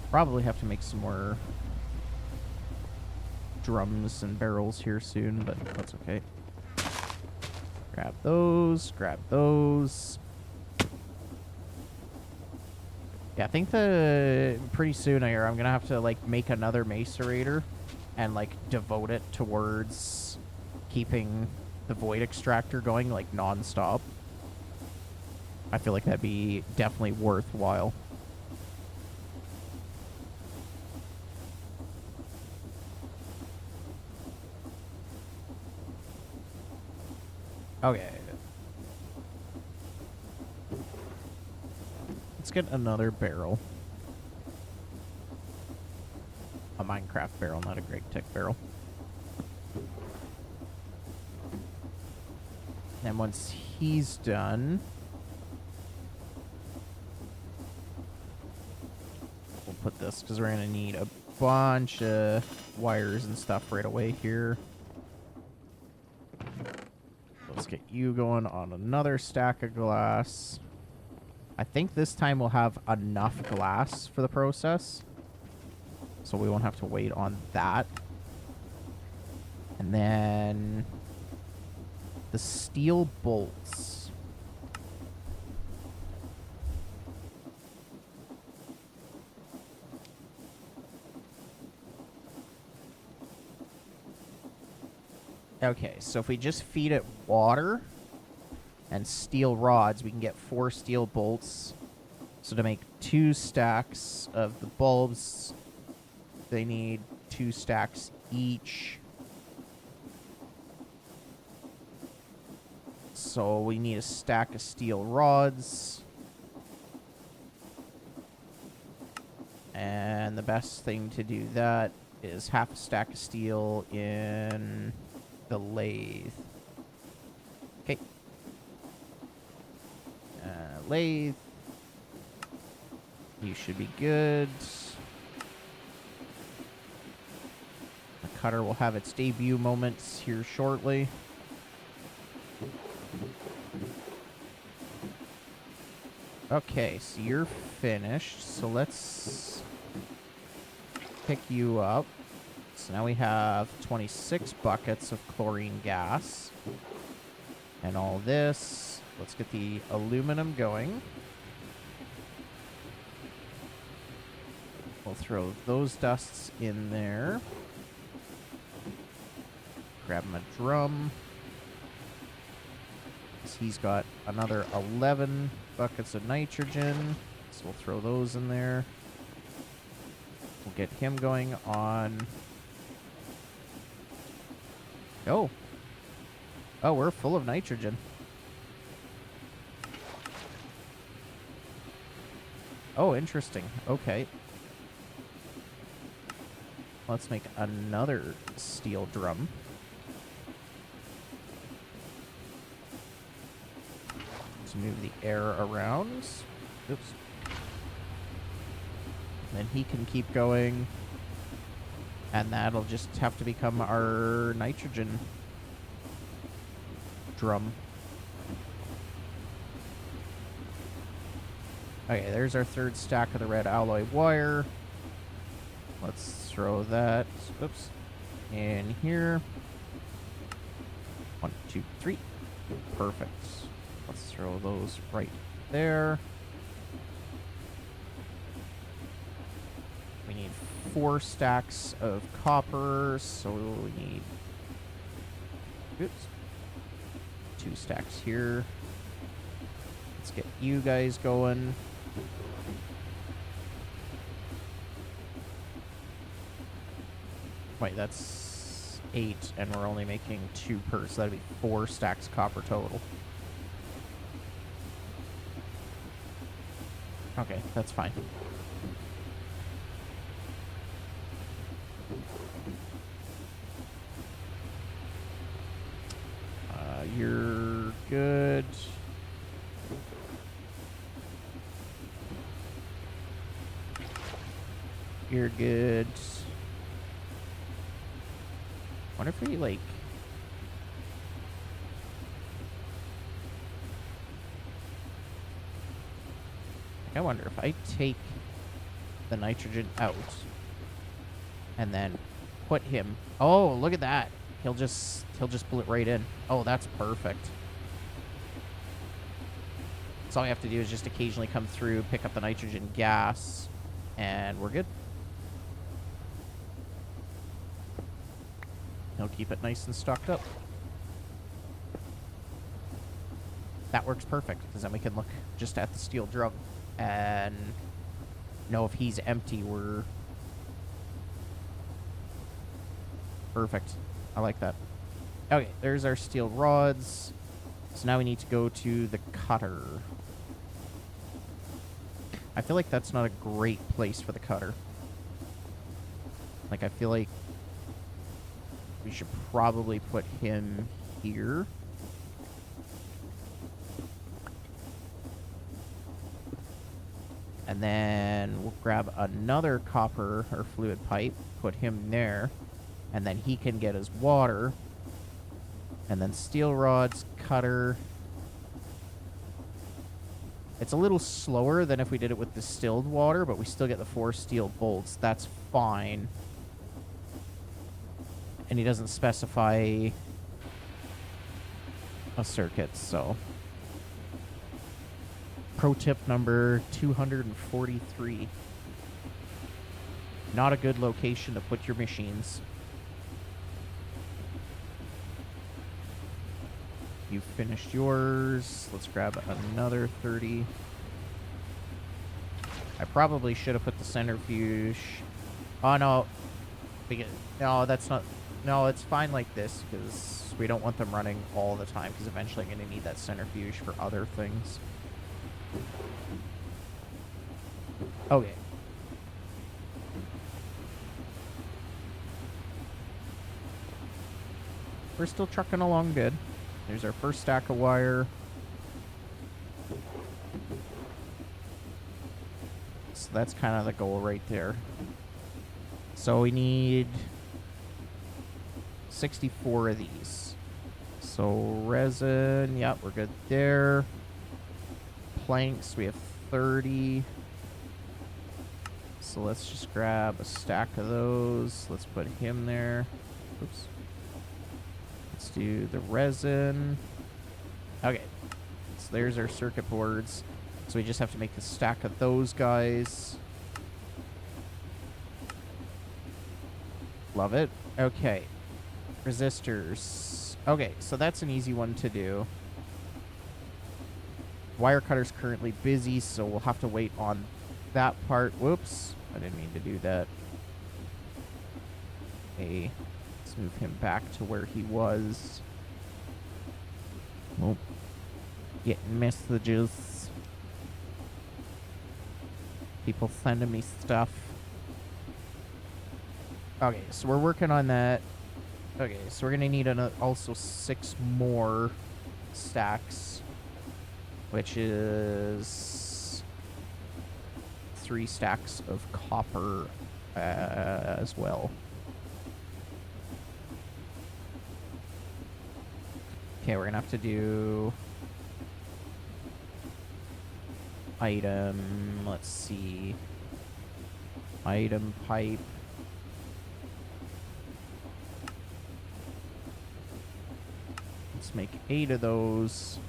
Probably have to make some more drums and barrels here soon, but that's okay. Grab those, grab those. Yeah, I think pretty soon here I'm gonna have to like make another macerator and like devote it towards keeping the void extractor going like non-stop. I feel like that'd be definitely worthwhile. Okay. Let's get another barrel. A Minecraft barrel, not a Great Tech barrel. And once he's done, we'll put this, because we're going to need a bunch of wires and stuff right away here. Let's get you going on another stack of glass. I think this time we'll have enough glass for the process, so we won't have to wait on that. And then the steel bolts. Okay, so if we just feed it water and steel rods, we can get 4 steel bolts. So to make 2 stacks of the bulbs, they need 2 stacks each. So we need a stack of steel rods. And the best thing to do that is half a stack of steel in the lathe. Okay. Lathe. You should be good. The cutter will have its debut moments here shortly. Okay, so you're finished. So let's pick you up. So now we have 26 buckets of chlorine gas. And all this. Let's get the aluminum going. We'll throw those dusts in there. Grab him a drum. So he's got another 11 buckets of nitrogen. So we'll throw those in there. We'll get him going on. Oh. Oh, we're full of nitrogen. Oh, interesting. Okay. Let's make another steel drum. Let's move the air around. Oops. Then he can keep going. And that'll just have to become our nitrogen drum. Okay, there's our third stack of the red alloy wire. Let's throw that, oops, in here. 1, 2, 3. Perfect. Let's throw those right there. We need 4 stacks of copper, so we need, oops, 2 stacks here. Let's get you guys going. Wait, that's 8, and we're only making 2 per, so that'd be 4 stacks copper total. Okay, that's fine. You're good. You're good. Wonder if we, like... I wonder if I take the nitrogen out and then put him... Oh, look at that. He'll just pull it right in. Oh, that's perfect. So all we have to do is just occasionally come through, pick up the nitrogen gas, and we're good. He'll keep it nice and stocked up. That works perfect, because then we can look just at the steel drum and know if he's empty, we're... Perfect. I like that. Okay, there's our steel rods. So now we need to go to the cutter. I feel like that's not a great place for the cutter. Like, I feel like we should probably put him here. And then we'll grab another copper or fluid pipe, put him there, and then he can get his water. And then steel rods, cutter. It's a little slower than if we did it with distilled water, but we still get the 4 steel bolts. That's fine. And he doesn't specify a circuit, so... Pro tip number 243. Not a good location to put your machines. You finished yours. Let's grab another 30. I probably should have put the centrifuge. Oh, no. No, that's not... No, it's fine like this, because we don't want them running all the time, because eventually I'm going to need that centrifuge for other things. Okay. we're still trucking along good. There's our first stack of wire. So that's kind of the goal right there. So we need 64 of these. So resin, yep, we're good there. Planks, we have 30. So let's just grab a stack of those. Let's put him there. Oops. Let's do the resin. Okay. So there's our circuit boards. So we just have to make a stack of those guys. Love it. Okay. Resistors. Okay, so that's an easy one to do. Wire cutter's currently busy, so we'll have to wait on that part. Whoops. I didn't mean to do that. Okay. Let's move him back to where he was. Oh. Getting messages. People sending me stuff. Okay, so we're working on that. Okay, so we're gonna need also 6 more stacks, which is 3 stacks of copper as well. Okay, we're gonna have to do item. Let's see. Item pipe. Let's make 8 of those.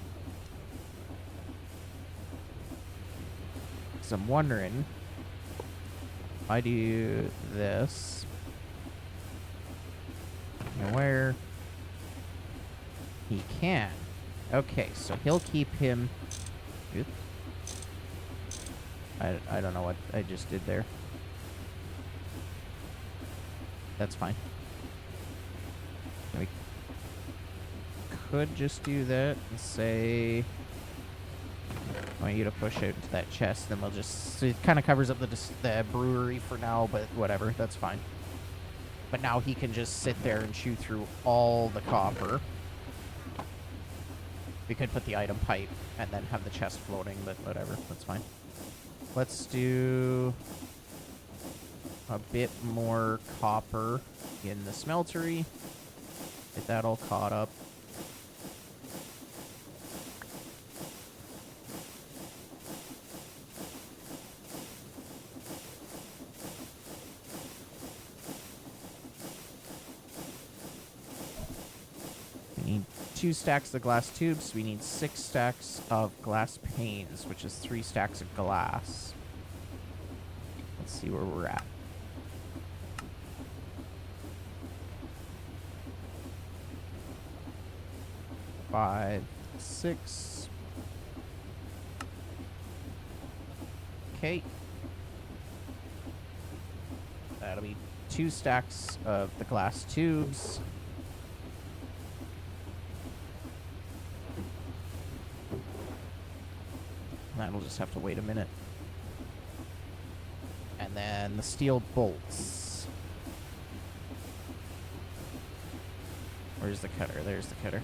Because I'm wondering, if I do this, and where he can. Okay, so he'll keep him. Oops. I don't know what I just did there. That's fine. We could just do that and say, I want you to push out into that chest, then we'll just, so it kind of covers up the brewery for now, but whatever, that's fine. But now he can just sit there and chew through all the copper. We could put the item pipe and then have the chest floating, but whatever, that's fine. Let's do a bit more copper in the smeltery. Get that all caught up. We need 2 stacks of glass tubes. We need 6 stacks of glass panes, which is 3 stacks of glass. Let's see where we're at. Five, 6. Okay. That'll be 2 stacks of the glass tubes. That'll just have to wait a minute. And then the steel bolts. Where's the cutter? There's the cutter.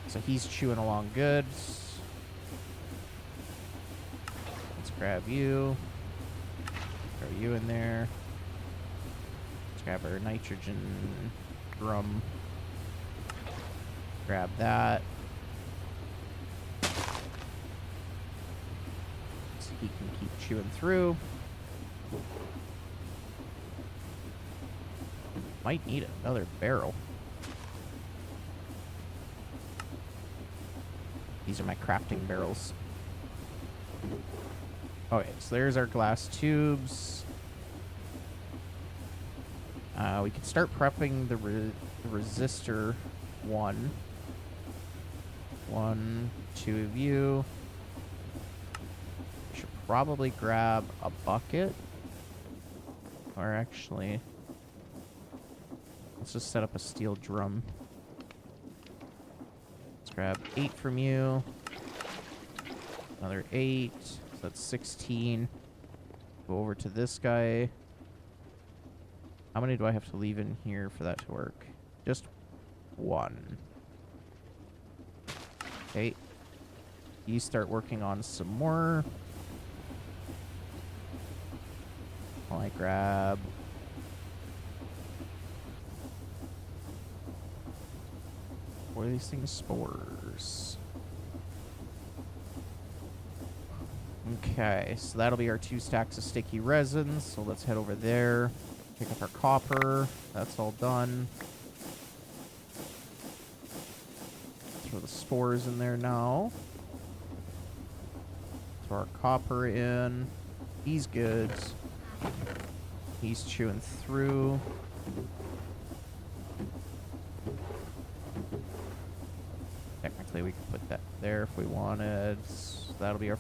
So he's chewing along good. Let's grab you. Throw you in there. Let's grab our nitrogen drum. Grab that. So he can keep chewing through. Might need another barrel. These are my crafting barrels. Okay, so there's our glass tubes. We can start prepping the resistor 1. 1, 2 of you. Should probably grab a bucket. Or actually, let's just set up a steel drum. Grab 8 from you. Another 8. So that's 16. Go over to this guy. How many do I have to leave in here for that to work? Just one. Okay. You start working on some more. While I grab... What are these things? Spores. Okay, so that'll be our 2 stacks of sticky resin. So let's head over there. Pick up our copper. That's all done. Throw the spores in there now. Throw our copper in. He's good. He's chewing through. Technically, we could put that there if we wanted. So that'll be our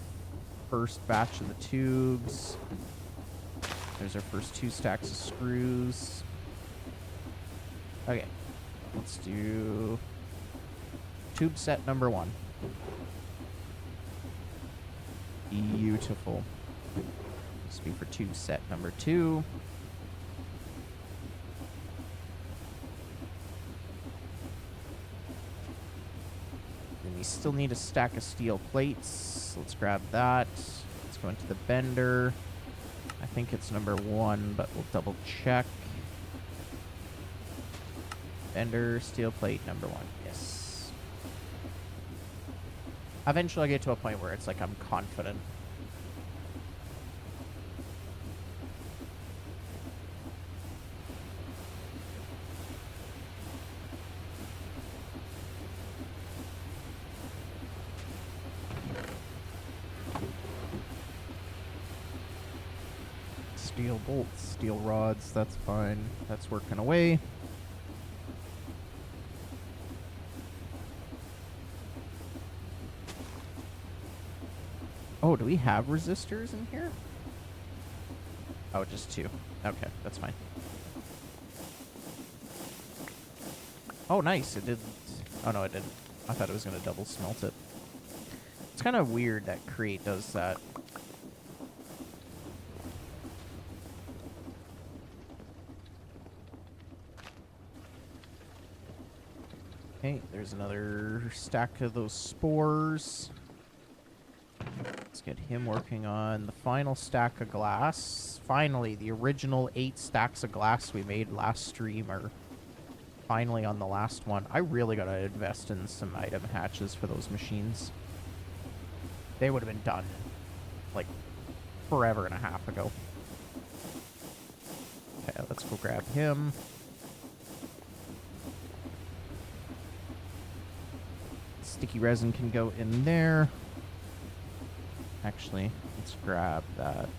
first batch of the tubes. There's our first 2 stacks of screws. Okay, let's do tube set number 1. Beautiful. This will be for tube set number 2. And we still need a stack of steel plates. Let's grab that. Let's go into the bender. I think it's number 1, but we'll double check. Bender, steel plate, number 1. Yes. Eventually I get to a point where it's like I'm confident. Steel bolts, steel rods, that's fine. That's working away. Oh, do we have resistors in here? Oh, just 2. Okay, that's fine. Oh, nice. It didn't. Oh, no, it didn't. I thought it was going to double smelt it. It's kind of weird that Create does that. Okay, there's another stack of those spores. Let's get him working on the final stack of glass. Finally, the original 8 stacks of glass we made last stream are finally on the last one. I really gotta invest in some item hatches for those machines. They would have been done, like, forever and a half ago. Okay, let's go grab him. Sticky resin can go in there. Actually, let's grab that.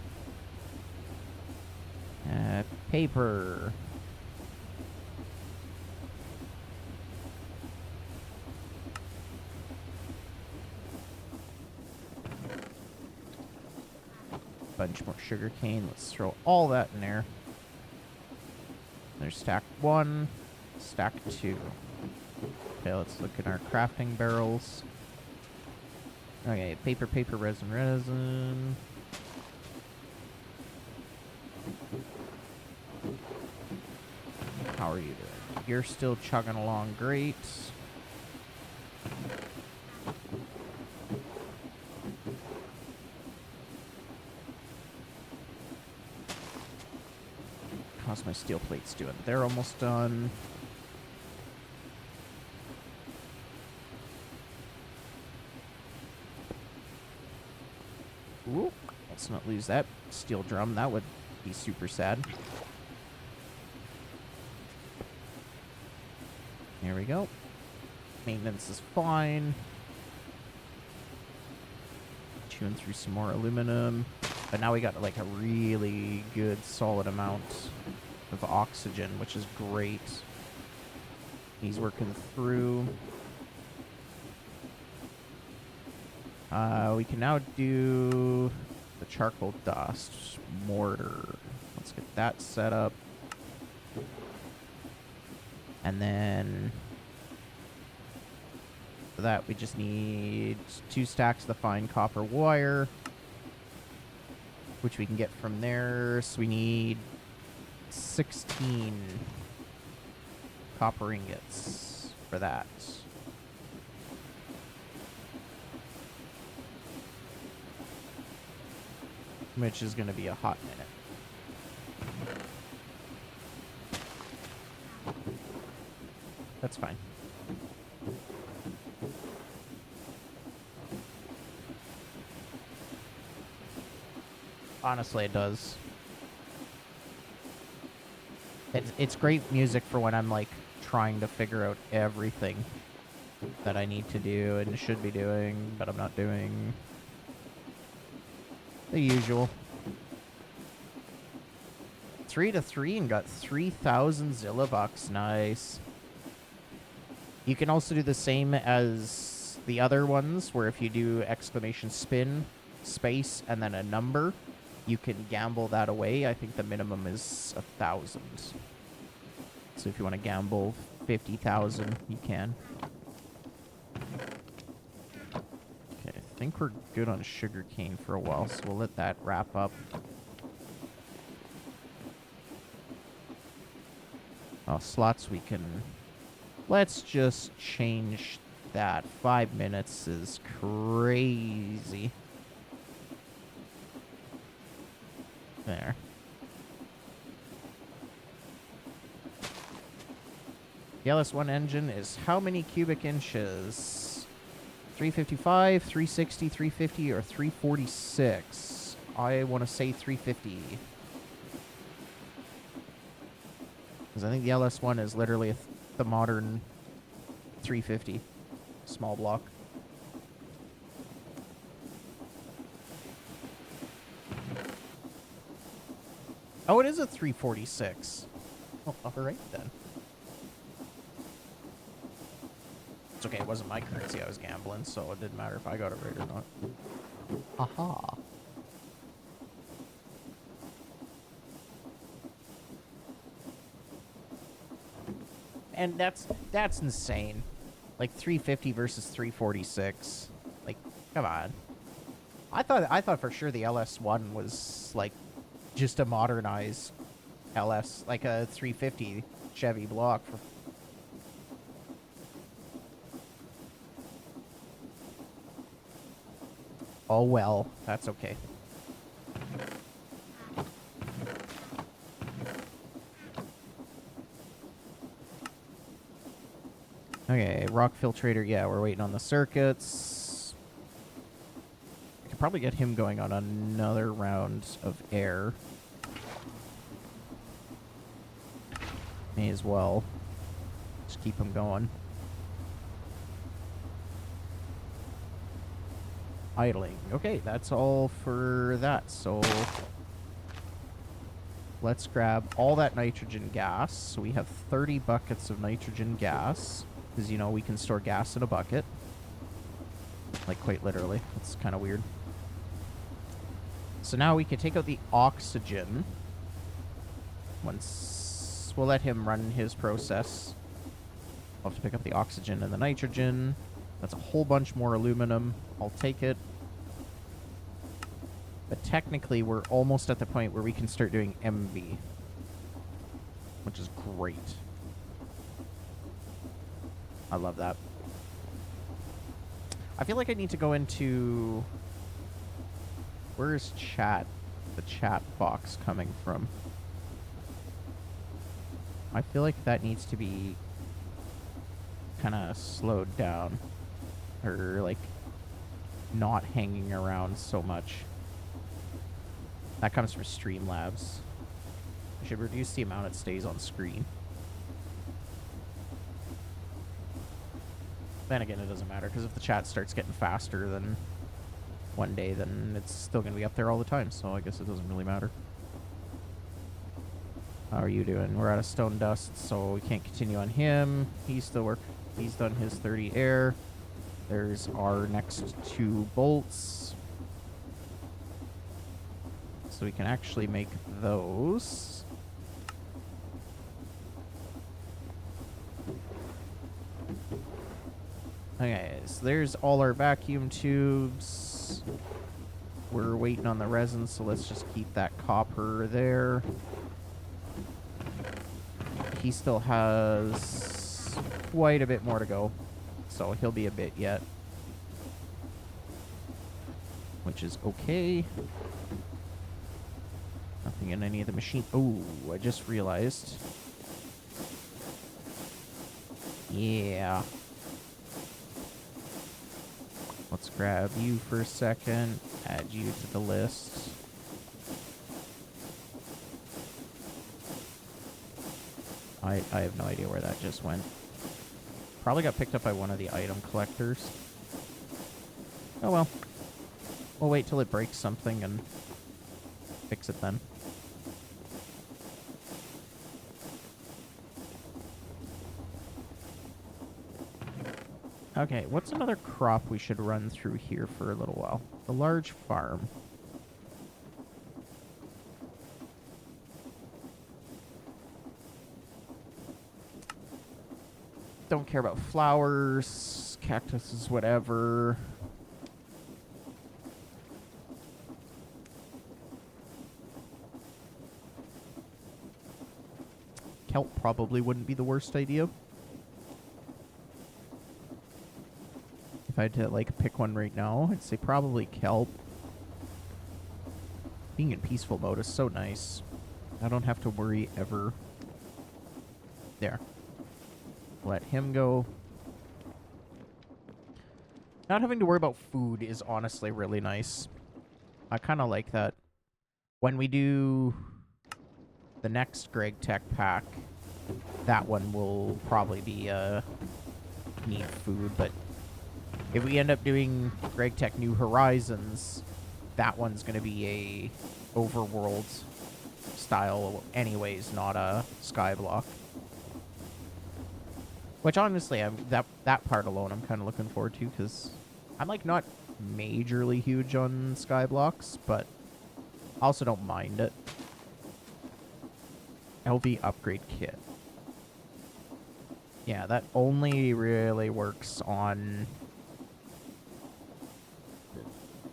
Paper. Bunch more sugar cane. Let's throw all that in there. There's stack 1, stack 2. Okay, let's look at our crafting barrels. Okay, paper, resin, resin. How are you doing? You're still chugging along great. How's my steel plates doing? They're almost done. Ooh, let's not lose that steel drum. That would be super sad. There we go. Maintenance is fine. Chewing through some more aluminum. But now we got like a really good solid amount of oxygen, which is great. He's working through. We can now do the charcoal dust mortar. Let's get that set up. And then for that we just need 2 stacks of the fine copper wire, which we can get from there. So we need 16 copper ingots for that. Which is going to be a hot minute. That's fine. Honestly, it does. It's great music for when I'm, like, trying to figure out everything that I need to do and should be doing, but I'm not doing. The usual. 3 to 3 and got 3,000 Zilla bucks. Nice. You can also do the same as the other ones, where if you do exclamation spin, space, and then a number, you can gamble that away. I think the minimum is 1,000. So if you want to gamble 50,000, you can. Okay, I think we're good on sugarcane for a while, so we'll let that wrap up. Oh, slots we can... Let's just change that. 5 minutes is crazy. There. The LS1 engine is how many cubic inches? 355, 360, 350, or 346? I want to say 350. Because I think the LS1 is literally the modern 350 small block. Oh, it is a 346. Oh, all right then. It's okay, it wasn't my currency I was gambling, so it didn't matter if I got it right or not. Aha. And that's insane. Like 350 versus 346. Like, come on. I thought for sure the LS1 was like just a modernized LS, like a 350 Chevy block. Oh well, that's okay. Okay, rock filtrator, yeah, we're waiting on the circuits. I could probably get him going on another round of air. May as well. Just keep him going. Idling. Okay, that's all for that, so... Let's grab all that nitrogen gas. So we have 30 buckets of nitrogen gas. Because, you know, we can store gas in a bucket. Like, quite literally. It's kind of weird. So now we can take out the oxygen. Once... We'll let him run his process. I'll have to pick up the oxygen and the nitrogen. That's a whole bunch more aluminum. I'll take it. But technically, we're almost at the point where we can start doing MV. Which is great. I love that. I feel like I need to go into... Where is chat? The chat box coming from? I feel like that needs to be kind of slowed down. Or, like, not hanging around so much. That comes from Streamlabs. I should reduce the amount it stays on screen. Then again, it doesn't matter, because if the chat starts getting faster than one day, then it's still going to be up there all the time, so I guess it doesn't really matter. How are you doing? We're out of stone dust, so we can't continue on him. He's done his 30 air. There's our next 2 bolts. So we can actually make those. Okay, so there's all our vacuum tubes. We're waiting on the resin, so let's just keep that copper there. he still has quite a bit more to go. So he'll be a bit yet. Which is okay. Nothing in any of the machine. Oh, I just realized. Yeah. Let's grab you for a second. Add you to the list. I have no idea where that just went. Probably got picked up by one of the item collectors. Oh well. We'll wait till it breaks something and fix it then. Okay, what's another crop we should run through here for a little while? The large farm. Don't care about flowers, cactuses, whatever. Kelp probably wouldn't be the worst idea. If I had to, like, pick one right now, I'd say probably kelp. Being in peaceful mode is so nice. I don't have to worry ever. There. Let him go. Not having to worry about food is honestly really nice. I kind of like that. When we do the next Greg Tech pack, that one will probably be need food, but if we end up doing Greg Tech New Horizons, that one's going to be a overworld style anyways, not a skyblock. Which honestly, that part alone I'm kind of looking forward to, because I'm like not majorly huge on skyblocks, but I also don't mind it. LV upgrade kit. Yeah, that only really works on,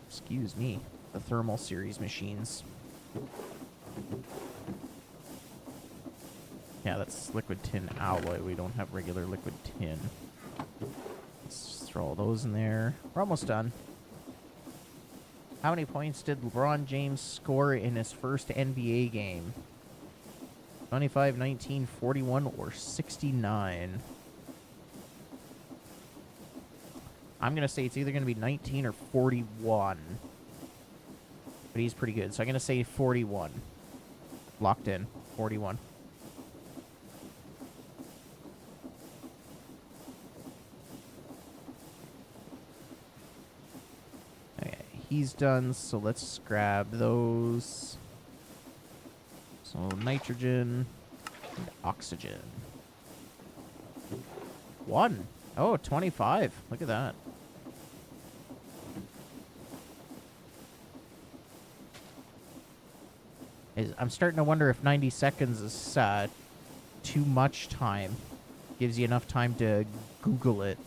excuse me, the thermal series machines. Yeah, that's liquid tin alloy. We don't have regular liquid tin. Let's just throw all those in there. We're almost done. How many points did LeBron James score in his first NBA game? 25, 19, 41, or 69? I'm going to say it's either going to be 19 or 41. But he's pretty good. So I'm going to say 41. Locked in. 41. Okay, he's done. So let's grab those. So nitrogen and oxygen. 1. Oh, 25. Look at that. I'm starting to wonder if 90 seconds is too much time. Gives you enough time to Google it.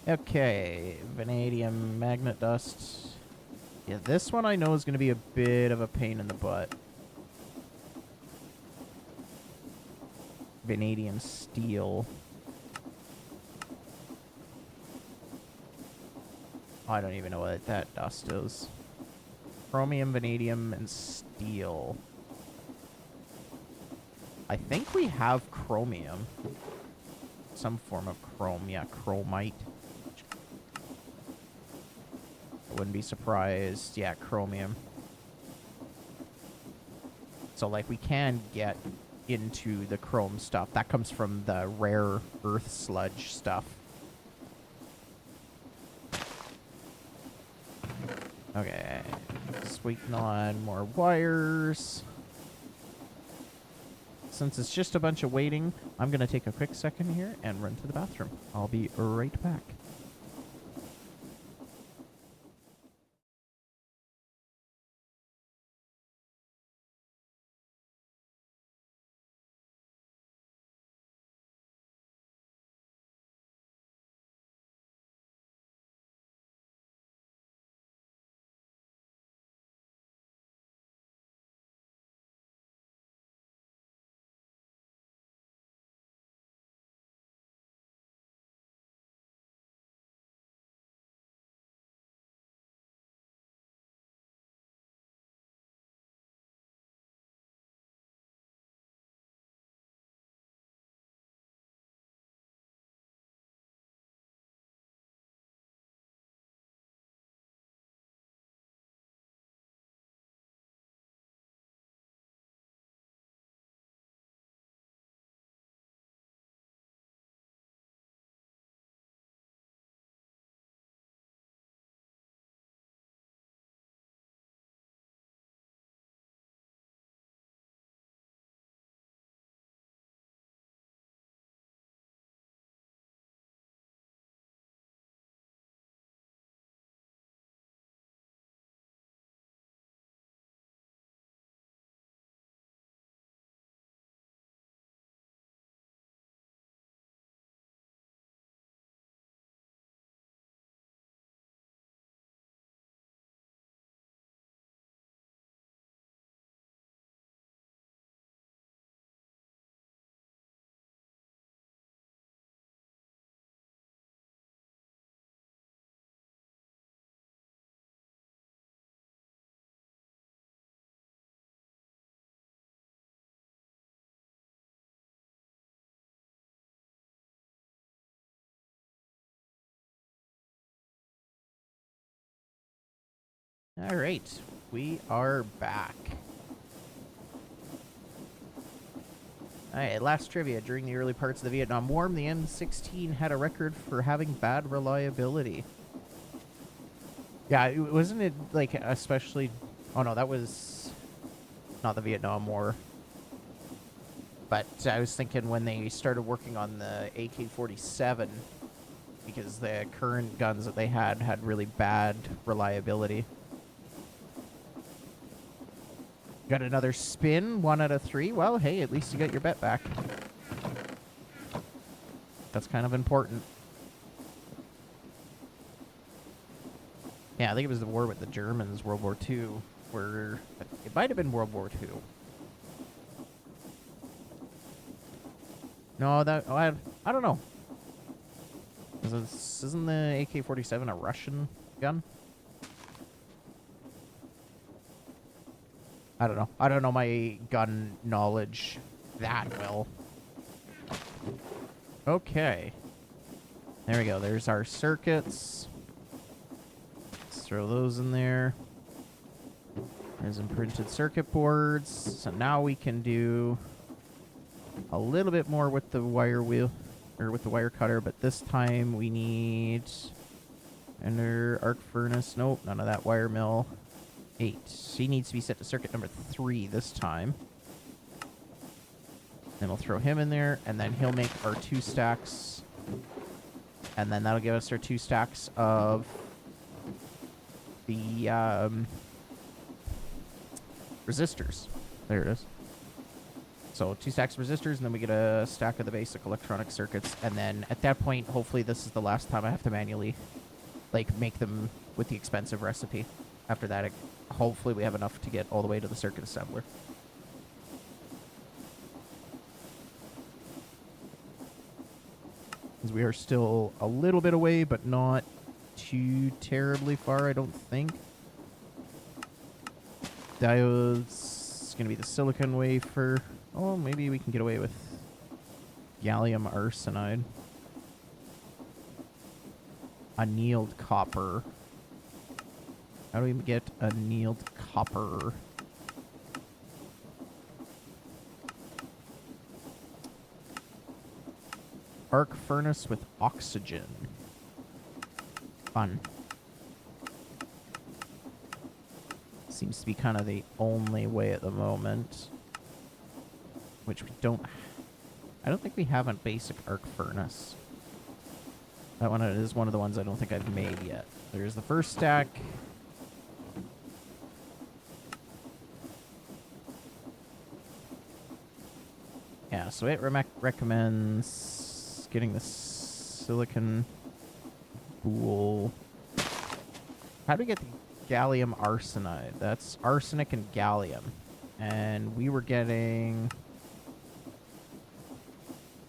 Okay, vanadium magnet dust. Yeah, this one I know is going to be a bit of a pain in the butt. Vanadium steel. I don't even know what that dust is. Chromium, vanadium, and steel. I think we have chromium. Some form of chrome. Yeah, chromite. I wouldn't be surprised. Yeah, chromium. So, like, we can get into the chrome stuff. That comes from the rare earth sludge stuff. Okay. Just waiting on more wires. Since it's just a bunch of waiting, I'm going to take a quick second here and run to the bathroom. I'll be right back. All right, we are back. All right, last trivia. During the early parts of the Vietnam War, the M16 had a record for having bad reliability. Yeah, wasn't it, like, especially... Oh, no, that was not the Vietnam War. But I was thinking when they started working on the AK-47, because the current guns that they had really bad reliability. Got another spin, 1 out of 3. Well, hey, at least you got your bet back. That's kind of important. Yeah, I think it was the war with the Germans, World War II, where it might have been World War II. No, that I don't know. Isn't the AK-47 a Russian gun? I don't know. I don't know my gun knowledge that well. Okay. There we go. There's our circuits. Let's throw those in there. There's some printed circuit boards. So now we can do a little bit more with the wire wheel, or with the wire cutter, but this time we need ender arc furnace. Nope, none of that. Wire mill 8. He needs to be set to circuit number 3 this time. Then we'll throw him in there, and then he'll make our 2 stacks, and then that'll give us our 2 stacks of the resistors. There it is. So 2 stacks of resistors, and then we get a stack of the basic electronic circuits. And then at that point, hopefully this is the last time I have to manually, like, make them with the expensive recipe. After that, hopefully we have enough to get all the way to the circuit assembler. Because we are still a little bit away, but not too terribly far, I don't think. Diode's going to be the silicon wafer. Oh, maybe we can get away with gallium arsenide. Annealed copper. How do we get annealed copper? Arc furnace with oxygen. Fun. Seems to be kind of the only way at the moment. Which we don't... I don't think we have a basic arc furnace. That one is one of the ones I don't think I've made yet. There's the first stack. Yeah, so it recommends getting the silicon boule. How do we get the gallium arsenide? That's arsenic and gallium. And we were getting...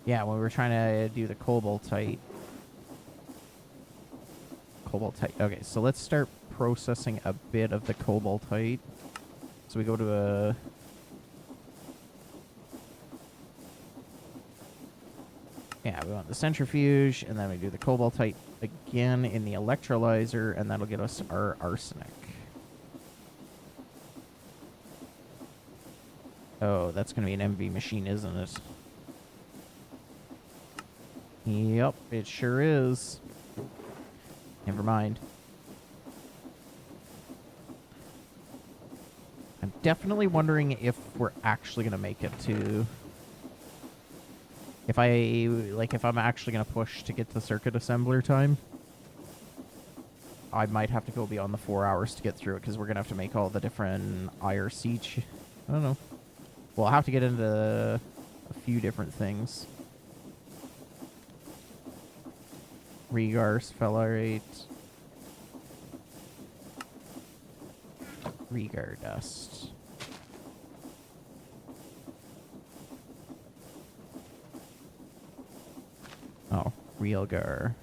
Yeah, when we were trying to do the cobaltite. Okay, so let's start processing a bit of the cobaltite. So we go to a... Yeah, we want the centrifuge, and then we do the cobaltite again in the electrolyzer, and that'll get us our arsenic. Oh, that's going to be an MV machine, isn't it? Yep, it sure is. Never mind. I'm definitely wondering if we're actually going to make it to... If I'm actually going to push to get to circuit assembler time, I might have to go beyond the 4 hours to get through it, because we're going to have to make all the different IRC... I don't know. We'll have to get into a few different things. Regar, sphelarate. Regar dust. Oh, Realgar.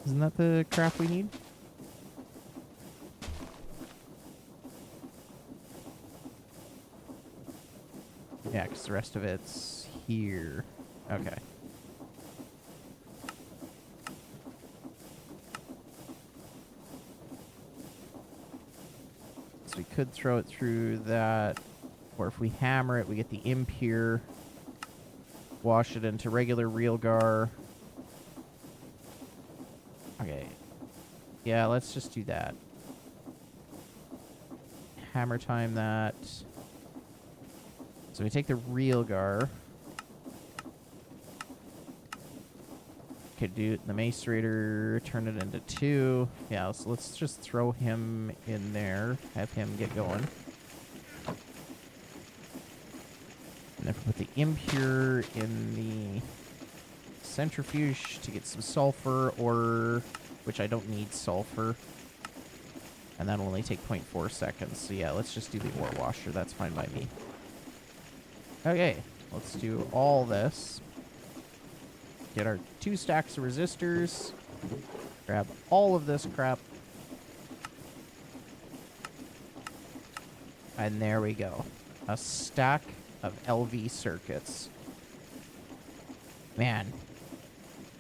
Isn't that the crap we need? Yeah, because the rest of it's here. Okay. So we could throw it through that. Or if we hammer it, we get the impure. Wash it into regular realgar. Okay. Yeah, let's just do that. Hammer time that. So we take the realgar. Could do the macerator, turn it into 2. Yeah, so let's just throw him in there. Have him get going. And if we put the impure in the centrifuge to get some sulfur, or which I don't need sulfur. And that'll only take 0.4 seconds. So yeah, let's just do the ore washer. That's fine by me. Okay, let's do all this. Get our 2 stacks of resistors. Grab all of this crap. And there we go. A stack of LV circuits. Man,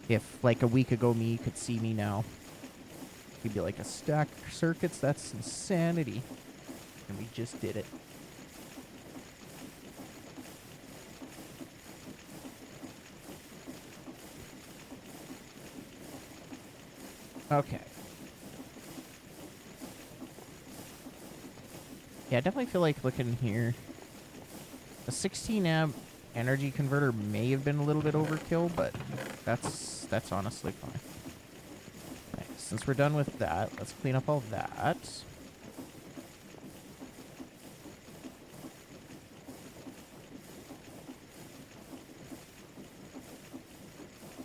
if like a week ago me could see me now, he'd be like, a stack of circuits? That's insanity. And we just did it. Okay. Yeah, I definitely feel like looking here. A 16 amp energy converter may have been a little bit overkill, but that's honestly fine. Okay, since we're done with that, let's clean up all that.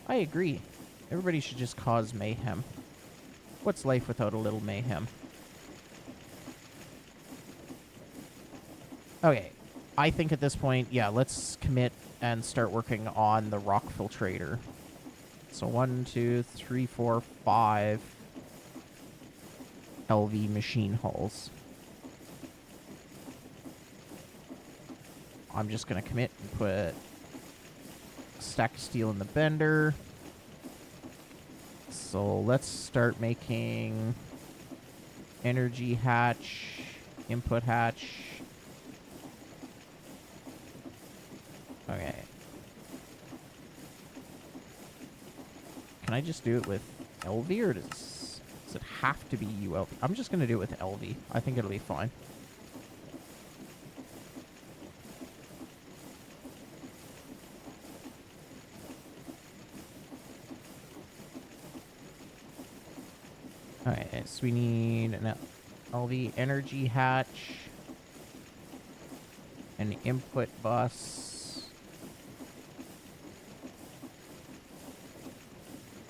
I agree. Everybody should just cause mayhem. What's life without a little mayhem? Okay. I think at this point, yeah, let's commit and start working on the rock filtrator. So 1, 2, 3, 4, 5 LV machine hulls. I'm just going to commit and put a stack of steel in the bender. So let's start making energy hatch, input hatch. Okay. Can I just do it with LV, or does it have to be ULV? I'm just going to do it with LV. I think it'll be fine. Alright, so we need an LV energy hatch, an input bus.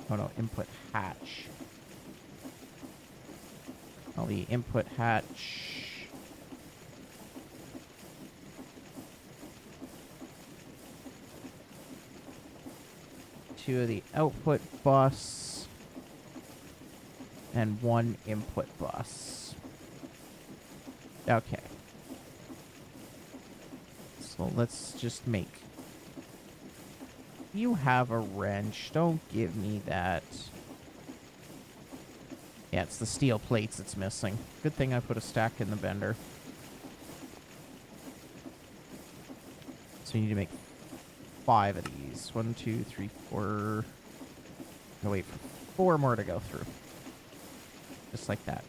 Oh no, input hatch. LV input hatch. Two of the output bus. And 1 input bus. Okay. So let's just make... You have a wrench. Don't give me that. Yeah, it's the steel plates it's missing. Good thing I put a stack in the bender. So you need to make 5 of these. 1, 2, 3, 4... No, wait, 4 more to go through. Just like that.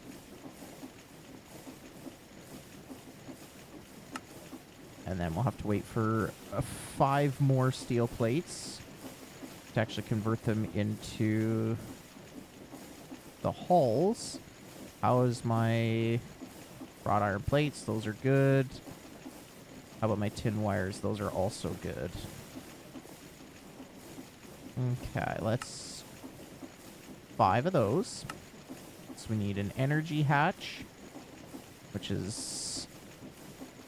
And then we'll have to wait for 5 more steel plates to actually convert them into the hulls. How is my wrought iron plates? Those are good. How about my tin wires? Those are also good. Okay, let's... 5 of those. So we need an energy hatch, which is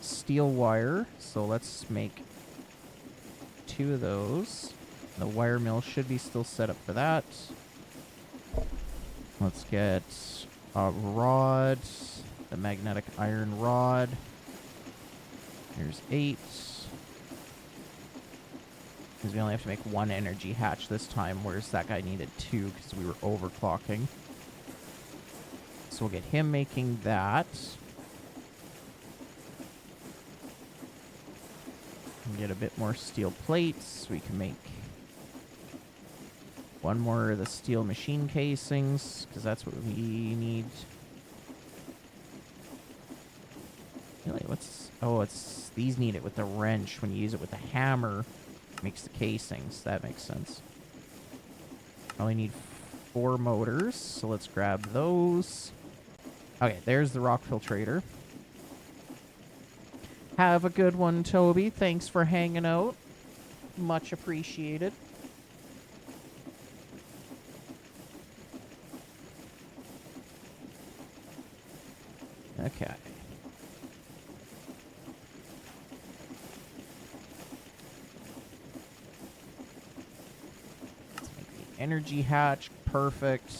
steel wire. So let's make 2 of those. The wire mill should be still set up for that. Let's get a rod, the magnetic iron rod. Here's 8. Because we only have to make 1 energy hatch this time, whereas that guy needed 2 because we were overclocking. So we'll get him making that. Get a bit more steel plates. We can make one more of the steel machine casings, because that's what we need. Really, what's... Oh, it's... These need it with the wrench. When you use it with the hammer, it makes the casings. That makes sense. Only need 4 motors, so let's grab those. Okay, there's the rock filtrator. Have a good one, Toby. Thanks for hanging out. Much appreciated. Okay. Let's make the energy hatch. Perfect.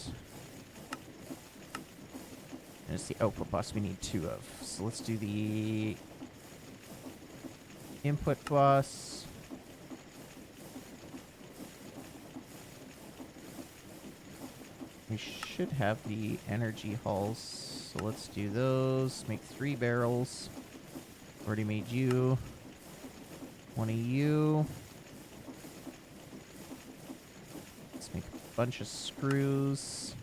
And it's the output bus we need 2 of. So let's do the input bus. We should have the energy hulls, so let's do those. Make 3 barrels. Already made you. 1 of you. Let's make a bunch of screws.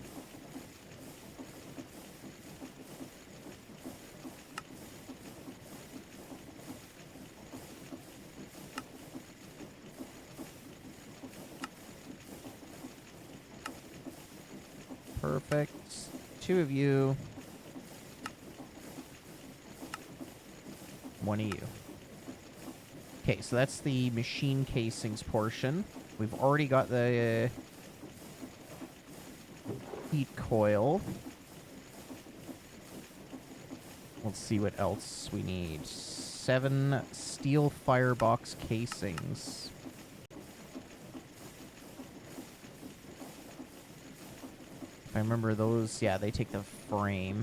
Perfect. 2 of you. 1 of you. Okay, so that's the machine casings portion. We've already got the heat coil. Let's see what else we need. 7 steel firebox casings. If I remember those, yeah, they take the frame,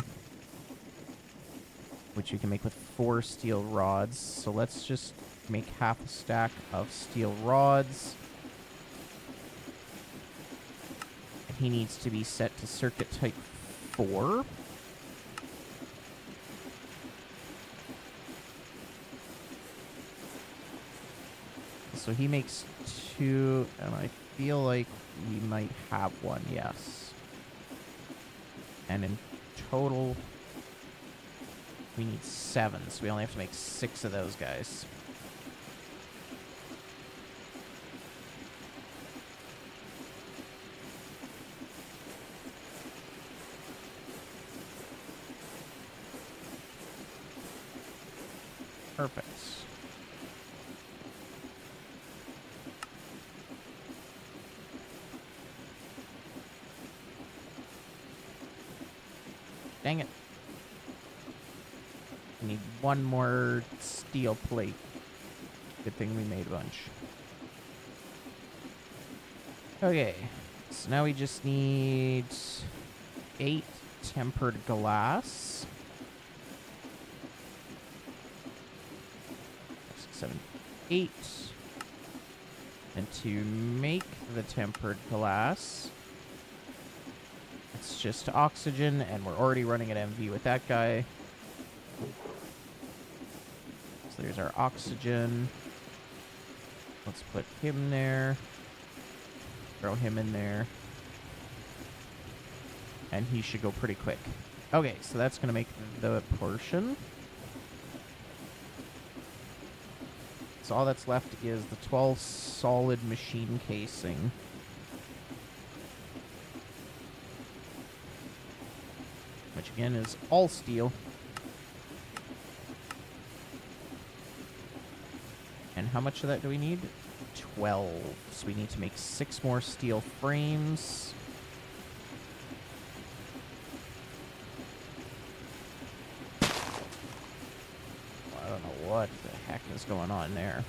which you can make with 4 steel rods. So let's just make half a stack of steel rods. And he needs to be set to circuit type 4. So he makes 2, and I feel like we might have 1, yes. And in total, we need 7, so we only have to make 6 of those guys. Perfect. Dang it. I need 1 more steel plate. Good thing we made a bunch. Okay. So now we just need 8 tempered glass. 6, 7, 8. And to make the tempered glass, it's just oxygen, and we're already running an MV with that guy. So there's our oxygen. Let's put him there. Throw him in there. And he should go pretty quick. Okay, so that's going to make the portion. So all that's left is the 12 solid machine casing. Which again is all steel. And how much of that do we need? 12. So we need to make 6 more steel frames. Well, I don't know what the heck is going on there.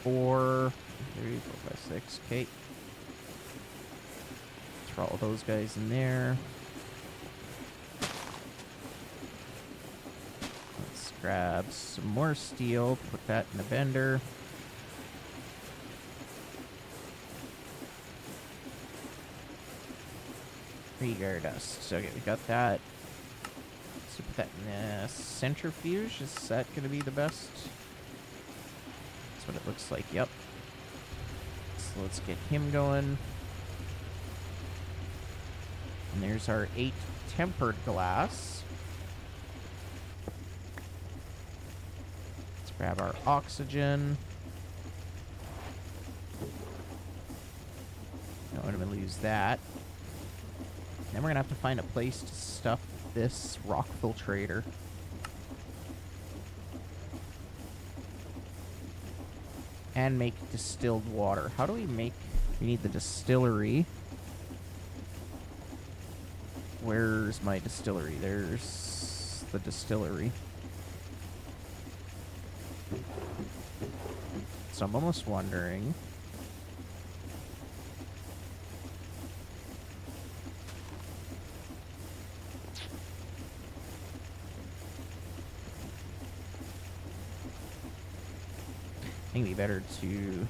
4, 3, 4, 5, 6. Okay. Throw all those guys in there. Let's grab some more steel, put that in the bender. Regar dust. Okay, we got that. So put that in the centrifuge. Is that going to be the best? That's what it looks like. Yep. So let's get him going. And there's our 8 tempered glass. Let's grab our oxygen. No, I'm going to lose that. Then we're going to have to find a place to stuff this rock filtrator. And make distilled water. How do we make... We need the distillery. Where's my distillery? There's the distillery. So I'm almost wondering... I think it'd be better to...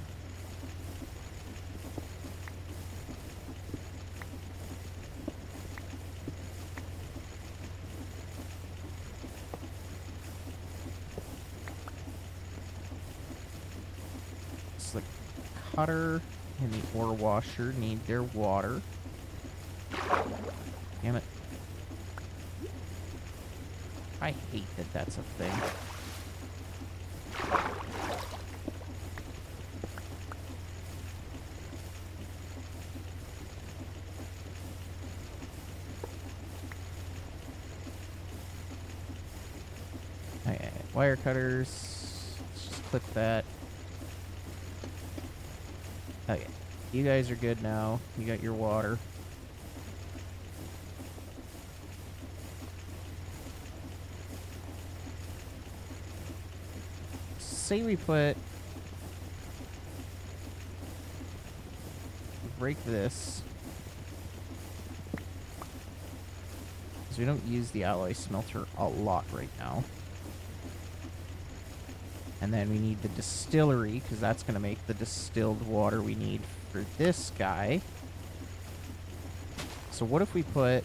It's the cutter and the ore washer need their water. Damn it. I hate that that's a thing. Okay, wire cutters. Let's just click that. Okay, you guys are good now. You got your water. Say we break this. Because we don't use the alloy smelter a lot right now. And then we need the distillery, because that's going to make the distilled water we need for this guy. So what if we put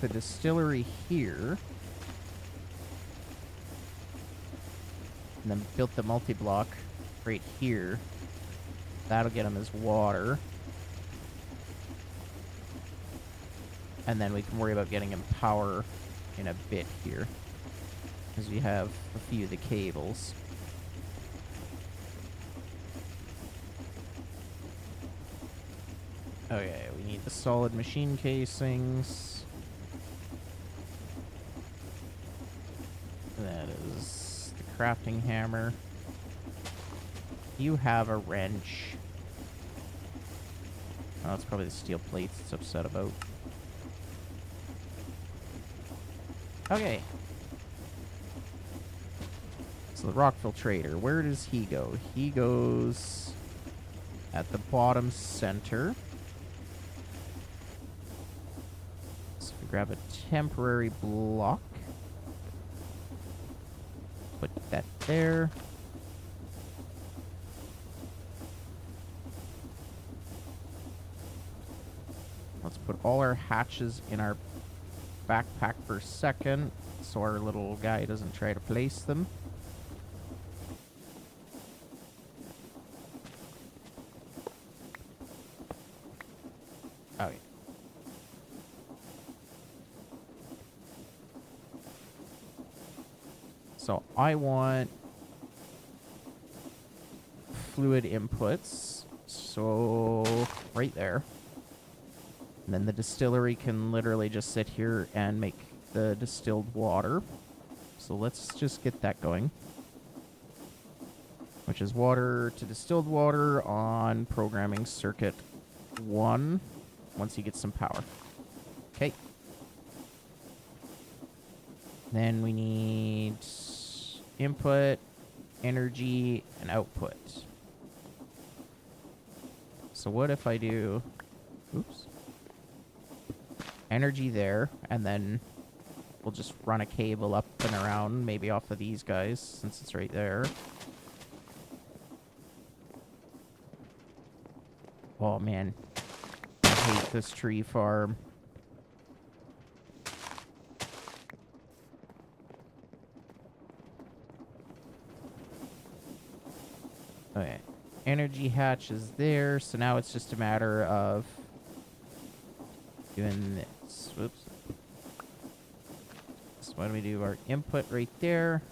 the distillery here, and then built the multi-block right here? That'll get him his water. And then we can worry about getting him power in a bit here, because we have a few of the cables. Okay, we need the solid machine casings. That is the crafting hammer. You have a wrench. Oh, that's probably the steel plates it's upset about. Okay. So the rock filtrator, where does he go? He goes at the bottom center. So we grab a temporary block. Put that there. Let's put all our hatches in our backpack for a second, so our little guy doesn't try to place them. Okay. So I want fluid inputs, so right there. And then the distillery can literally just sit here and make the distilled water. So let's just get that going. Which is water to distilled water on programming circuit 1 once he gets some power. Okay. Then we need input, energy, and output. So what if I do... Oops. Energy there, and then we'll just run a cable up and around, maybe off of these guys, since it's right there. Oh man, I hate this tree farm. energy hatch is there, so now it's just a matter of doing this. Whoops. So why don't we do our input right there?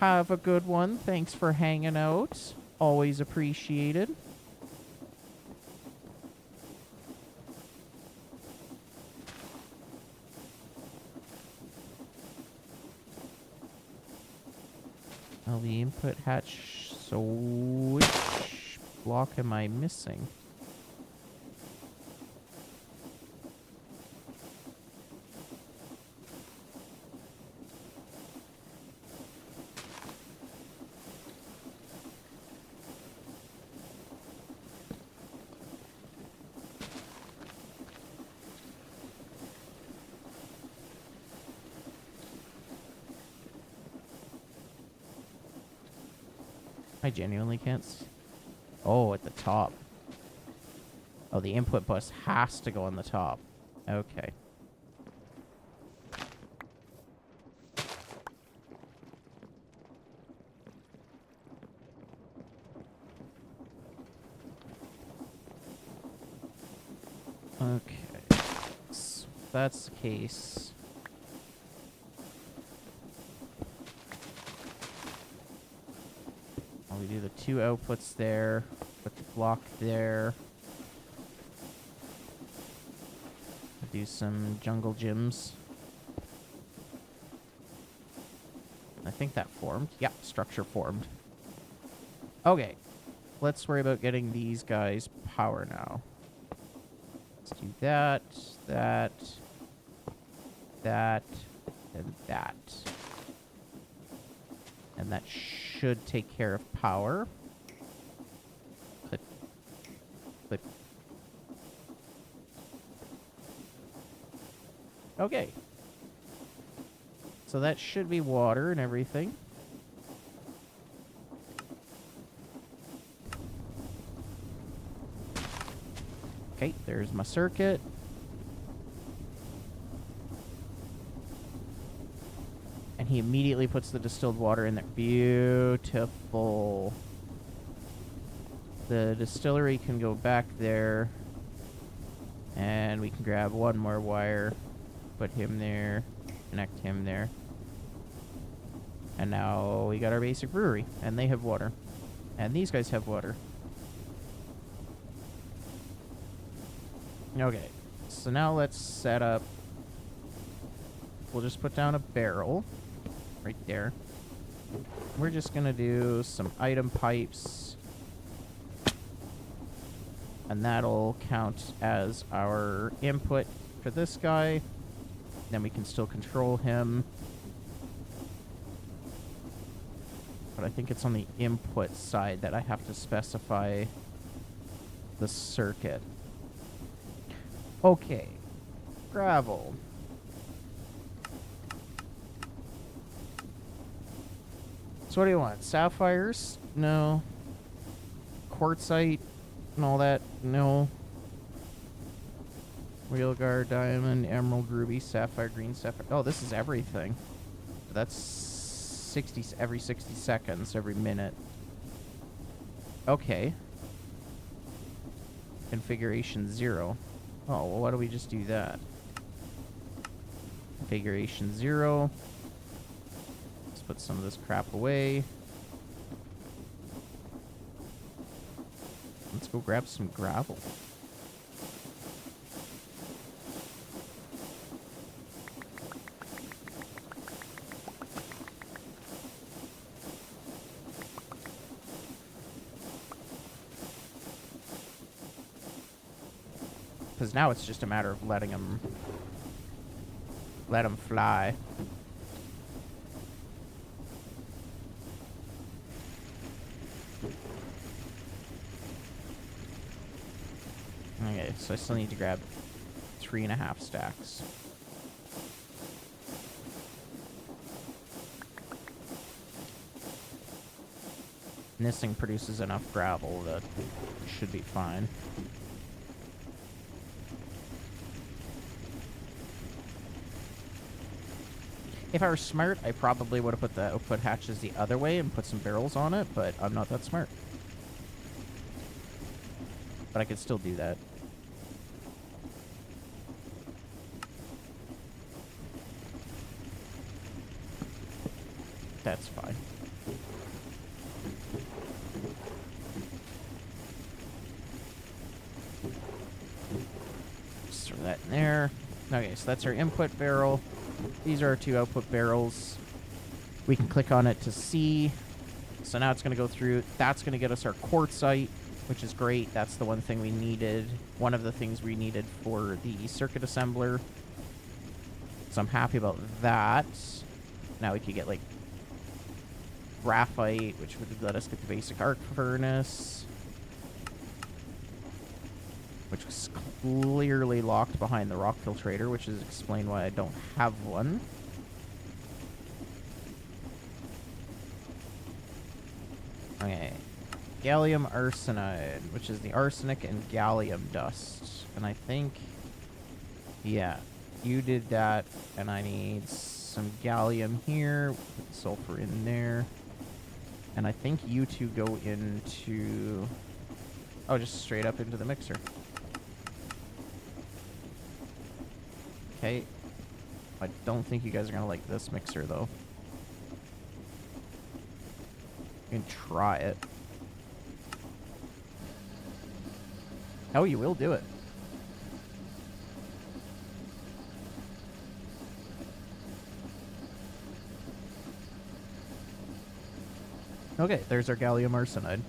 Have a good one. Thanks for hanging out. Always appreciated. Well, the input hatch, so which block am I missing? I genuinely can't Oh, at the top. Oh, the input bus has to go on the top. Okay. Okay. So if that's the case. We do the 2 outputs there, put the block there. Do some jungle gyms. I think that formed. Yeah, structure formed. Okay, let's worry about getting these guys power now. Let's do that, that, that, and that. And that should take care of power. Click. Click. Okay. So that should be water and everything. Okay, there's my circuit. And he immediately puts the distilled water in there. Beautiful. The distillery can go back there. And we can grab one more wire. Put him there. Connect him there. And now we got our basic brewery. And they have water. And these guys have water. Okay. So now let's set up. We'll just put down a barrel. Right there. We're just gonna do some item pipes. And that'll count as our input for this guy. Then we can still control him. But I think it's on the input side that I have to specify the circuit. Okay. Gravel. So what do you want? Sapphires? No. Quartzite and all that? No. Real guard, diamond, emerald, ruby, sapphire, green, sapphire. Oh, this is everything. That's 60 every 60 seconds, every minute. Okay. Configuration 0. Oh, well, why don't we just do that? Configuration 0. Put some of this crap away. Let's go grab some gravel. Because now it's just a matter of letting them fly. Okay, so I still need to grab 3.5 stacks. And this thing produces enough gravel that should be fine. If I were smart, I probably would have put the output hatches the other way and put some barrels on it, but I'm not that smart. But I could still do that. That's fine. Just throw that in there. Okay, so that's our input barrel. These are our 2 output barrels. We can click on it to see. So now it's going to go through. That's going to get us our quartzite, which is great. That's the one thing we needed. One of the things we needed for the circuit assembler. So I'm happy about that. Now we could get, like, graphite, which would let us get the basic arc furnace, which was clearly locked behind the rock filtrator, which is explained why I don't have one. Okay. Gallium arsenide, which is the arsenic and gallium dust. And I think, yeah, you did that, and I need some gallium here. Put the sulfur in there. And I think you 2 go into... Oh, just straight up into the mixer. Okay. I don't think you guys are going to like this mixer, though. You can try it. Oh, you will do it. Okay, there's our gallium arsenide.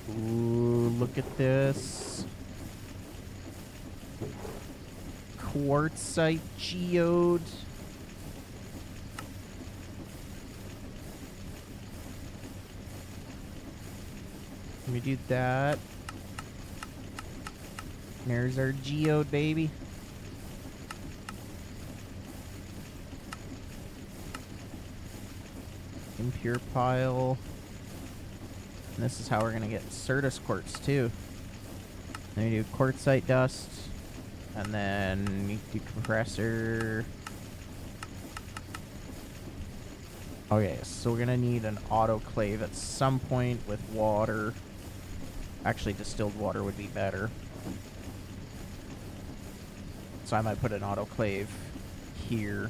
Ooh, look at this. Quartzite geode. Let me do that. There's our geode, baby. Impure pile. And this is how we're going to get Certus quartz, too. Then we do quartzite dust. And then do compressor. Okay, so we're going to need an autoclave at some point with water. Actually, distilled water would be better. So I might put an autoclave here.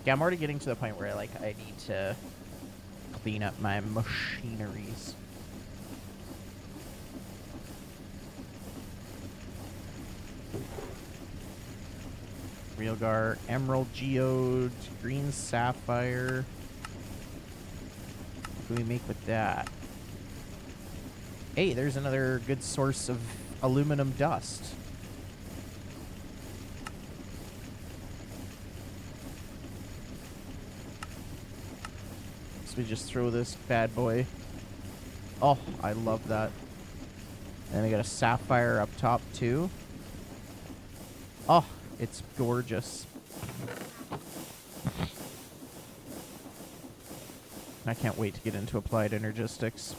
Yeah, I'm already getting to the point where I need to clean up my machineries. Realgar, emerald geode, green sapphire. What can we make with that? Hey, there's another good source of aluminum dust. So we just throw this bad boy. Oh, I love that. And we got a sapphire up top too. Oh, it's gorgeous. I can't wait to get into applied energistics.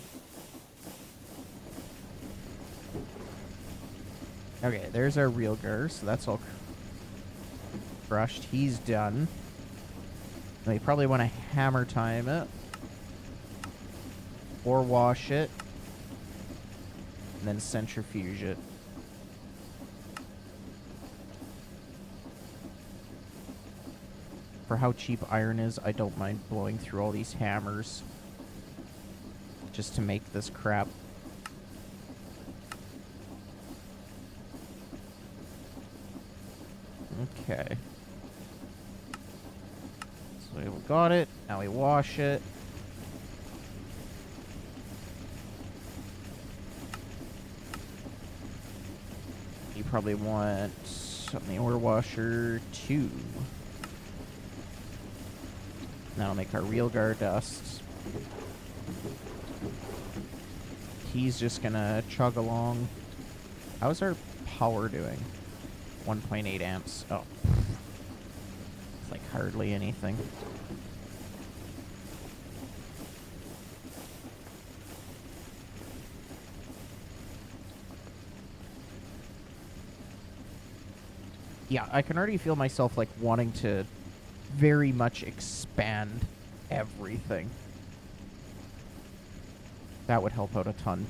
Okay, there's our Realgar, so that's all crushed. He's done. Now you probably want to hammer time it. Or wash it. And then centrifuge it. For how cheap iron is, I don't mind blowing through all these hammers. Just to make this crap. Okay. So we got it. Now we wash it. You probably want something ore washer too. That'll make our Realgar dust. He's just gonna chug along. How's our power doing? 1.8 amps. Oh. It's like hardly anything. Yeah, I can already feel myself like wanting to very much expand everything. That would help out a ton.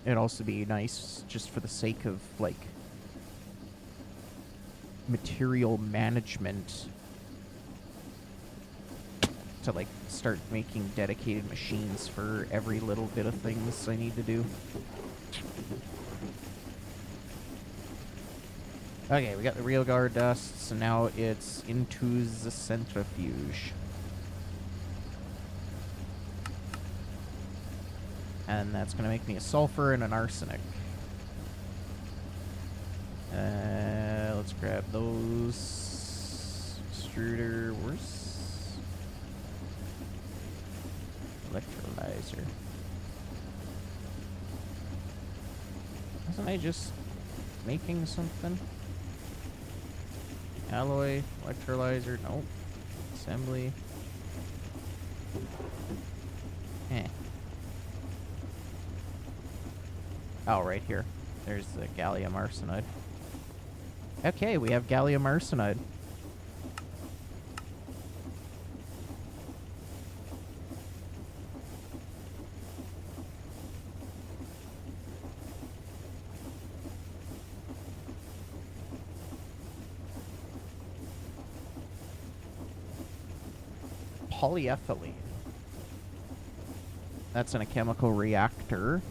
It'd also be nice just for the sake of, like, material management to, like, start making dedicated machines for every little bit of things I need to do. Okay, we got the real guard dust, so now it's into the centrifuge. And that's going to make me a sulfur and an arsenic. Let's grab those. Extruder, worse. Electrolyzer. Wasn't I just making something? Alloy, electrolyzer, nope. Assembly. Oh, right here. There's the gallium arsenide. Okay, we have gallium arsenide. Polyethylene. That's in a chemical reactor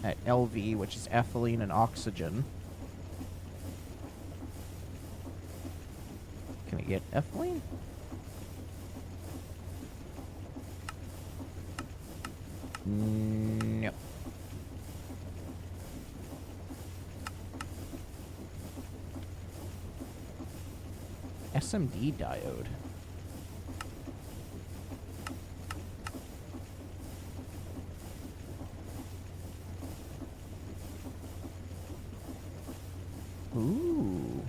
at LV, which is ethylene and oxygen. Can we get ethylene? No. SMD diode. Ooh.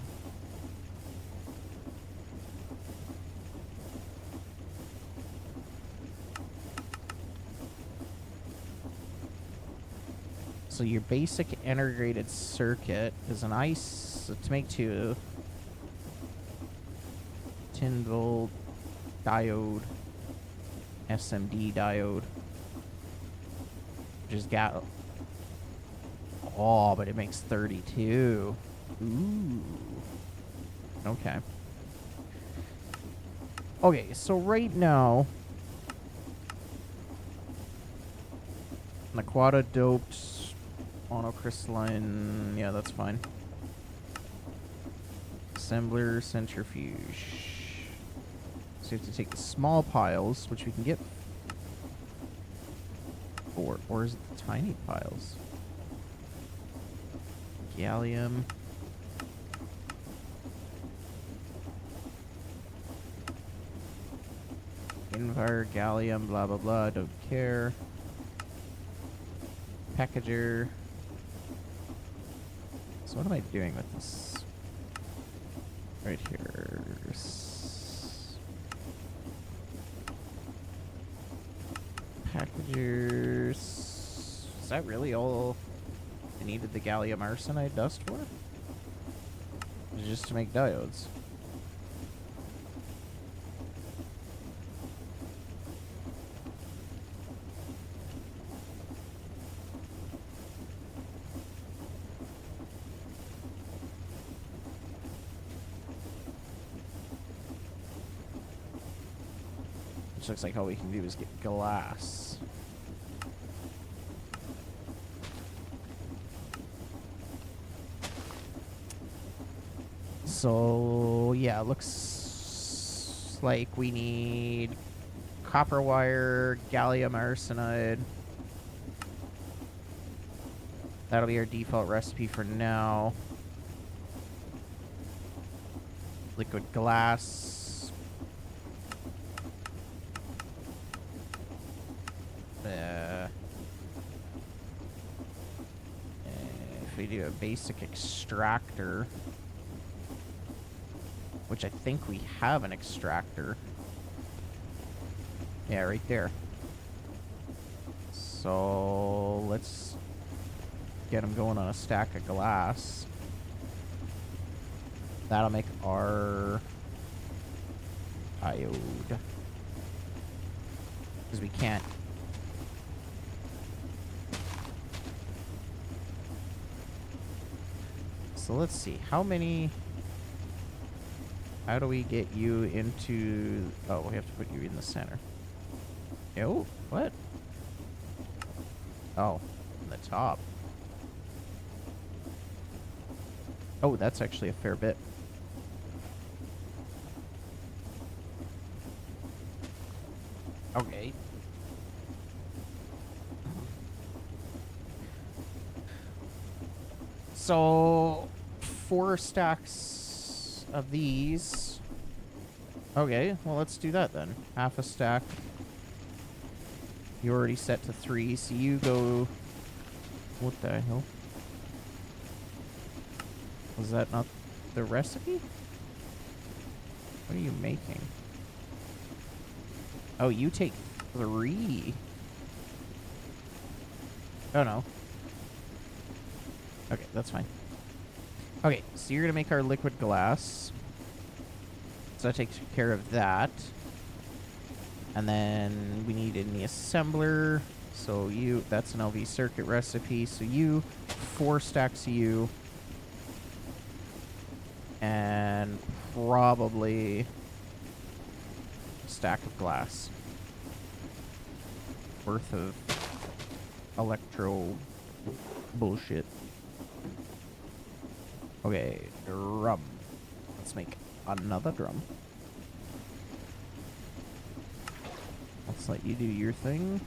So your basic integrated circuit is an to make two 10 volt diode, SMD diode, which is got. Oh, but it makes 32. Ooh. Okay. Okay, so right now, Naquata doped monocrystalline. Yeah, that's fine. Assembler, centrifuge. So you have to take the small piles, which we can get. Or is it the tiny piles? Gallium. Invar, gallium, blah blah blah, don't care. Packager. So what am I doing with this? Right here. Packagers. Is that really all I needed the gallium arsenide dust for? Just to make diodes. Which looks like all we can do is get glass. So, yeah, looks like we need copper wire, gallium arsenide. That'll be our default recipe for now. Liquid glass. we do a basic extractor. Which I think we have an extractor. Yeah, right there. So let's get them going on a stack of glass. That'll make our diode. Because we can't. So let's see. How many... How do we get you into... Oh, we have to put you in the center. Oh, what? Oh, on the top. Oh, that's actually a fair bit. Okay. So, 4 stacks of these. Okay, well, let's do that then. Half a stack. You're already set to 3, so you go... What the hell? Was that not the recipe? What are you making? Oh, you take 3. Oh, no. Okay, that's fine. Okay, so you're going to make our liquid glass. So that takes care of that. And then we need in the assembler. So you, that's an LV circuit recipe. So you, 4 stacks of you. And probably a stack of glass. Worth of electro bullshit. Okay, drum. Let's make another drum. Let's let you do your thing.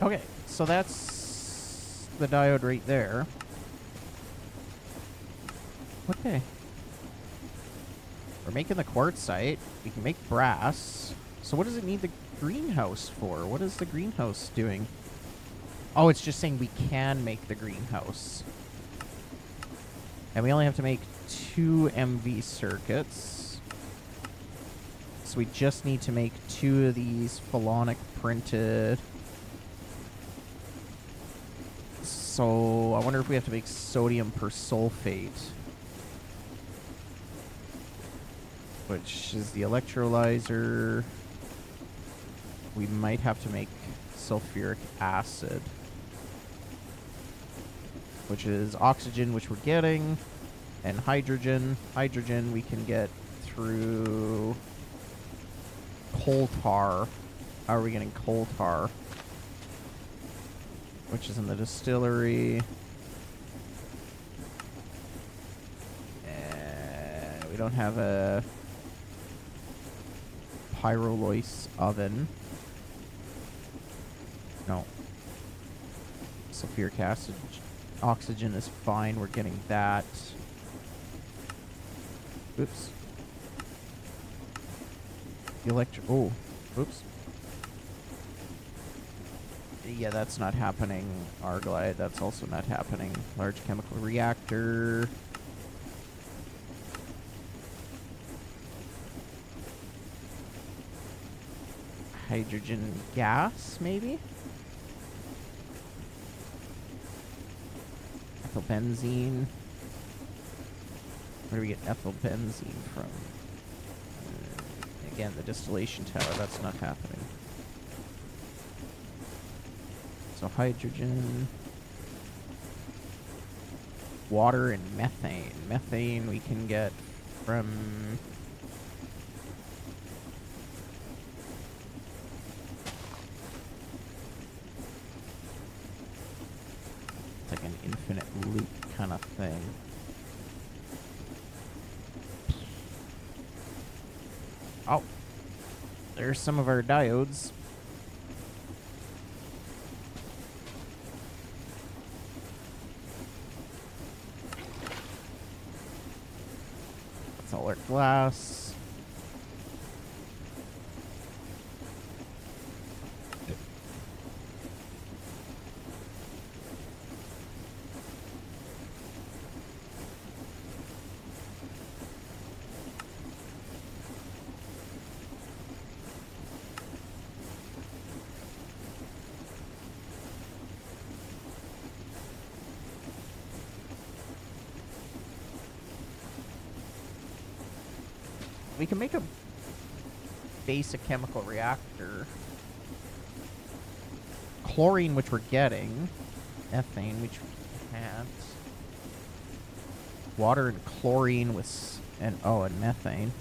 Okay, so that's the diode right there. Okay. We're making the quartzite. We can make brass. So what does it need the greenhouse for? What is the greenhouse doing? Oh, it's just saying we can make the greenhouse. And we only have to make 2 MV circuits. So we just need to make 2 of these phalonic printed. So I wonder if we have to make sodium persulfate, which is the electrolyzer. We might have to make sulfuric acid, which is oxygen, which we're getting, and hydrogen. Hydrogen we can get through coal tar. How are we getting coal tar? Which is in the distillery. And we don't have a pyrolysis oven. No. Sulfuric acid. Oxygen is fine. We're getting that. Oops. The oh. Oops. Yeah, that's not happening. Arglide, that's also not happening. Large chemical reactor. Hydrogen gas, maybe? Ethylbenzene. Where do we get ethylbenzene from? Again, the distillation tower, that's not happening. So hydrogen, water, and methane. Methane we can get from Oh, there's some of our diodes. That's all our glass. We can make a basic chemical reactor. Chlorine, which we're getting. Ethane, which we can't. Water and chlorine with... and methane.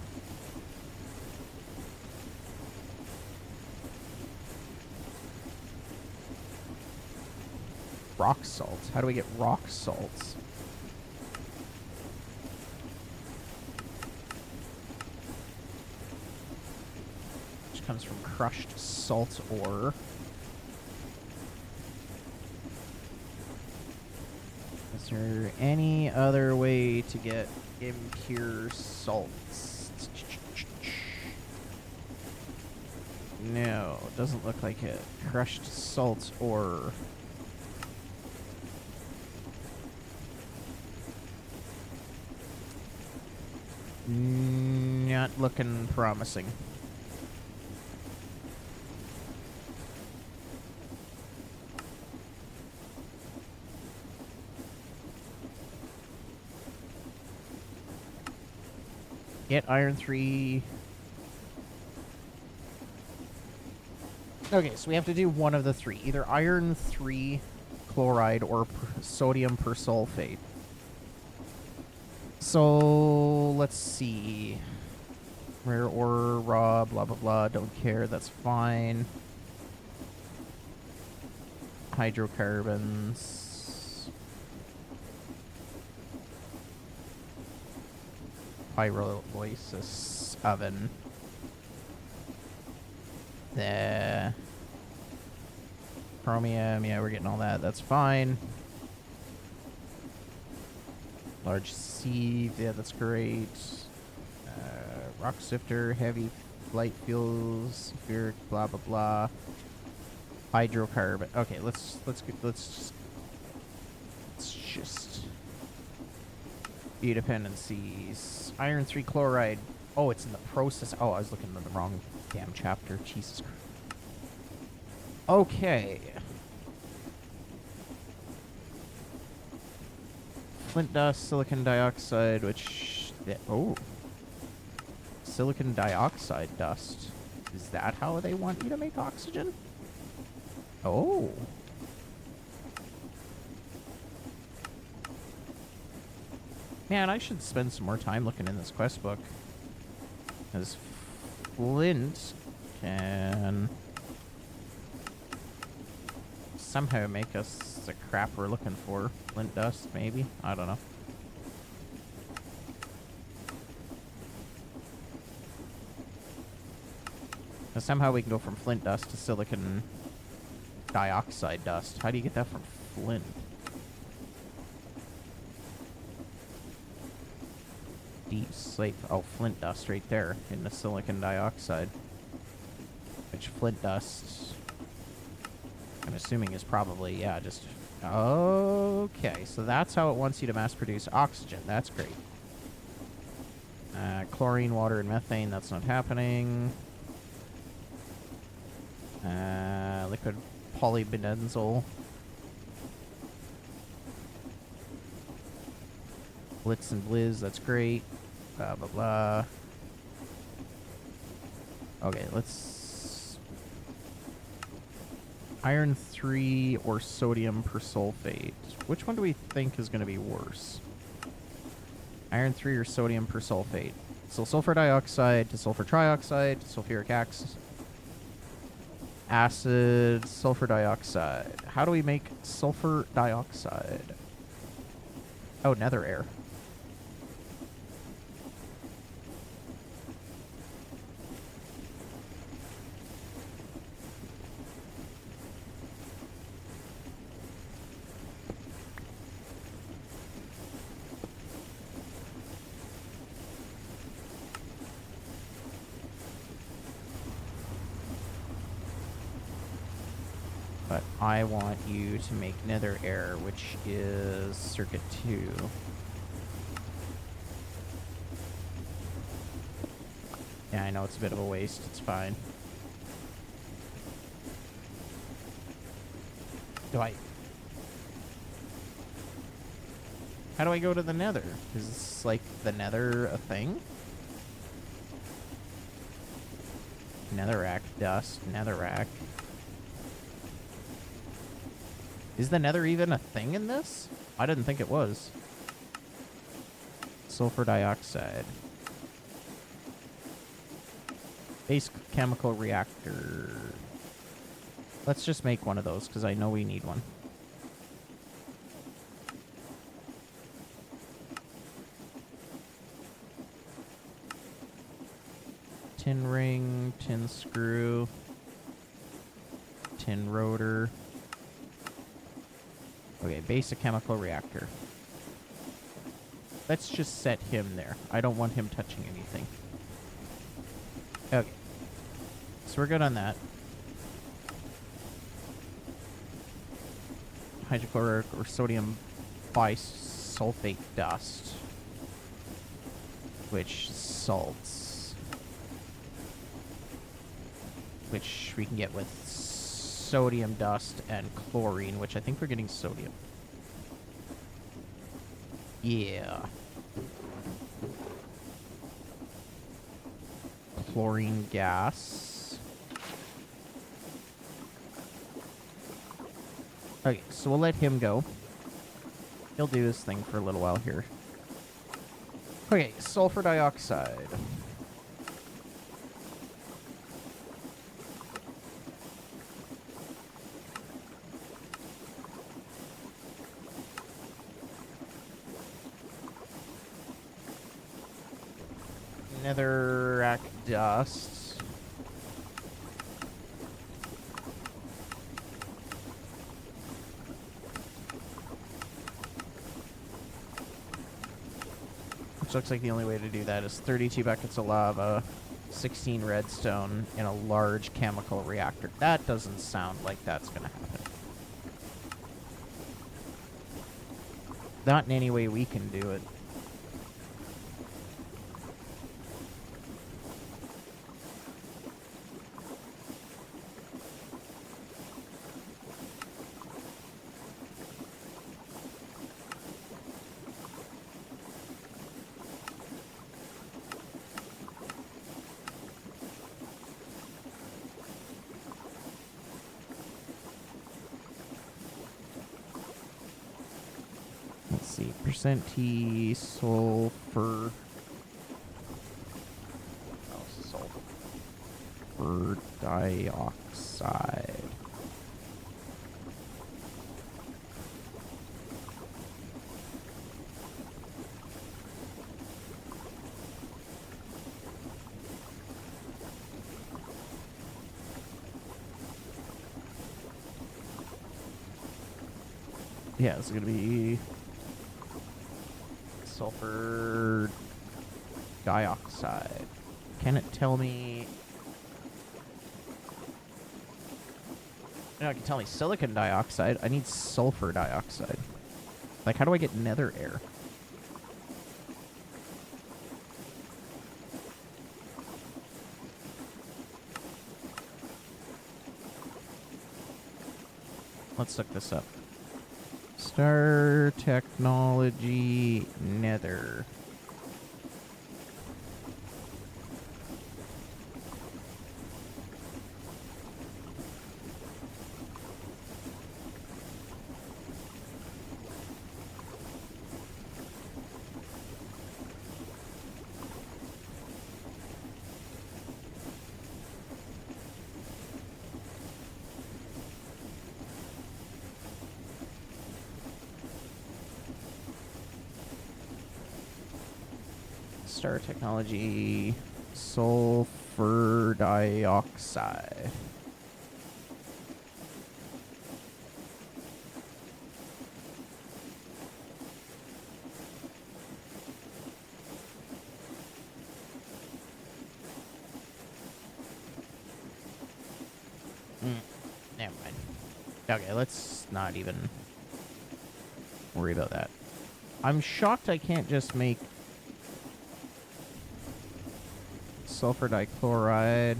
Rock salts. How do we get rock salts? Comes from crushed salt ore. Is there any other way to get impure salts? No, doesn't look like it. Crushed salt ore. Not looking promising. Get iron 3. Okay, so we have to do one of the three. Either iron 3 chloride or sodium persulfate. So, let's see. Rare ore, raw, blah, blah, blah. Don't care. That's fine. Hydrocarbons. Pyrolysis oven. The chromium, yeah, we're getting all that. That's fine. Large sieve, yeah, that's great. Rock sifter, heavy light fuels, sulfuric, blah blah blah. Hydrocarbon. Okay, let's just E dependencies. Iron 3 chloride. Oh, it's in the process. Oh, I was looking at the wrong damn chapter. Jesus Christ. Okay. Flint dust, silicon dioxide, which... oh. Silicon dioxide dust. Is that how they want you to make oxygen? Oh. Man, I should spend some more time looking in this quest book. Because flint can somehow make us the crap we're looking for. Flint dust, maybe? I don't know. But somehow we can go from flint dust to silicon dioxide dust. How do you get that from flint? Deep slate. Oh, flint dust right there in the silicon dioxide. Which flint dust, I'm assuming, is probably, yeah, just... Okay, so that's how it wants you to mass produce oxygen. That's great. Chlorine, water, and methane, that's not happening. Liquid polybenzyl. Blitz and Blizz, that's great. Blah, blah, blah. Okay, let's... Iron 3 or sodium persulfate. Which one do we think is going to be worse? Iron 3 or sodium persulfate? So sulfur dioxide to sulfur trioxide to sulfuric acid, sulfur dioxide. How do we make sulfur dioxide? Oh, nether air. But I want you to make nether air, which is circuit 2. Yeah, I know it's a bit of a waste. It's fine. How do I go to the nether? Is, like, the nether a thing? Netherrack dust. Netherrack. Is the nether even a thing in this? I didn't think it was. Sulfur dioxide. Base chemical reactor. Let's just make one of those, because I know we need one. Tin ring, tin screw, tin rotor. Okay, basic chemical reactor. Let's just set him there. I don't want him touching anything. Okay. So we're good on that. Hydrochloric or sodium bisulfate dust. Which salts. Which we can get with sodium dust and chlorine, which I think we're getting sodium. Yeah. Chlorine gas. Okay, so we'll let him go. He'll do his thing for a little while here. Okay, sulfur dioxide. Netherrack dust. Which looks like the only way to do that is 32 buckets of lava, 16 redstone, and a large chemical reactor. That doesn't sound like that's gonna happen. Not in any way we can do it. Let's see, percent T, sulfur. Oh, sulfur dioxide. Yeah, it's gonna be sulfur dioxide. Can it tell me? No, it can tell me silicon dioxide. I need sulfur dioxide. Like, how do I get nether air? Let's look this up. Star Technology Nether. Star Technology sulfur dioxide. Never mind. Okay, let's not even worry about that. I'm shocked I can't just make sulfur dichloride,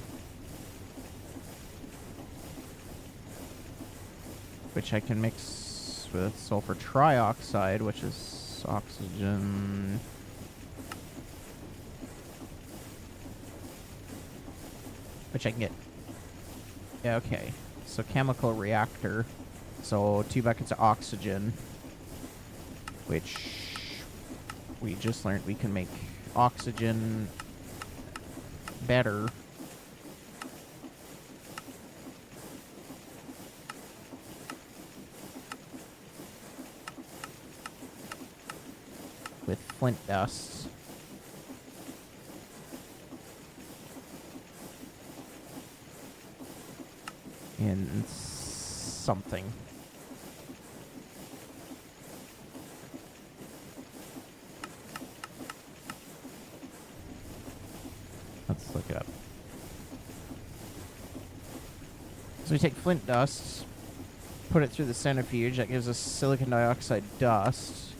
which I can mix with sulfur trioxide, which is oxygen. Which I can get. Yeah, okay. So chemical reactor. So 2 buckets of oxygen, which we just learned we can make oxygen better. With flint dust. In something. Let's look it up. So we take flint dust, put it through the centrifuge. That gives us silicon dioxide dust.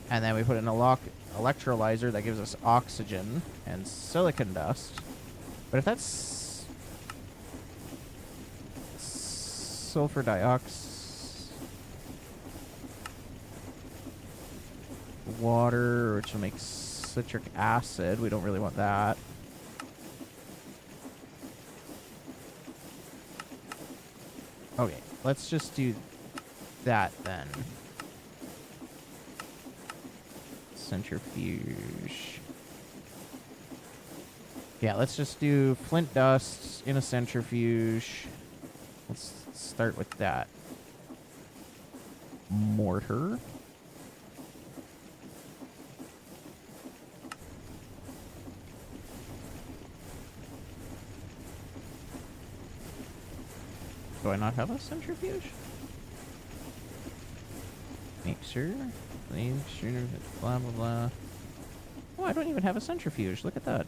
And then we put in an electrolyzer that gives us oxygen and silicon dust. But if that's sulfur dioxide, water, which will make citric acid, we don't really want that. Okay, let's just do that then. Centrifuge. Yeah, let's just do flint dust in a centrifuge. Let's start with that. Mortar. Do I not have a centrifuge? Mixer. Blah, blah, blah. Oh, I don't even have a centrifuge. Look at that.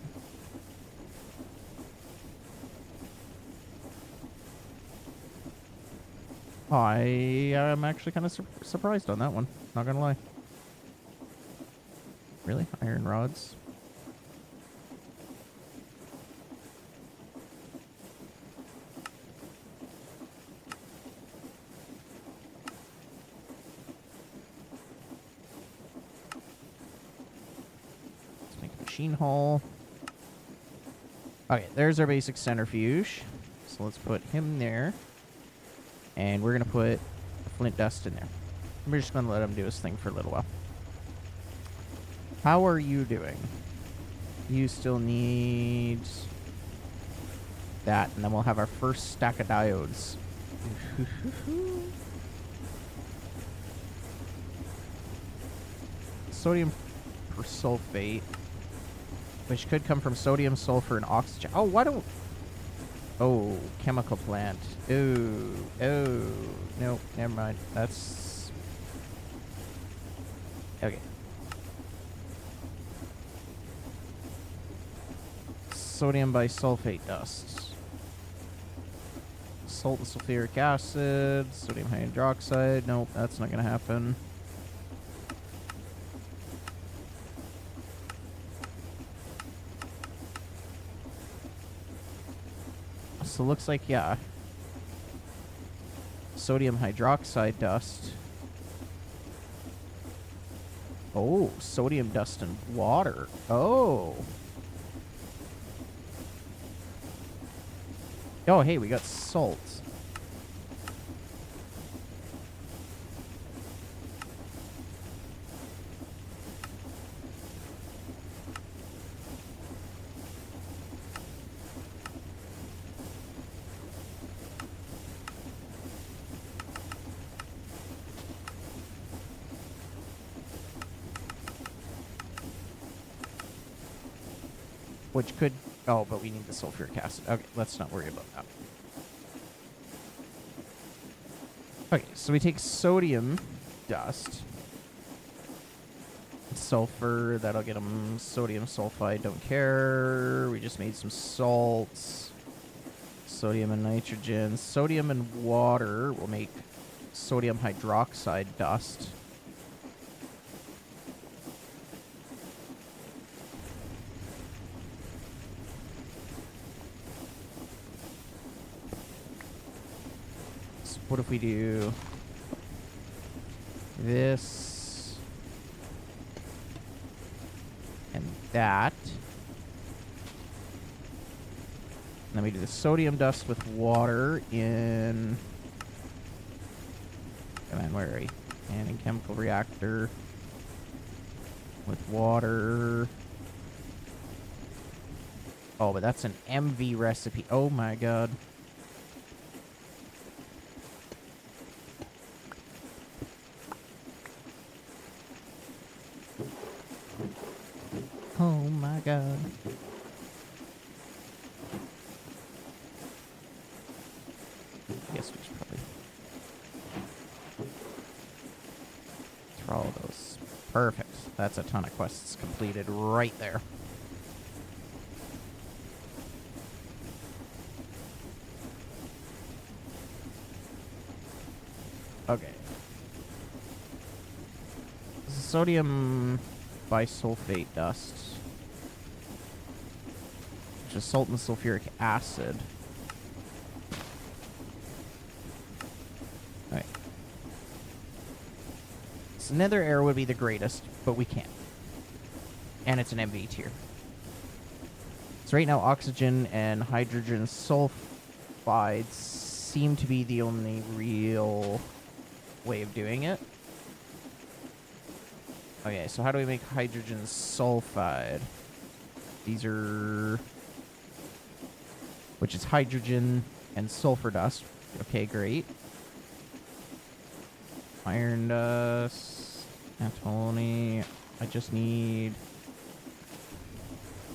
I am actually kind of surprised on that one. Not gonna lie. Really? Iron rods? Let's make a machine hull. Okay, there's our basic centrifuge. So let's put him there. And we're going to put flint dust in there. We're just going to let him do his thing for a little while. How are you doing? You still need that, and then we'll have our first stack of diodes. Sodium persulfate, which could come from sodium, sulfur, and oxygen. Oh, why don't... Oh, chemical plant. Oh, no, never mind. That's... Okay. Sodium bisulfate dust. Salt and sulfuric acid. Sodium hydroxide. Nope, that's not going to happen. So it looks like, yeah. Sodium hydroxide dust. Oh, sodium dust and water. Oh. Oh, hey, we got salt. Which could... Oh, but we need the sulfuric acid. Okay, let's not worry about that. Okay, so we take sodium dust. Sulfur, that'll get them sodium sulfide, don't care. We just made some salts. Sodium and nitrogen. Sodium and water will make sodium hydroxide dust. So what if we do this and that? And then we do the sodium dust with water in... Come on, where are we? And in chemical reactor with water. Oh, but that's an MV recipe. Oh my god. Oh my god. I guess we should probably throw all those. Perfect. That's a ton of quests completed right there. Okay. This is sodium bisulfate dust, which is salt and sulfuric acid. Alright. So nether air would be the greatest, but we can't. And it's an MV tier. So right now, oxygen and hydrogen sulfides seem to be the only real way of doing it. Okay, so how do we make hydrogen sulfide? These are... Which is hydrogen and sulfur dust. Okay, great. Iron dust. Antimony. I just need...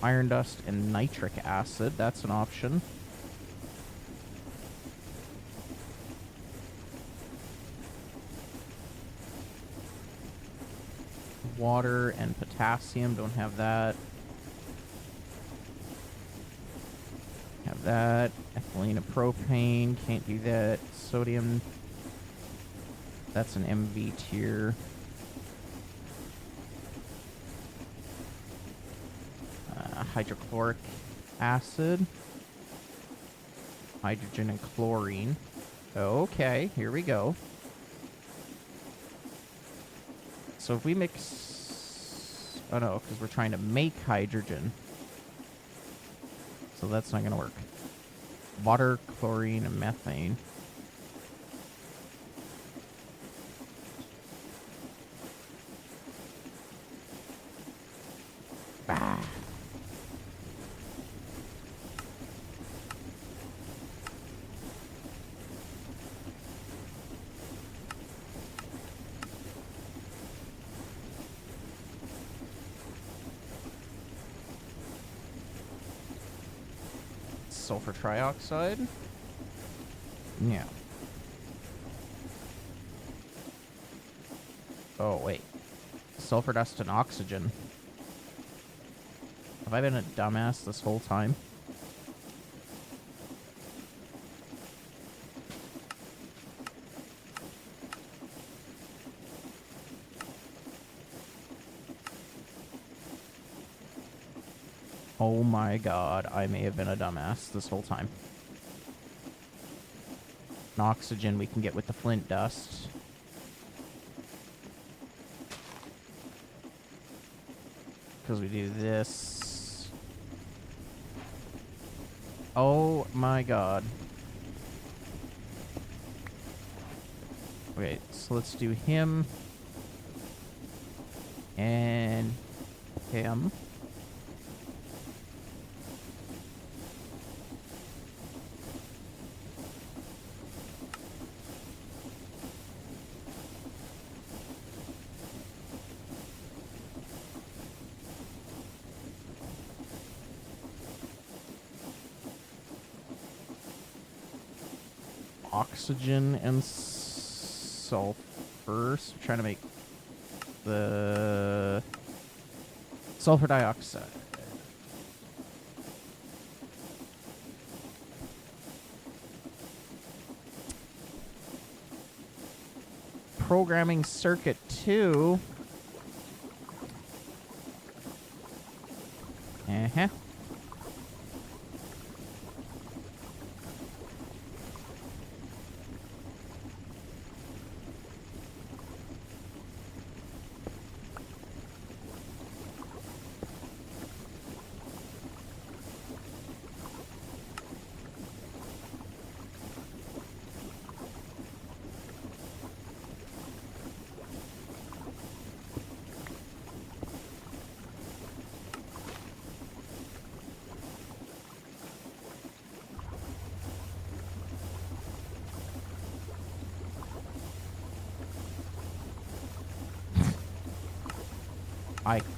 iron dust and nitric acid. That's an option. Water and potassium. Don't have that. Have that. Ethylene and propane. Can't do that. Sodium. That's an MV tier. Hydrochloric acid. Hydrogen and chlorine. Okay, here we go. So if we mix... Oh no, because we're trying to make hydrogen. So that's not going to work. Water, chlorine, and methane. Ah. Sulfur trioxide. Yeah. Oh, wait. Sulfur dust and oxygen. Have I been a dumbass this whole time? Oh my god, I may have been a dumbass this whole time. And oxygen we can get with the flint dust. Because we do this. Oh my god. Okay, so let's do him. And him. Oxygen and sulfur. So we're trying to make the sulfur dioxide. programming circuit 2. Uh-huh.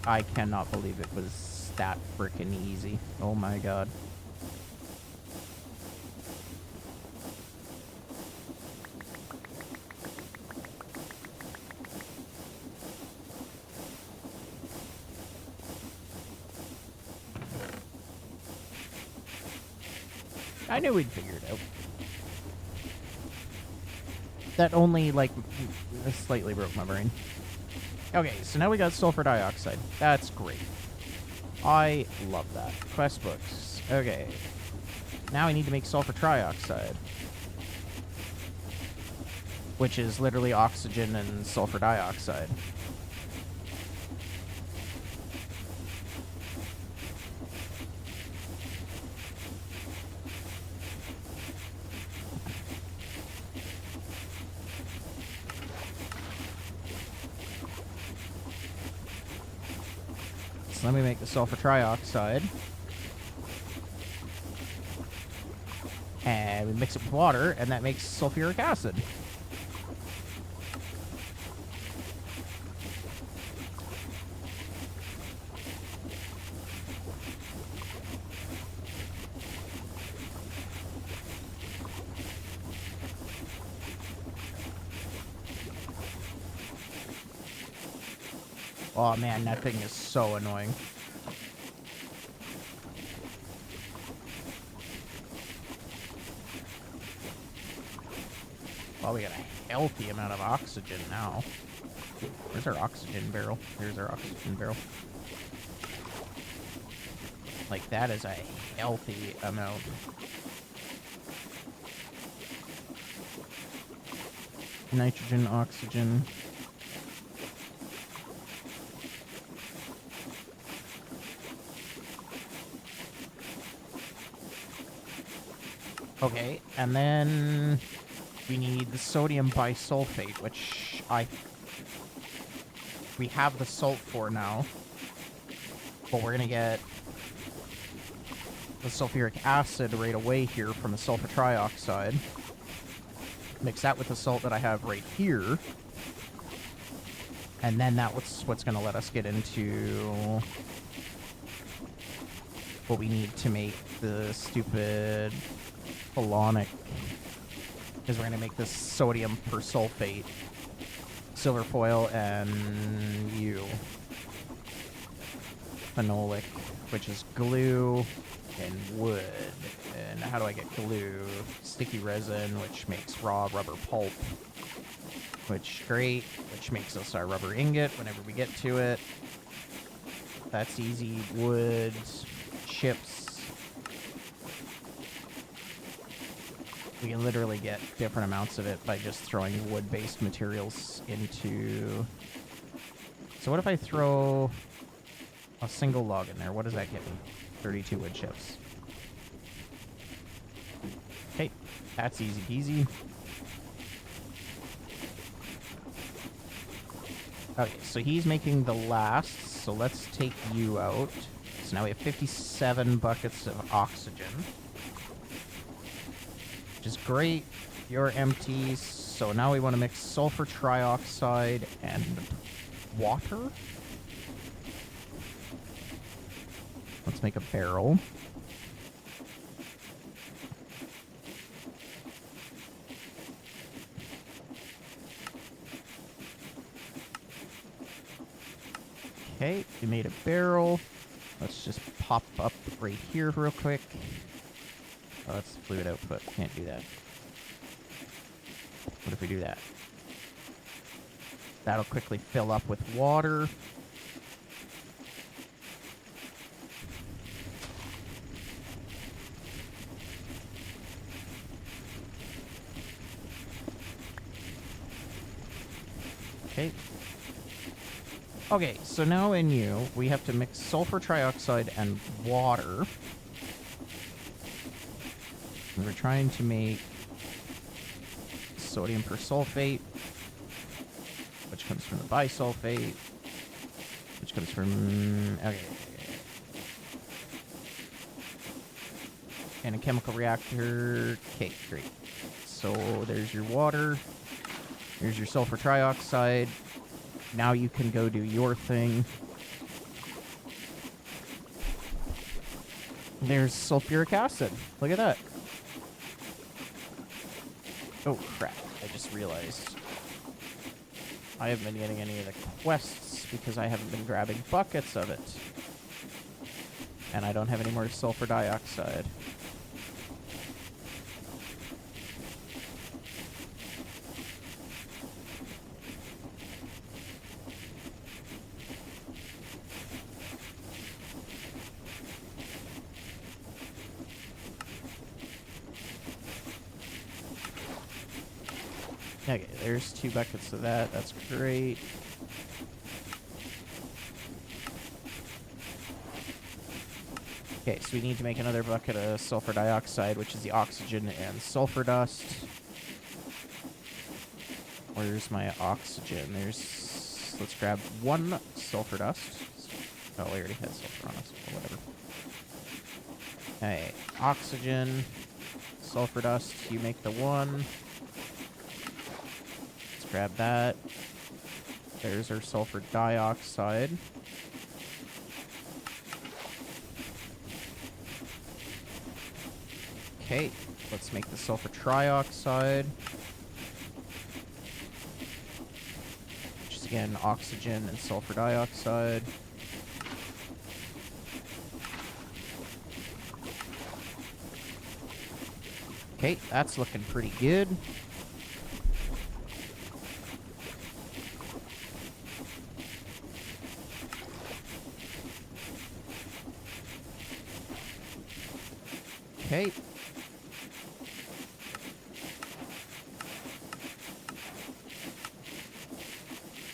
I cannot believe it was that frickin' easy. Oh my god. I knew we'd figure it out. That only, like, slightly broke my brain. Okay, so now we got sulfur dioxide. That's great. I love that. Quest books. Okay. Now I need to make sulfur trioxide. Which is literally oxygen and sulfur dioxide. So let me make the sulfur trioxide. And we mix it with water, and that makes sulfuric acid. Oh man, that thing is so annoying. Well, we got a healthy amount of oxygen now. Where's our oxygen barrel? Here's our oxygen barrel. Like, that is a healthy amount. Nitrogen, oxygen. Okay, and then we need the sodium bisulfate, which we have the salt for now, but we're gonna get the sulfuric acid right away here from the sulfur trioxide. Mix that with the salt that I have right here, and then that's what's gonna let us get into what we need to make the stupid polonic, because we're going to make this sodium persulfate, silver foil, and phenolic, which is glue and wood. And how do I get glue? Sticky resin, which makes raw rubber pulp, which makes us our rubber ingot whenever we get to it. That's easy. Wood, chips. We can literally get different amounts of it by just throwing wood-based materials into... So what if I throw a single log in there? What does that get me? 32 wood chips. Okay, that's easy peasy. Okay, so he's making the last, so let's take you out. So now we have 57 buckets of oxygen. Which is great. You're empty. So now we want to mix sulfur trioxide and water. Let's make a barrel. Okay, we made a barrel. Let's just pop up right here real quick. Oh, that's the fluid output. Can't do that. What if we do that? That'll quickly fill up with water. Okay. Okay, so now in you, we have to mix sulfur trioxide and water. And we're trying to make sodium persulfate, which comes from the bisulfate, which comes from... Okay. And a chemical reactor. Okay, great. So there's your water. Here's your sulfur trioxide. Now you can go do your thing. There's sulfuric acid. Look at that. Oh, crap. I just realized I haven't been getting any of the quests because I haven't been grabbing buckets of it. And I don't have any more sulfur dioxide. Okay, there's 2 buckets of that. That's great. Okay, so we need to make another bucket of sulfur dioxide, which is the oxygen and sulfur dust. Where's my oxygen? There's... Let's grab 1 sulfur dust. Oh, we already had sulfur on us. Or whatever. Okay, oxygen, sulfur dust. You make the 1. Grab that. There's our sulfur dioxide. Okay, let's make the sulfur trioxide. Which is again oxygen and sulfur dioxide. Okay, that's looking pretty good. Okay.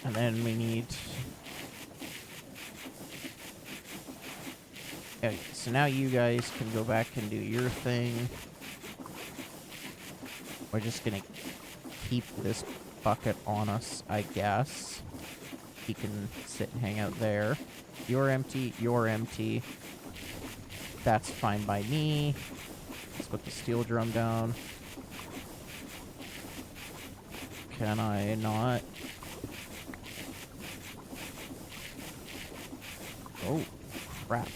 And then we need... Okay, so now you guys can go back and do your thing. We're just gonna keep this bucket on us, I guess. He can sit and hang out there. You're empty, you're empty. That's fine by me. Let's put the steel drum down. Can I not? Oh, crap.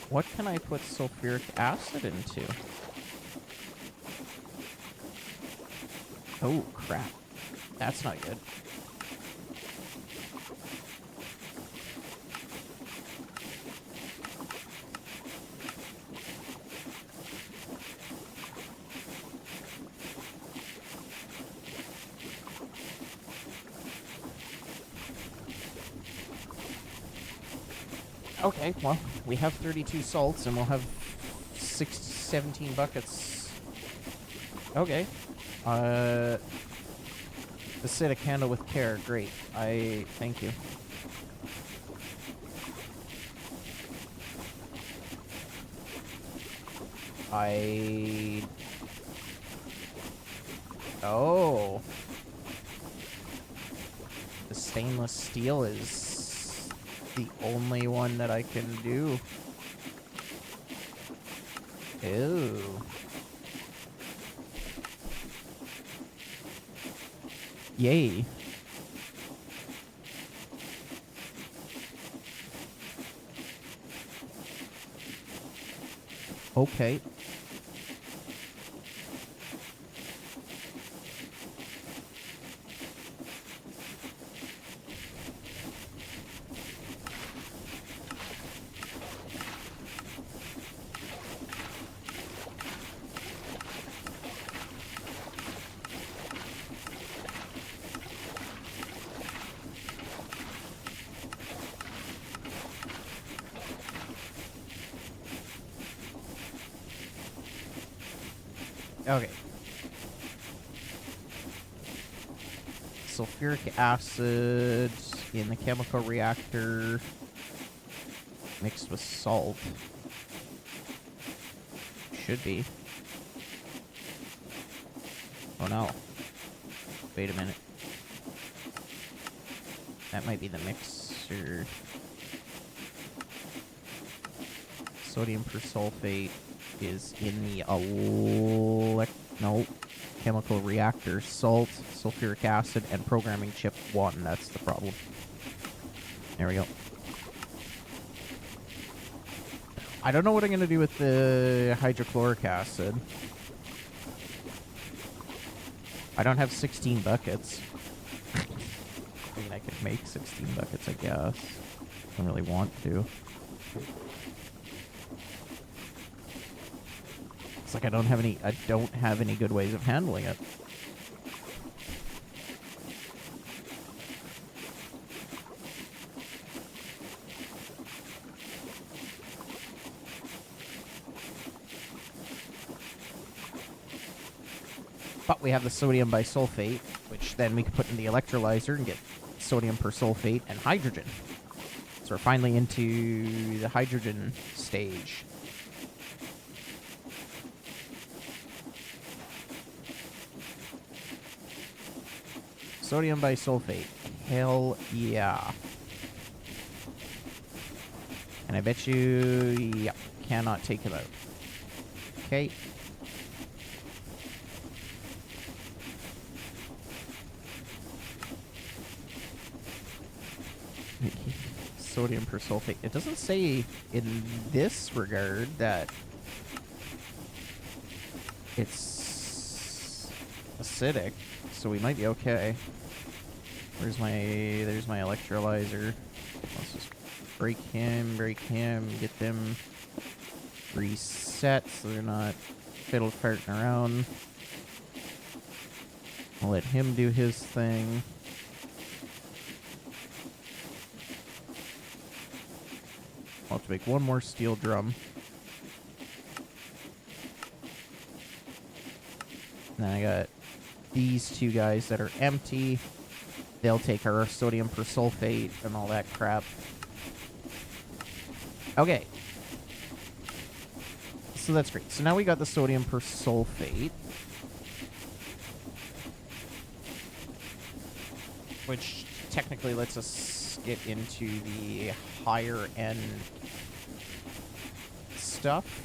What can I put sulfuric acid into? Oh, crap. That's not good. Okay, well, we have 32 salts, and we'll have 17 buckets. Okay. Acidic handle with care. Great. Thank you. Oh. The stainless steel is the only one that I can do. Ew. Yay. Okay. Okay. Sulfuric acid in the chemical reactor mixed with salt. Should be. Oh no. Wait a minute. That might be the mixer. Sodium persulfate is in the chemical reactor. Salt, sulfuric acid, and programming chip 1. That's the problem. There we go. I don't know what I'm going to do with the hydrochloric acid. I don't have 16 buckets. I mean, I could make 16 buckets, I guess. Don't really want to. It's like I don't have any good ways of handling it. But we have the sodium bisulfate, which then we can put in the electrolyzer and get sodium persulfate and hydrogen. So we're finally into the hydrogen stage. Sodium bisulfate. Hell yeah. And I bet you, yep, cannot take him out. Okay. Sodium persulfate. It doesn't say in this regard that it's acidic, so we might be okay. There's my electrolyzer. Let's just break him, get them reset so they're not fiddle farting around. I'll let him do his thing. I'll have to make one more steel drum. Then I got these two guys that are empty. They'll take our sodium persulfate and all that crap. Okay. So that's great. So now we got the sodium persulfate, which technically lets us get into the higher end stuff.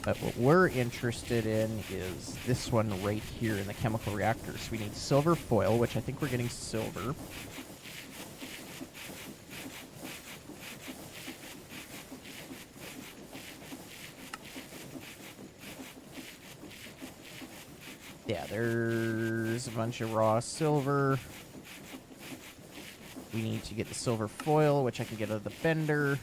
But what we're interested in is this one right here in the chemical reactor. So we need silver foil, which I think we're getting silver. Yeah, there's a bunch of raw silver. We need to get the silver foil, which I can get out of the bender.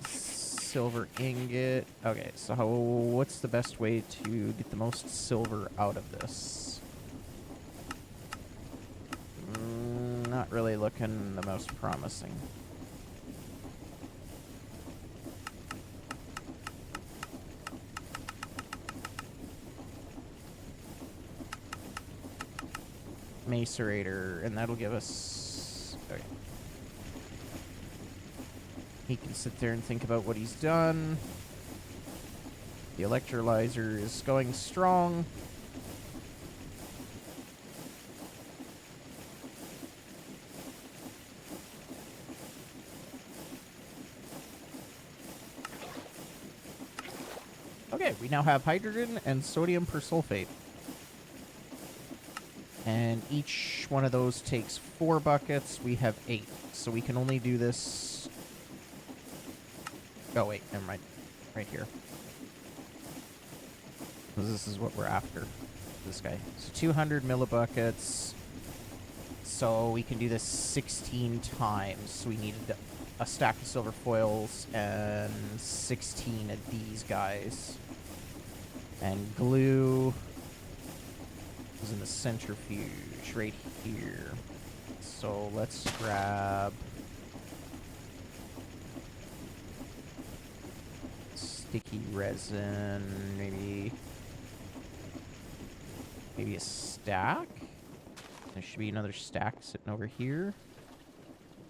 Silver ingot. Okay, so what's the best way to get the most silver out of this? Not really looking the most promising. Macerator, and that'll give us... Okay. He can sit there and think about what he's done. The electrolyzer is going strong. Okay, we now have hydrogen and sodium persulfate. And each one of those takes 4 buckets. We have 8. So we can only do this... Oh, wait, never mind. Right here. This is what we're after. This guy. So 200 millibuckets. So we can do this 16 times. So we needed a stack of silver foils and 16 of these guys. And glue is in the centrifuge right here. So let's grab sticky resin. Maybe a stack? There should be another stack sitting over here.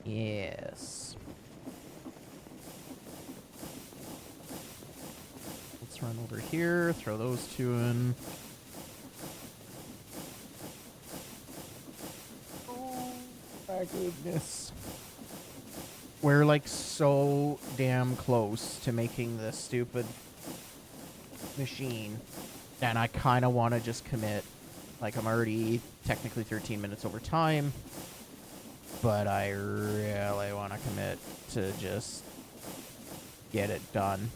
Yes. Let's run over here, throw those two in. Oh my goodness. We're like so damn close to making this stupid machine. And I kind of want to just commit. Like, I'm already technically 13 minutes over time. But I really want to commit to just get it done.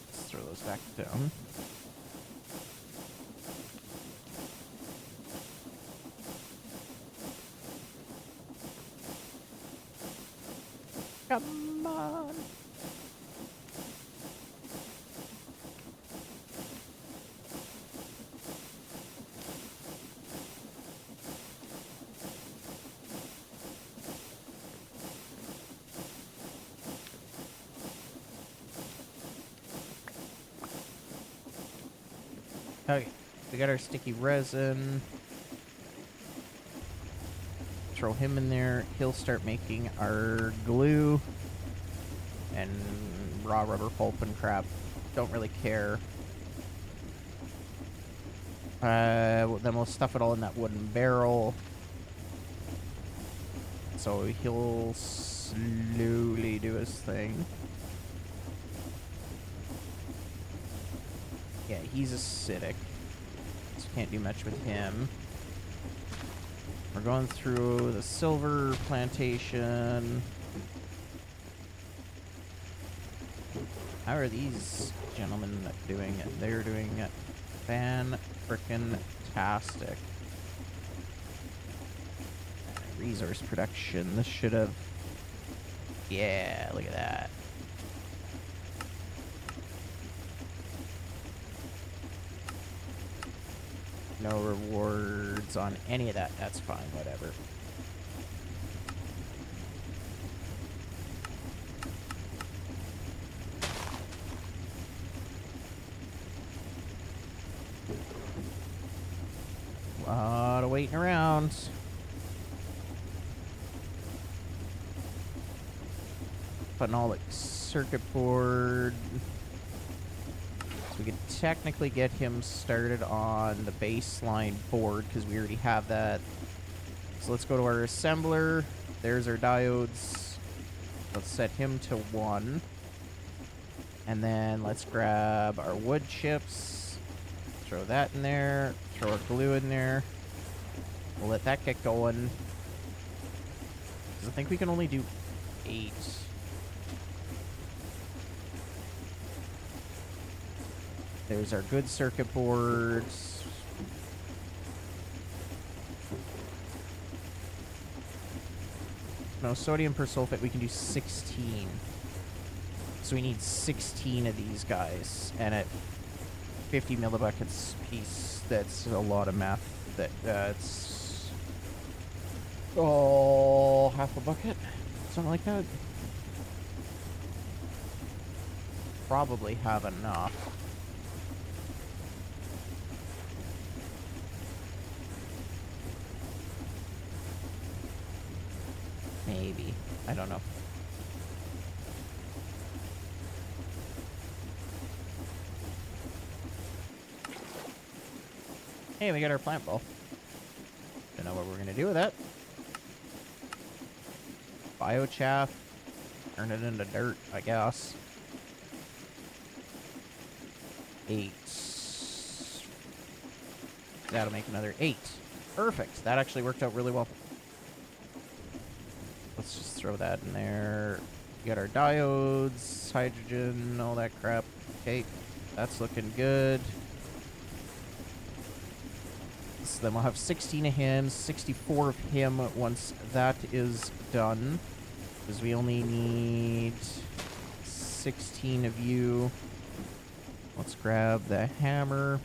Let's throw those back down. Come on. Okay, we got our sticky resin. Throw him in there. He'll start making our glue and raw rubber pulp and crap. Don't really care. Then we'll stuff it all in that wooden barrel. So he'll slowly do his thing. Yeah, he's acidic, so can't do much with him. We're going through the silver plantation. How are these gentlemen doing it? They're doing it fan-frickin-tastic. Resource production. This should have... Yeah, look at that. No rewards on any of that. That's fine, whatever. Lot of waiting around. Putting all the circuit board. So we could technically get him started on the baseline board because we already have that. So let's go to our assembler. There's our diodes. Let's set him to 1. And then let's grab our wood chips. Throw that in there. Throw our glue in there. We'll let that get going. Because I think we can only do 8. There's our good circuit boards. No, sodium persulfate, we can do 16. So we need 16 of these guys. And at 50 millibuckets a piece, that's a lot of math. That's... oh, half a bucket? Something like that? Probably have enough. Maybe. I don't know. Hey, we got our plant ball. Don't know what we're gonna do with that. Biochaff. Turn it into dirt, I guess. 8. That'll make another 8. Perfect. That actually worked out really well. Let's just throw that in there. We got our diodes, hydrogen, all that crap. Okay, that's looking good. So then we'll have 16 of him, 64 of him once that is done. Because we only need 16 of you. Let's grab the hammer.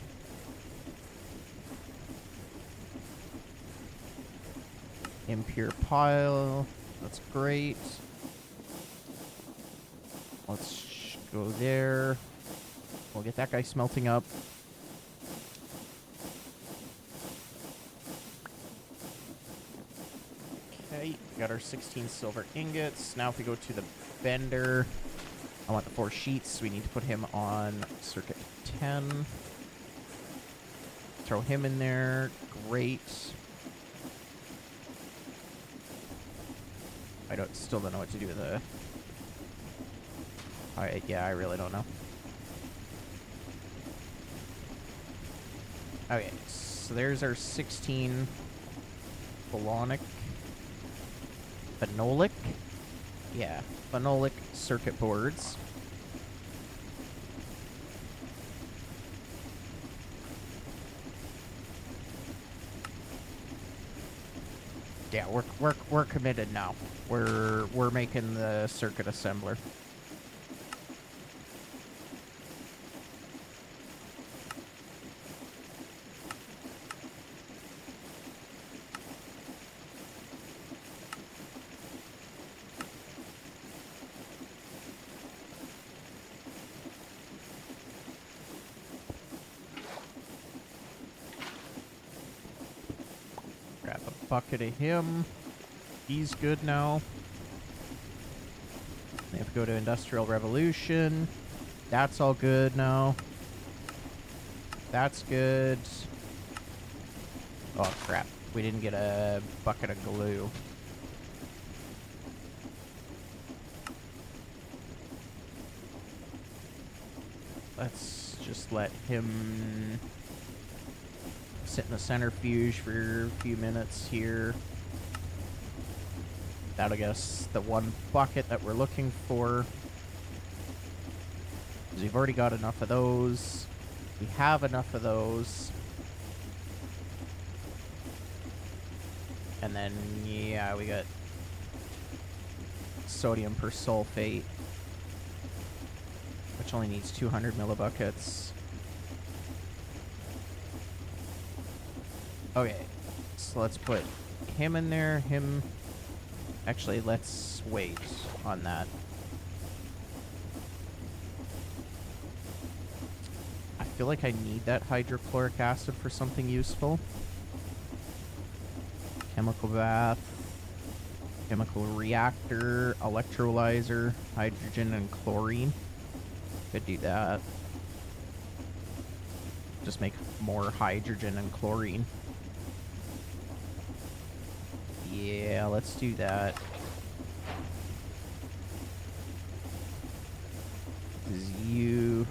impure pile. That's great. Let's go there. We'll get that guy smelting up. Okay, we got our 16 silver ingots. Now if we go to the vendor, I want the 4 sheets. We need to put him on circuit 10. Throw him in there. Great. Still don't know what to do with the... Alright, yeah, I really don't know. Okay, so there's our 16 phenolic? Yeah, phenolic circuit boards. Yeah, we're committed now. We're making the circuit assembler. Grab a bucket of him. He's good now. We have to go to Industrial Revolution. That's all good now. That's good. Oh, crap. We didn't get a bucket of glue. Let's just let him sit in the centrifuge for a few minutes here. That'll get us the 1 bucket that we're looking for. 'Cause we've already got enough of those. We have enough of those. And then, yeah, we got sodium persulfate, which only needs 200 millibuckets. Okay, so let's put him in there, him... Actually, let's wait on that. I feel like I need that hydrochloric acid for something useful. Chemical bath, chemical reactor, electrolyzer, hydrogen and chlorine. Could do that. Just make more hydrogen and chlorine. Yeah, let's do that. 'Cause you...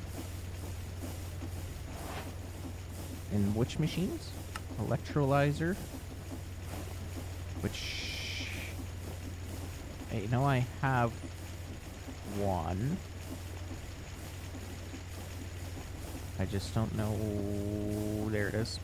In which machines? Electrolyzer. Which... I know I have one. I just don't know... There it is.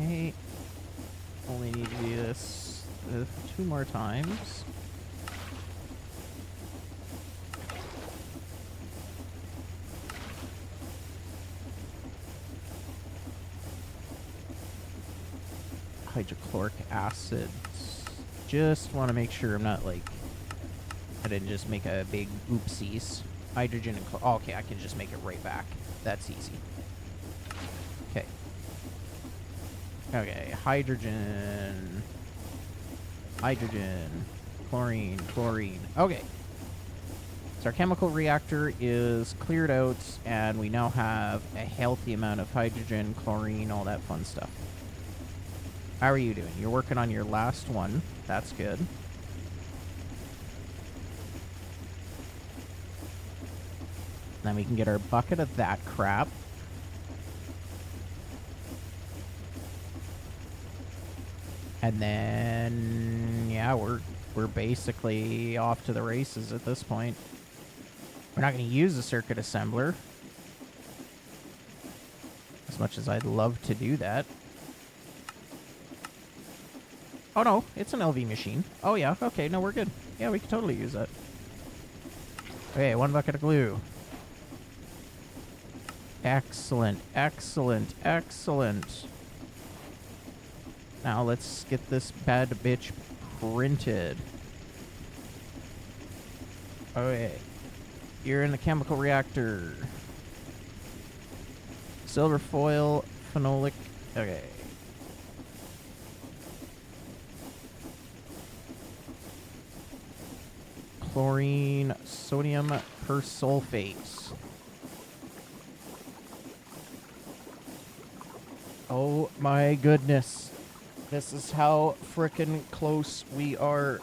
Okay. Only need to do this 2 more times. Hydrochloric acid. Just want to make sure I'm not like... I didn't just make a big oopsies. Hydrogen and oh, okay, I can just make it right back. That's easy. Okay. Okay, hydrogen, chlorine, chlorine. Okay. So our chemical reactor is cleared out, and we now have a healthy amount of hydrogen, chlorine, all that fun stuff. How are you doing? You're working on your last one. That's good. Then we can get our bucket of that crap. And then, yeah, we're basically off to the races at this point. We're not going to use the circuit assembler, as much as I'd love to do that. Oh no, it's an LV machine. Oh yeah, okay, no, we're good. Yeah, we can totally use that. Okay, 1 bucket of glue. Excellent, excellent, excellent. Now let's get this bad bitch printed. Okay. You're in the chemical reactor. Silver foil, phenolic. Okay. Chlorine, sodium persulfate. Oh my goodness. This is how frickin' close we are.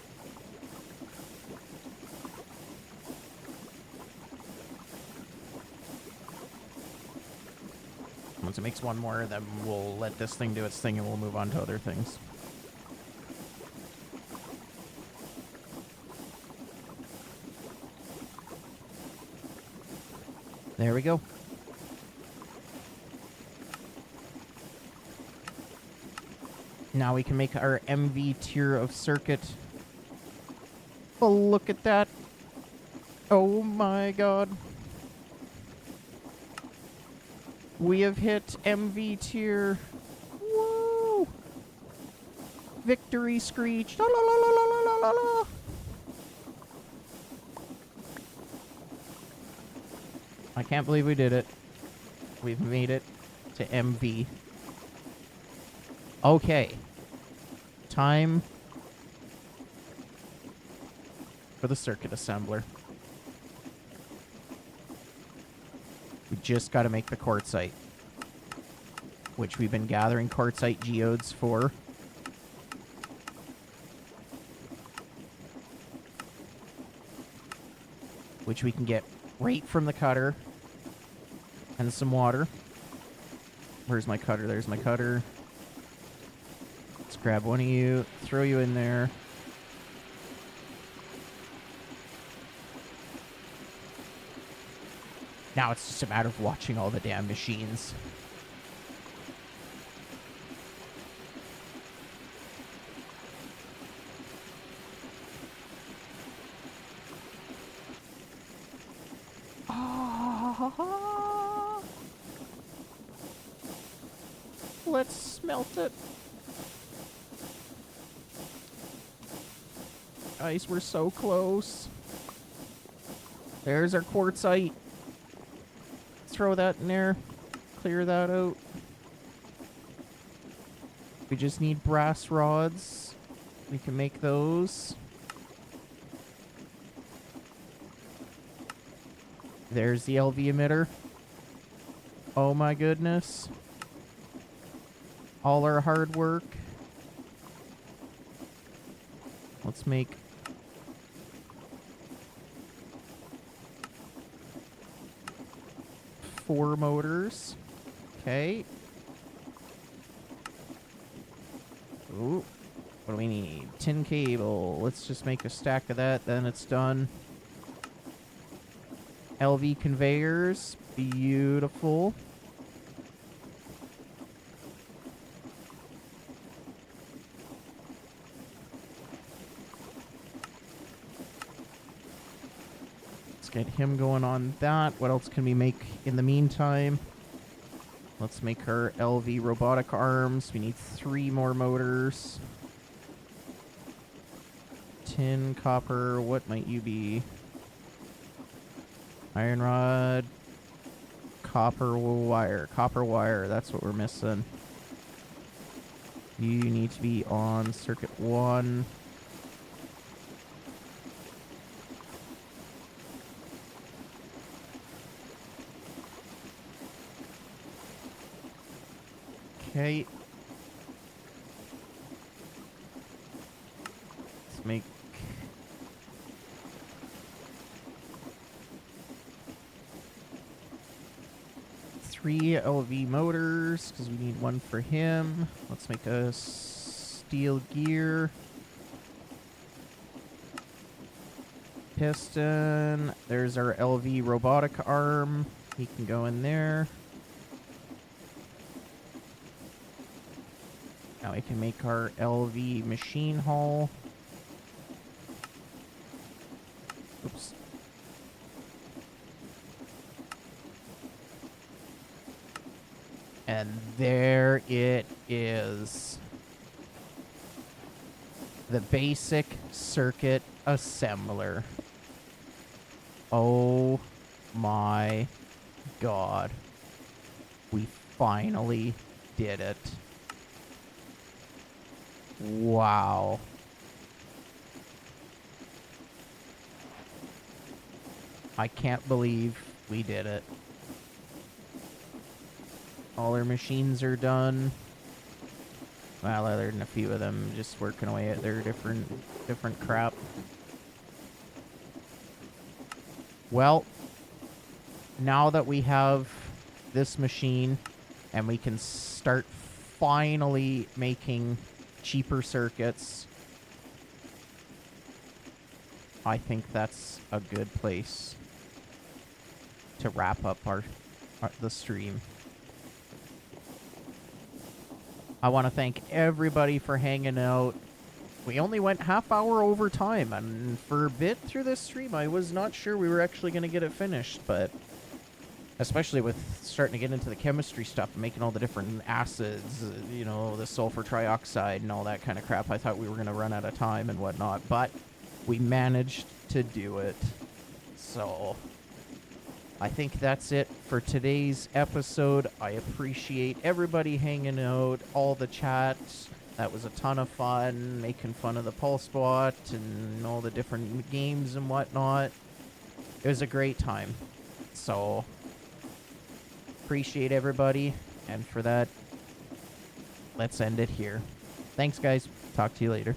Once it makes one more, then we'll let this thing do its thing and we'll move on to other things. There we go. Now we can make our MV tier of circuit. Oh, look at that. Oh my god. We have hit MV tier. Woo! Victory screech. La la la la la la la la. I can't believe we did it. We've made it to MV. Okay. Time for the circuit assembler. We just got to make the quartzite, which we've been gathering quartzite geodes for. Which we can get right from the cutter. And some water. Where's my cutter? There's my cutter. Let's grab one of you, throw you in there. Now it's just a matter of watching all the damn machines. Let's smelt it. Guys, we're so close. There's our quartzite. Throw that in there. Clear that out. We just need brass rods. We can make those. There's the LV emitter. Oh my goodness. All our hard work. Let's make 4 motors. Okay. Ooh. What do we need? Tin cable. Let's just make a stack of that, then it's done. LV conveyors. Beautiful. Let's get him going on that. What else can we make in the meantime? Let's make our LV robotic arms. We need 3 more motors. Tin, copper, what might you be? Iron rod, copper wire. Copper wire, that's what we're missing. You need to be on circuit 1. Okay. make... three LV motors, because we need one for him. Let's make a steel gear. Piston. There's our LV robotic arm. He can go in there. Now we can make our LV machine hull. Oops. And there it is. The basic circuit assembler. Oh my god. We finally did it. Wow. I can't believe we did it. All our machines are done. Well, other than a few of them just working away at their different crap. Well, now that we have this machine and we can start finally making cheaper circuits, I think that's a good place to wrap up the stream. I want to thank everybody for hanging out. We only went half hour over time, and for a bit through this stream, I was not sure we were actually going to get it finished, but especially with starting to get into the chemistry stuff, making all the different acids, you know, the sulfur trioxide and all that kind of crap, I thought we were going to run out of time and whatnot, but we managed to do it. So I think that's it for today's episode. I appreciate everybody hanging out, all the chats. That was a ton of fun, making fun of the Pulse Bot and all the different games and whatnot. It was a great time. So, appreciate everybody. And for that, let's end it here. Thanks, guys. Talk to you later.